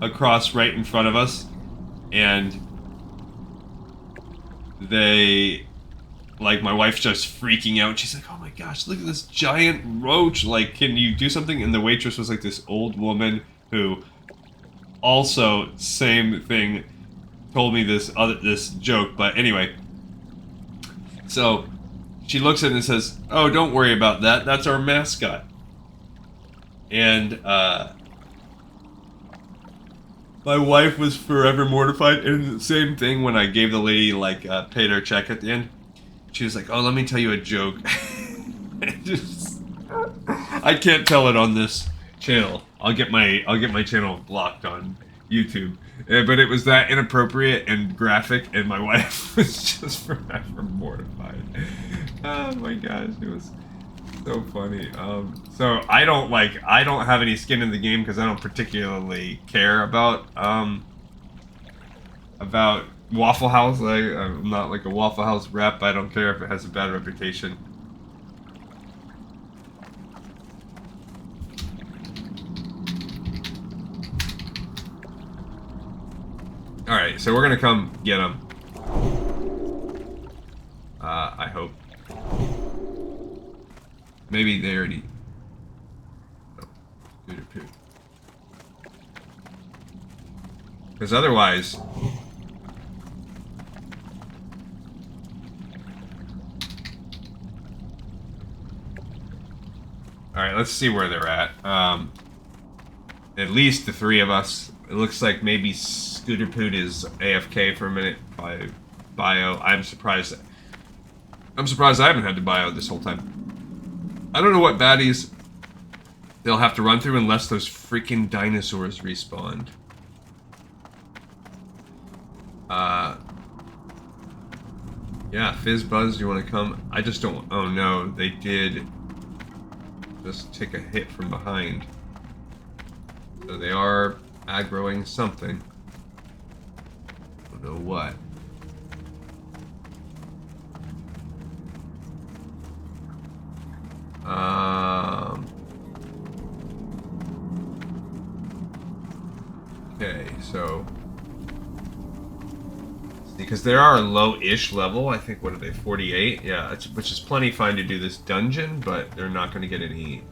across right in front of us. And my wife's just freaking out. She's like, oh my gosh, look at this giant roach. Like, can you do something? And the waitress was like this old woman who also, same thing, told me this joke. But anyway, so she looks at it and says, oh, don't worry about that. That's our mascot. And, my wife was forever mortified, and the same thing when I gave the lady, like, paid her check at the end. She was like, oh, let me tell you a joke. I can't tell it on this channel. I'll get my channel blocked on YouTube. But it was that inappropriate and graphic, and my wife was just forever mortified. Oh my gosh, it was so funny. So I don't have any skin in the game because I don't particularly care about Waffle House. I'm not like a Waffle House rep. I don't care if it has a bad reputation. All right, so we're gonna come get them. I hope. Maybe they already. Because otherwise. Alright, let's see where they're at. At least the three of us. It looks like maybe Scooter Poot is AFK for a minute by bio. I'm surprised I haven't had to bio this whole time. I don't know what baddies they'll have to run through unless those freaking dinosaurs respawned. Yeah, Fizz Buzz, you want to come? I just don't. Oh no, they did just take a hit from behind. So they are aggroing something. Don't know what. Okay, so because they are a low-ish level, I think. What are they? 48? Yeah, which is plenty fine to do this dungeon, but they're not going to get any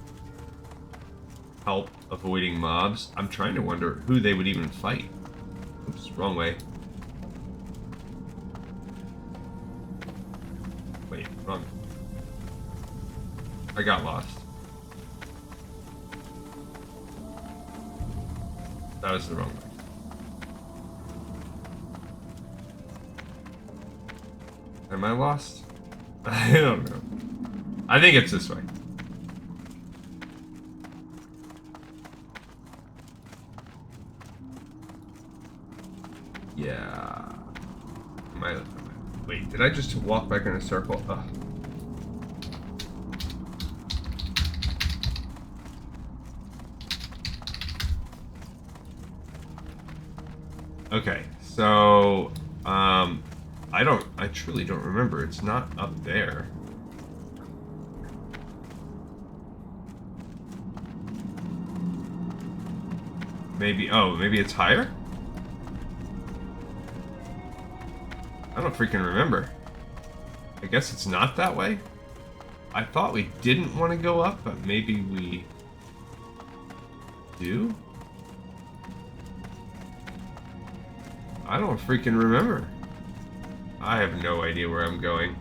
help avoiding mobs. I'm trying to wonder who they would even fight. Oops, wrong way. Wait, wrong. I got lost. That was the wrong way. Am I lost? I don't know. I think it's this way. Yeah. Wait, did I just walk back in a circle? Ugh. Okay, so, I truly don't remember. It's not up there. Maybe it's higher? I don't freaking remember. I guess it's not that way? I thought we didn't want to go up, but maybe we do? I don't freaking remember. I have no idea where I'm going.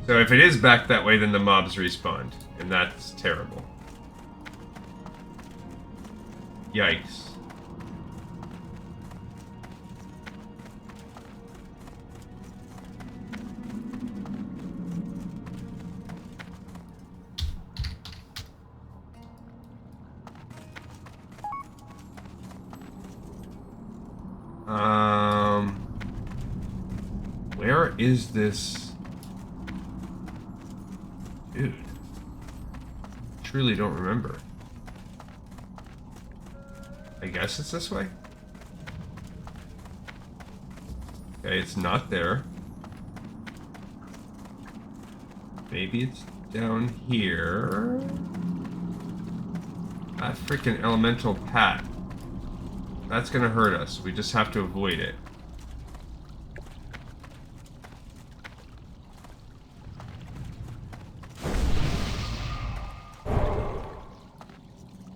So if it is back that way, then the mobs respawned. And that's terrible. Yikes. Where is this? Dude. Truly don't remember. I guess it's this way? Okay, it's not there. Maybe it's down here. That freaking elemental pat. That's gonna hurt us. We just have to avoid it.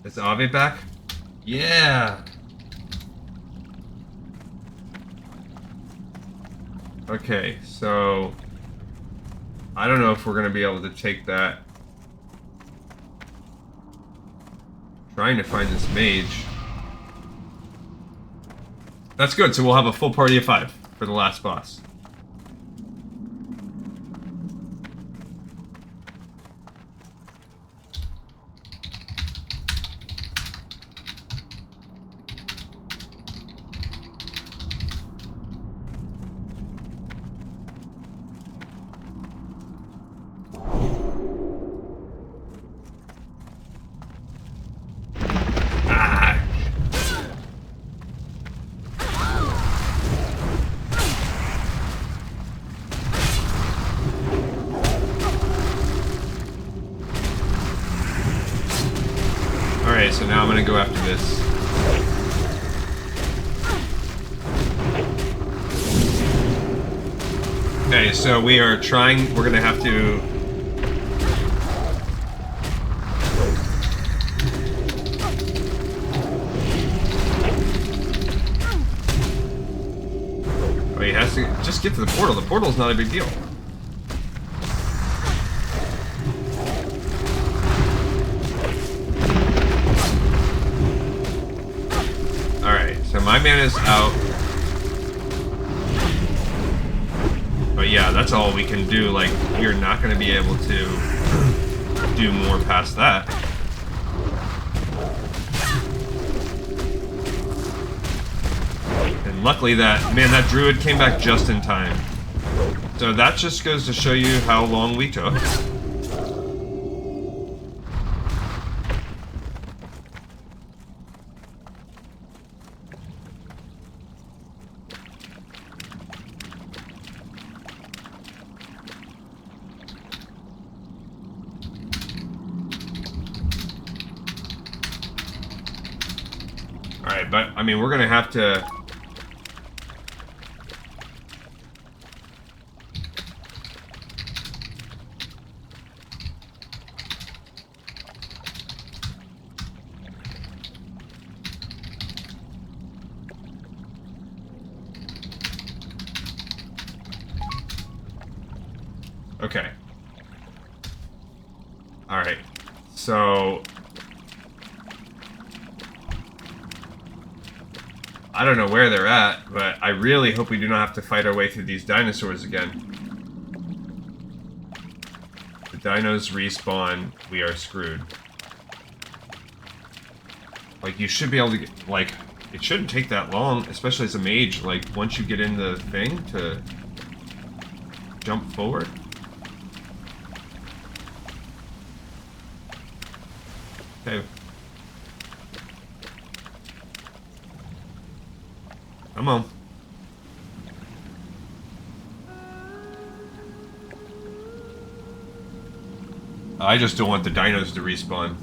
Is Ave back? Yeah! Okay, so I don't know if we're gonna be able to take that. Trying to find this mage. That's good, so we'll have a full party of 5 for the last boss. Alright, so now I'm gonna go after this. Okay, so we are trying, we're gonna have to... Oh, he has to just get to the portal. The portal's not a big deal. So my mana's out. But yeah, that's all we can do. Like, we're not going to be able to do more past that. And luckily that druid came back just in time. So that just goes to show you how long we took. Alright, but, I mean, we're gonna have to... Okay. Alright. So... I don't know where they're at, but I really hope we do not have to fight our way through these dinosaurs again. The dinos respawn, we are screwed. Like, you should be able to get, like, it shouldn't take that long, especially as a mage, like, once you get in the thing, to jump forward. Okay. Come on. I just don't want the dinos to respawn.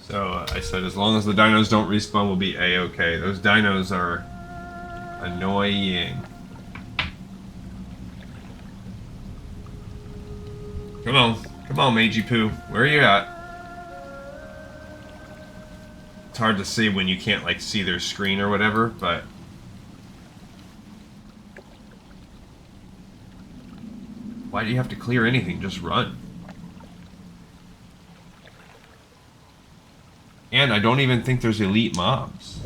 So, I said as long as the dinos don't respawn, we'll be A-okay. Those dinos are annoying. Come on, Magey Poo. Where are you at? It's hard to see when you can't, like, see their screen or whatever, but... Why do you have to clear anything? Just run. And I don't even think there's elite mobs.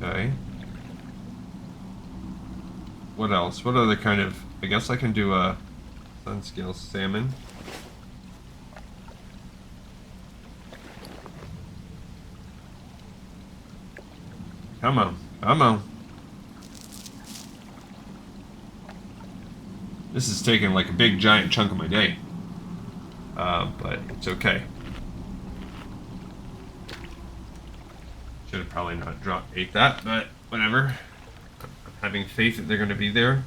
Okay. What else? What other kind of... I guess I can do a sun-scale salmon. Come on. Come on. This is taking like a big giant chunk of my day. But it's okay. Should have probably not ate that, but whatever. I'm having faith that they're going to be there.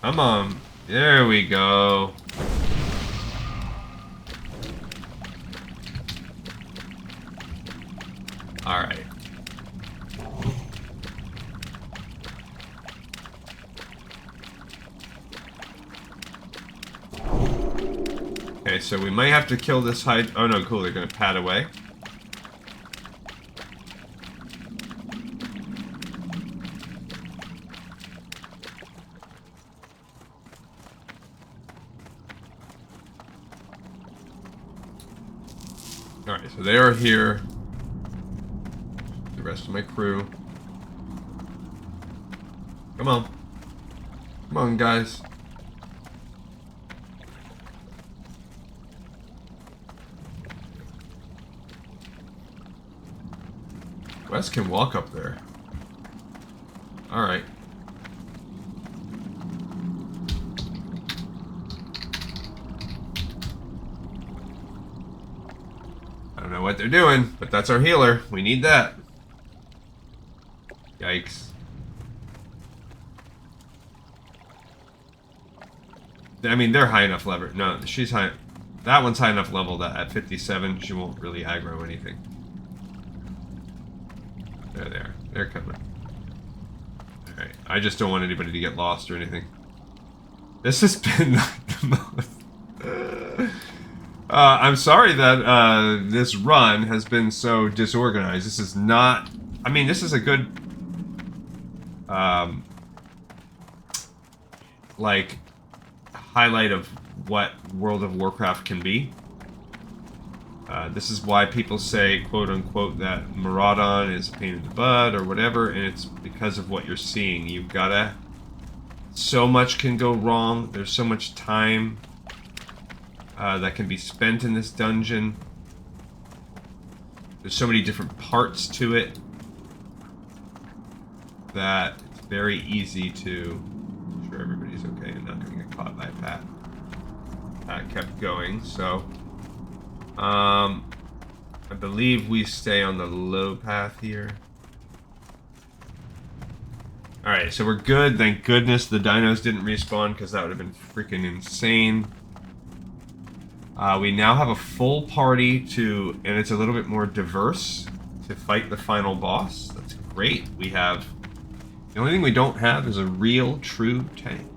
Come on. There we go. Alright. Okay, so we might have to kill this hide. Oh no, cool, they're gonna pad away. Alright, so they are here. The rest of my crew. Come on. Come on, guys. Wes can walk up there. Alright. I don't know what they're doing, but that's our healer. We need that. Yikes. I mean, they're high enough level. No, she's high. That one's high enough level that at 57, she won't really aggro anything. There they are. They're coming. Alright. I just don't want anybody to get lost or anything. This has been the most... I'm sorry that this run has been so disorganized. This is not... I mean, this is a good... like, highlight of what World of Warcraft can be. This is why people say, quote-unquote, that Maraudon is a pain in the butt or whatever, and it's because of what you're seeing. You've gotta... So much can go wrong. There's so much time that can be spent in this dungeon. There's so many different parts to it that it's very easy to... make sure everybody's okay and not gonna get caught by a pat. Pat kept going, so... I believe we stay on the low path here. Alright, so we're good. Thank goodness the dinos didn't respawn, because that would have been freaking insane. We now have a full party and it's a little bit more diverse, to fight the final boss. That's great. We have... The only thing we don't have is a real, true tank.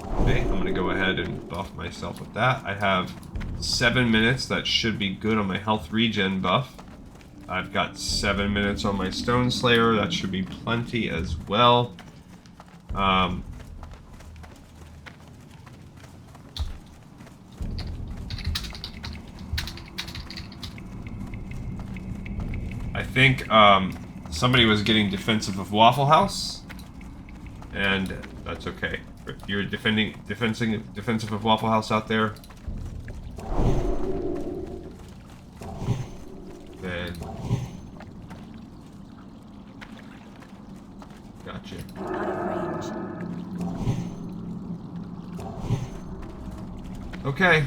Okay, I'm going to go ahead and buff myself with that. I have 7 minutes. That should be good on my health regen buff. I've got 7 minutes on my Stone Slayer. That should be plenty as well. I think somebody was getting defensive of Waffle House, and that's okay. If you're defensive of Waffle House out there, then gotcha. I'm out of range. Okay.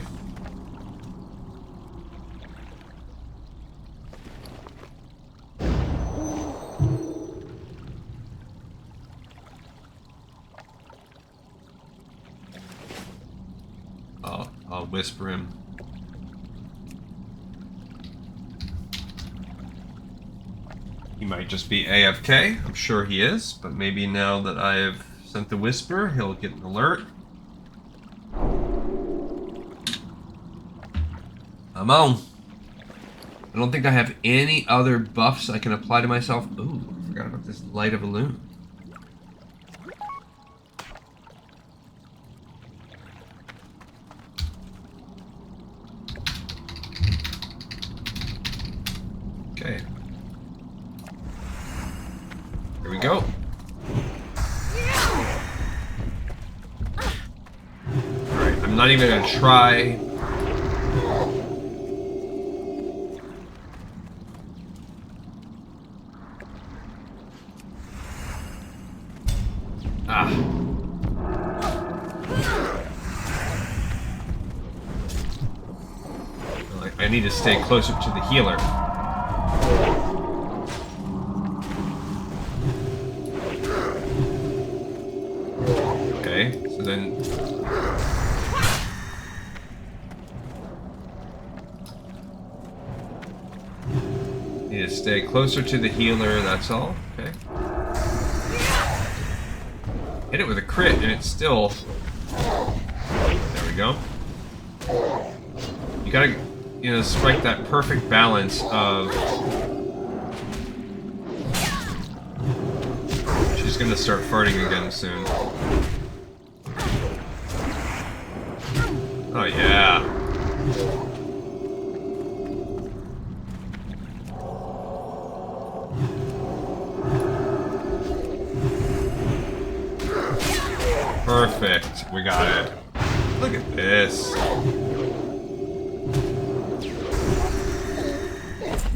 I'll whisper him. He might just be AFK. I'm sure he is, but maybe now that I have sent the whisper, he'll get an alert. I'm on. I don't think I have any other buffs I can apply to myself. Ooh, I forgot about this light of illume. Okay. Here we go. Alright, I'm not even gonna try. I need to stay closer to the healer. Okay, so then... Need to stay closer to the healer, that's all. Okay. Hit it with a crit and it's still... There we go. You gotta, strike that perfect balance of... She's gonna start farting again soon. Oh yeah. Perfect. We got it. Look at this.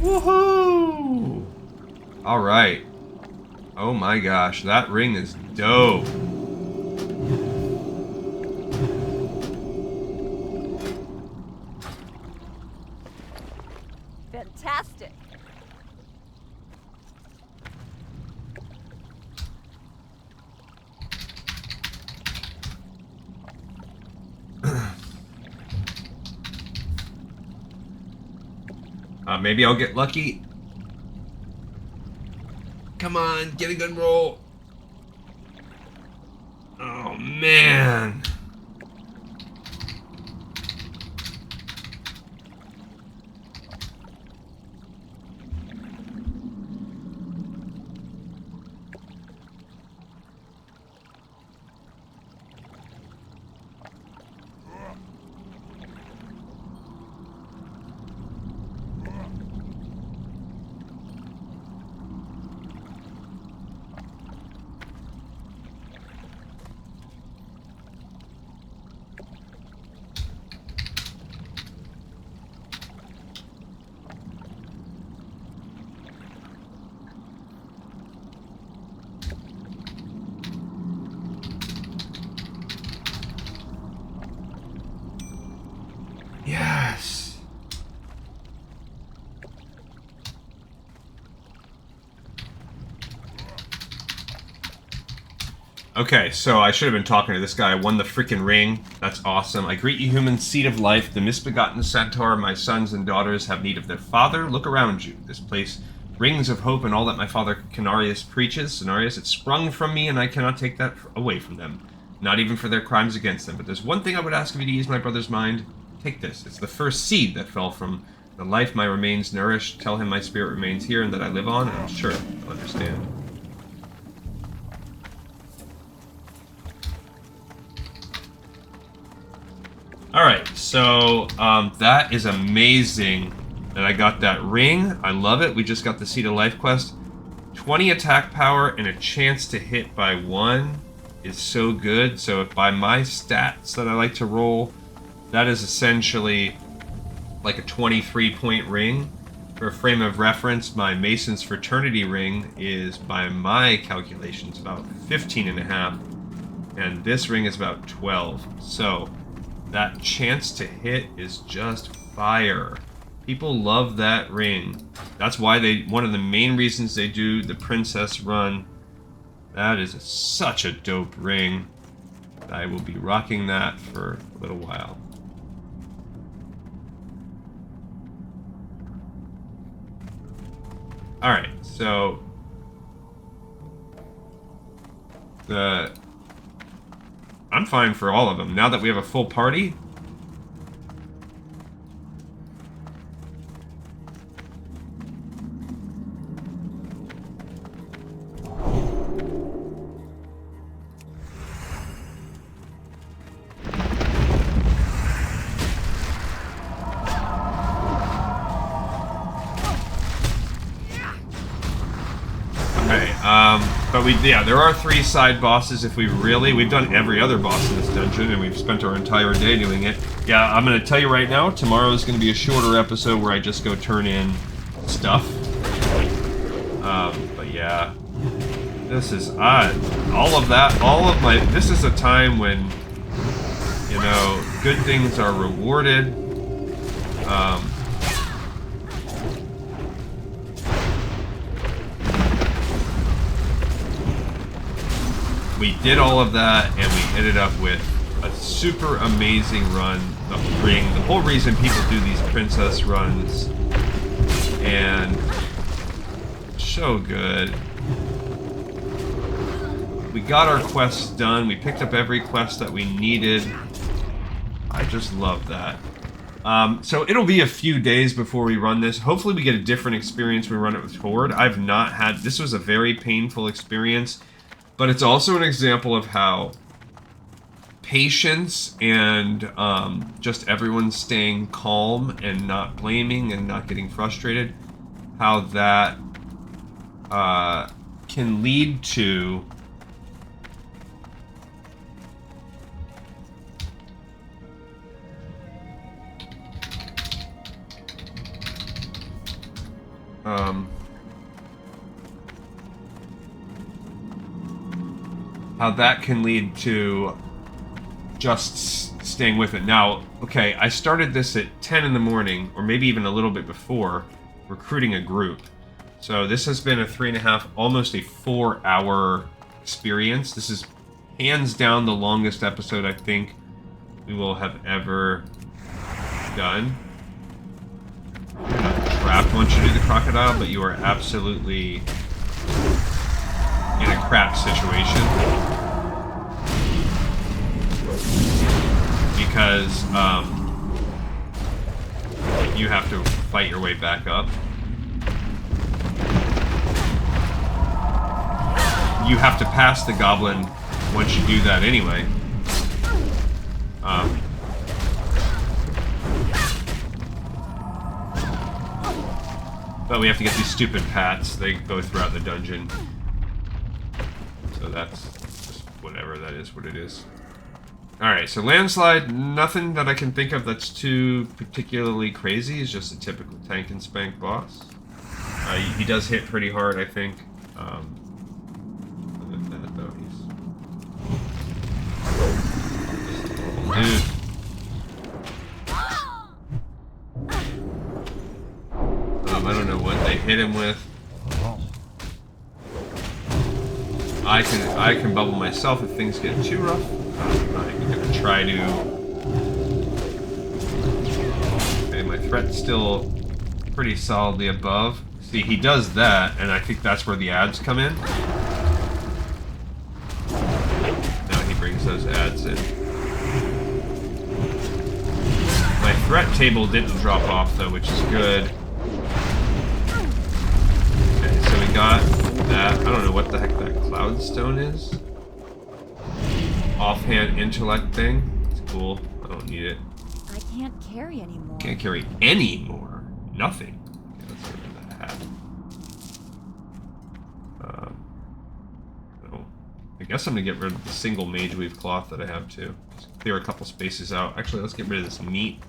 Woohoo! Alright. Oh my gosh, that ring is dope. Fantastic. Maybe I'll get lucky. Come on, get a good roll. Oh man. Yes. Okay, so I should have been talking to this guy. I won the freaking ring. That's awesome. I greet you, human seed of life, the misbegotten centaur. My sons and daughters have need of their father. Look around you. This place rings of hope and all that my father Cenarius preaches. Cenarius, it sprung from me, and I cannot take that away from them. Not even for their crimes against them. But there's one thing I would ask of you to ease my brother's mind. Take this. It's the first seed that fell from the life my remains nourished. Tell him my spirit remains here and that I live on, and I'm sure he'll understand. Alright, so that is amazing that I got that ring. I love it. We just got the Seed of Life quest. 20 attack power and a chance to hit by 1 is so good. So if by my stats that I like to roll, that is essentially like a 23-point ring. For a frame of reference, my Mason's Fraternity ring is, by my calculations, about 15.5. And this ring is about 12. So that chance to hit is just fire. People love that ring. That's why one of the main reasons they do the Princess run. That is such a dope ring. I will be rocking that for a little while. Alright, so I'm fine for all of them. Now that we have a full party. But there are 3 side bosses if we've done every other boss in this dungeon, and we've spent our entire day doing it. Yeah, I'm going to tell you right now, tomorrow is going to be a shorter episode where I just go turn in stuff. But yeah, this is this is a time when, you know, good things are rewarded. We did all of that, and we ended up with a super amazing run of Ring. The whole reason people do these princess runs, and so good. We got our quests done. We picked up every quest that we needed. I just love that. So it'll be a few days before we run this. Hopefully we get a different experience when we run it with Horde. I've not had... This was a very painful experience. But it's also an example of how patience and just everyone staying calm and not blaming and not getting frustrated, how that can lead to just staying with it. Now, okay, I started this at 10 in the morning, or maybe even a little bit before, recruiting a group. So this has been a 3.5, almost a 4-hour experience. This is hands down the longest episode I think we will have ever done. You're not trapped once you do the crocodile, but you are absolutely in a crap situation. Because you have to fight your way back up. You have to pass the goblin once you do that anyway. But we have to get these stupid pats. They go throughout the dungeon. So that's just whatever, that is what it is. Alright, so Landslide, nothing that I can think of that's too particularly crazy. It's just a typical tank and spank boss. He does hit pretty hard, I think. Other than that, though, he's... Dude. I don't know what they hit him with. I can bubble myself if things get too rough. I'm not even gonna try to. Okay, my threat's still pretty solidly above. See, he does that, and I think that's where the ads come in. Now he brings those ads in. My threat table didn't drop off though, which is good. Okay, so we got that. I don't know what the heck that cloudstone is. Offhand intellect thing. It's cool. I don't need it. I can't carry anymore. Can't carry any more. Nothing. Okay, let's get rid of that hat. Oh, I guess I'm gonna get rid of the single mage weave cloth that I have too. Just clear a couple spaces out. Actually, let's get rid of this meat.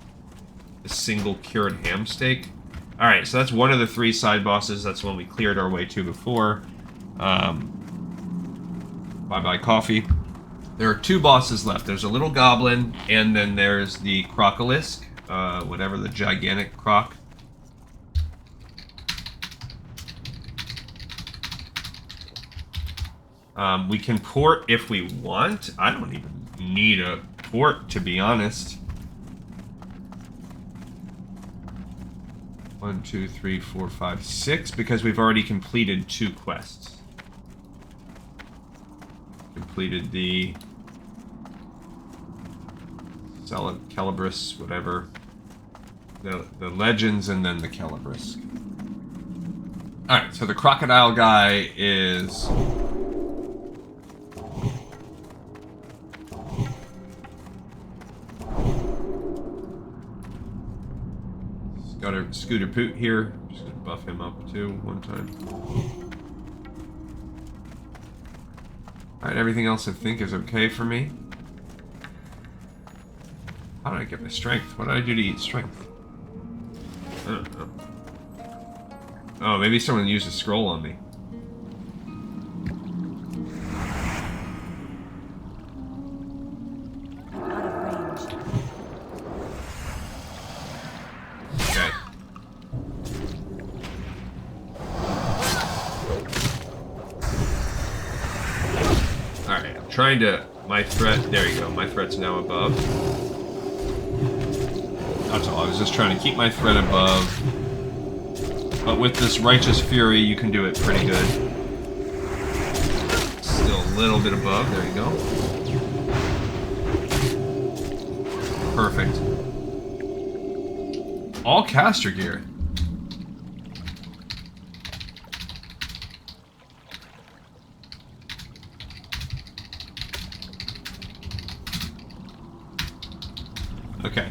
The single cured ham steak. Alright, so that's one of the 3 side bosses. That's one we cleared our way to before. Bye-bye coffee. There are 2 bosses left. There's a little goblin, and then there's the crocolisk. Whatever, the gigantic croc. We can port if we want. I don't even need a port, to be honest. 1, 2, 3, 4, 5, 6, because we've already completed 2 quests. Completed the Celebras, whatever. The Legends, and then the Celebras. Alright, so the crocodile guy is... got a Scooter Poot here. Just gonna buff him up too one time. Alright, everything else I think is okay for me. How did I get my strength? What did I do to eat strength? I don't know. Oh, maybe someone used a scroll on me. Out of range. Okay. Alright, I'm trying to... My threat... There you go. My threat's now above. That's all. I was just trying to keep my threat above. But with this Righteous Fury, you can do it pretty good. Still a little bit above. There you go. Perfect. All caster gear. Okay.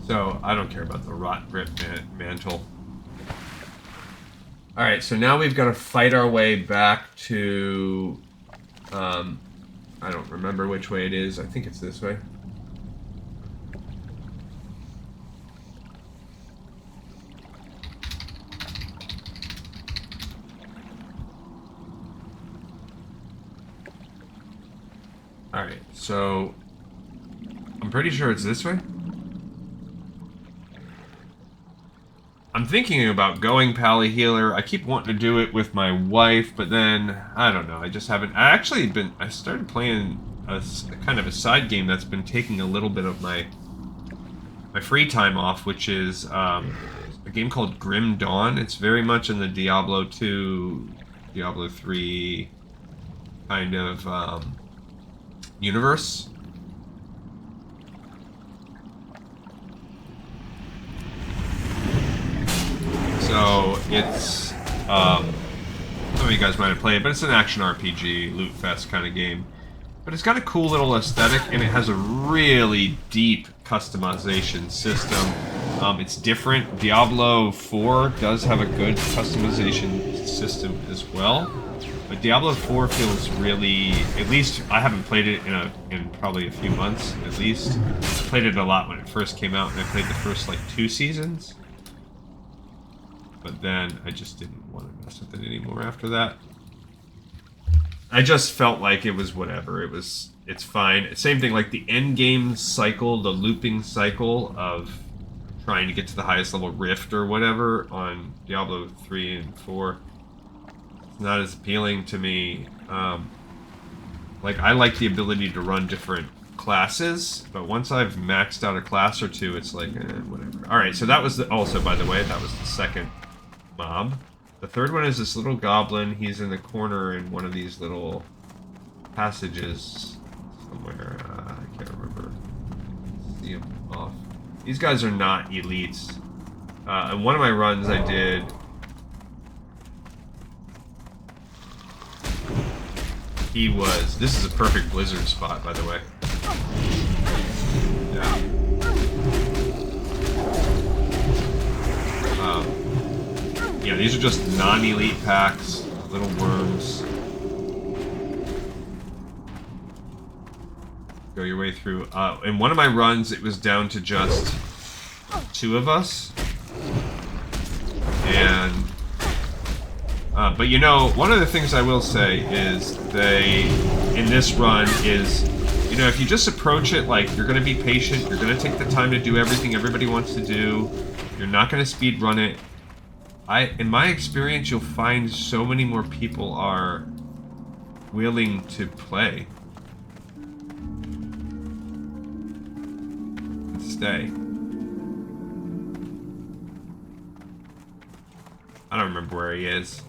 So, I don't care about the Rot Rip Mantle. Alright, so now we've got to fight our way back to... I don't remember which way it is. I think it's this way. Alright, so... I'm pretty sure it's this way. I'm thinking about going Pally Healer. I keep wanting to do it with my wife, but then, I don't know, I just haven't... I started playing a kind of a side game that's been taking a little bit of my free time off, which is a game called Grim Dawn. It's very much in the Diablo 2, Diablo 3 kind of universe. So it's some of you guys might have played it, but it's an action RPG, loot fest kind of game. But it's got a cool little aesthetic, and it has a really deep customization system. It's different. Diablo 4 does have a good customization system as well, but Diablo 4 feels really, at least I haven't played it in probably a few months at least. I played it a lot when it first came out, and I played the first like 2 seasons. But then I just didn't want to mess with it anymore after that. I just felt like it was whatever. It's fine. Same thing, like the end game cycle, the looping cycle of trying to get to the highest level rift or whatever on Diablo 3 and 4. It's not as appealing to me. Like, I like the ability to run different classes, but once I've maxed out a class or two, it's like, whatever. Alright, so that was the... Also, by the way, that was the second mob. The third one is this little goblin. He's in the corner in one of these little passages somewhere. I can't remember. See him off. These guys are not elites. In one of my runs I did... He was... This is a perfect blizzard spot, by the way. Yeah. Yeah, these are just non-elite packs, little worms. Go your way through. In one of my runs, it was down to just 2 of us. And... but you know, one of the things I will say is in this run is, you know, if you just approach it like you're going to be patient, you're going to take the time to do everything everybody wants to do, you're not going to speed run it, in my experience, you'll find so many more people are willing to play. And stay. I don't remember where he is.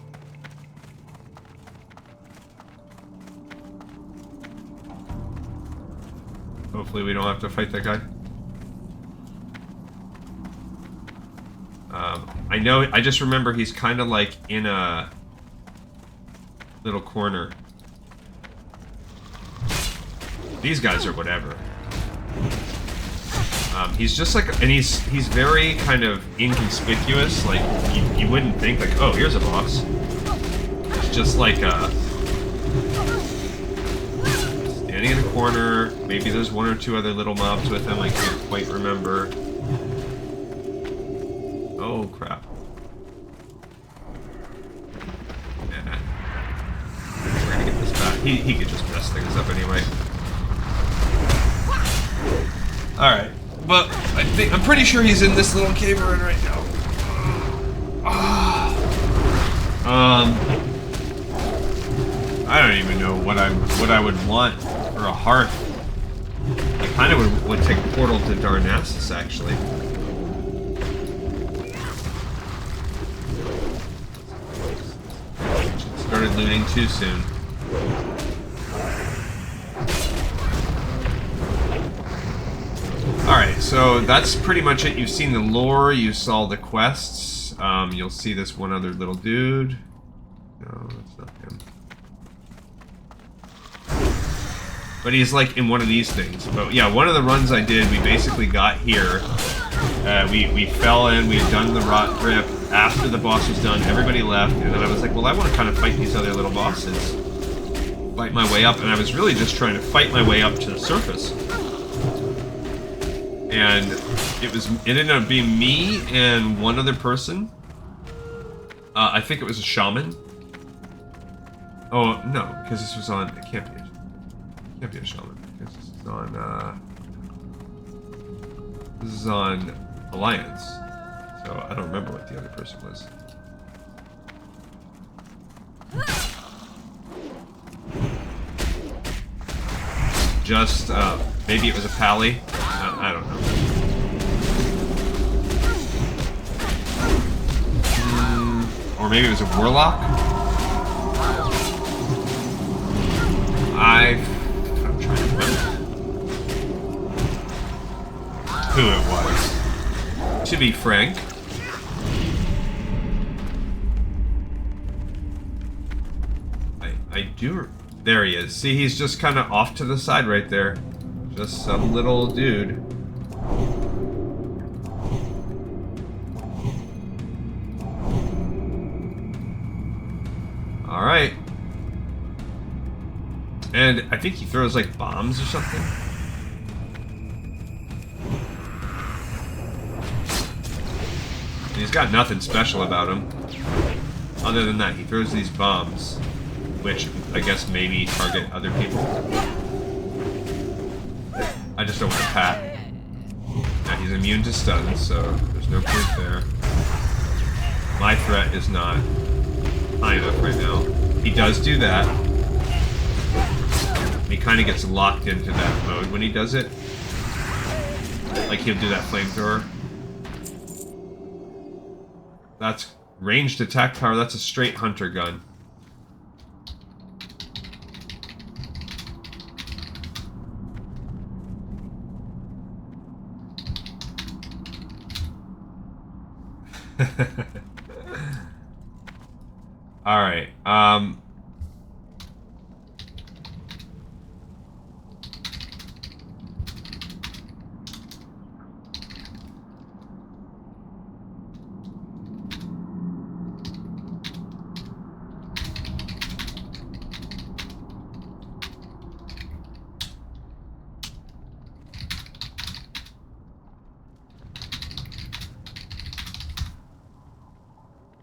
Hopefully we don't have to fight that guy. I know, I just remember he's kind of like in a little corner. These guys are whatever. He's just like, and he's very kind of inconspicuous. Like, you wouldn't think like, oh, here's a boss. It's just like standing in a corner. Maybe there's 1 or 2 other little mobs with him. I can't quite remember. Oh, crap. Yeah. We're gonna get this back. He could just mess things up anyway. Alright. But I'm pretty sure he's in this little cave we're in right now. I don't even know what I would want for a hearth. I kind of would take Portal to Darnassus, actually. Started looting too soon. Alright, so that's pretty much it. You've seen the lore, you saw the quests. You'll see this one other little dude. No, that's not him. But he's like in one of these things. But yeah, one of the runs I did, we basically got here. We fell in, we had done the rot grip. After the boss was done, everybody left, and then I was like, well, I want to kind of fight these other little bosses. Fight my way up, and I was really just trying to fight my way up to the surface. And it ended up being me and one other person. I think it was a shaman. Oh, no, because this was on... It can't be a shaman, because this is on... This is on Alliance. So I don't remember what the other person was. Just, maybe it was a pally. I don't know. Or maybe it was a warlock? I'm trying to remember who it was. To be frank, I do... There he is. See, he's just kind of off to the side right there. Just some little dude. Alright. And I think he throws like bombs or something. And he's got nothing special about him. Other than that, he throws these bombs, which I guess maybe target other people. I just don't want to pat. Now he's immune to stuns, so there's no proof there. My threat is not high enough right now. He does do that. He kind of gets locked into that mode when he does it. Like he'll do that flamethrower. That's ranged attack power. That's a straight hunter gun. All right.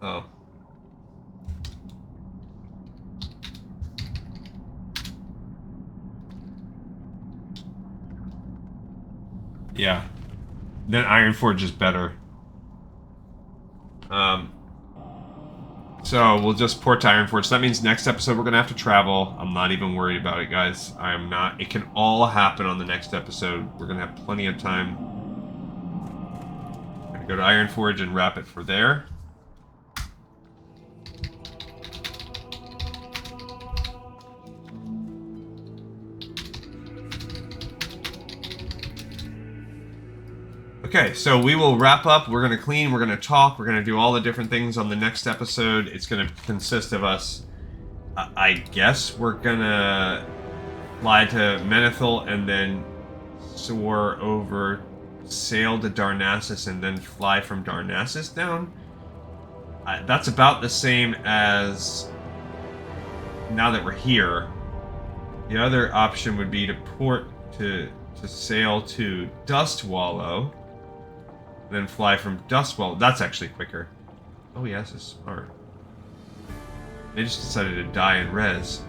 Oh. Yeah. Then Ironforge is better. So we'll just port to Ironforge. So that means next episode we're gonna have to travel. I'm not even worried about it, guys. I am not. It can all happen on the next episode. We're gonna have plenty of time. I'm gonna go to Ironforge and wrap it for there. Okay, so we will wrap up. We're going to clean, we're going to talk, we're going to do all the different things on the next episode. It's going to consist of us, I guess we're going to fly to Menethil and then soar over, sail to Darnassus and then fly from Darnassus down. That's about the same as now that we're here. The other option would be to port to sail to Dustwallow. Then fly from Dustwallow. That's actually quicker. Oh yes, it's smart. They just decided to die in res.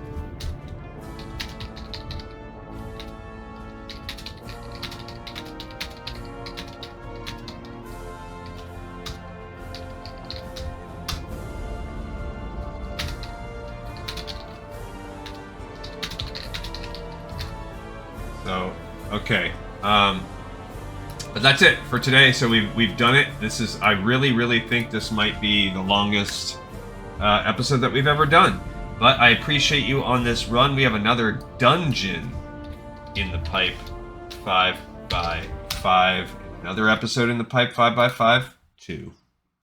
So, okay. But that's it for today. So we've done it. This is, I really think this might be the longest episode that we've ever done. But I appreciate you on this run. We have another dungeon in the pipe 5x5. Another episode in the pipe 5x5 2.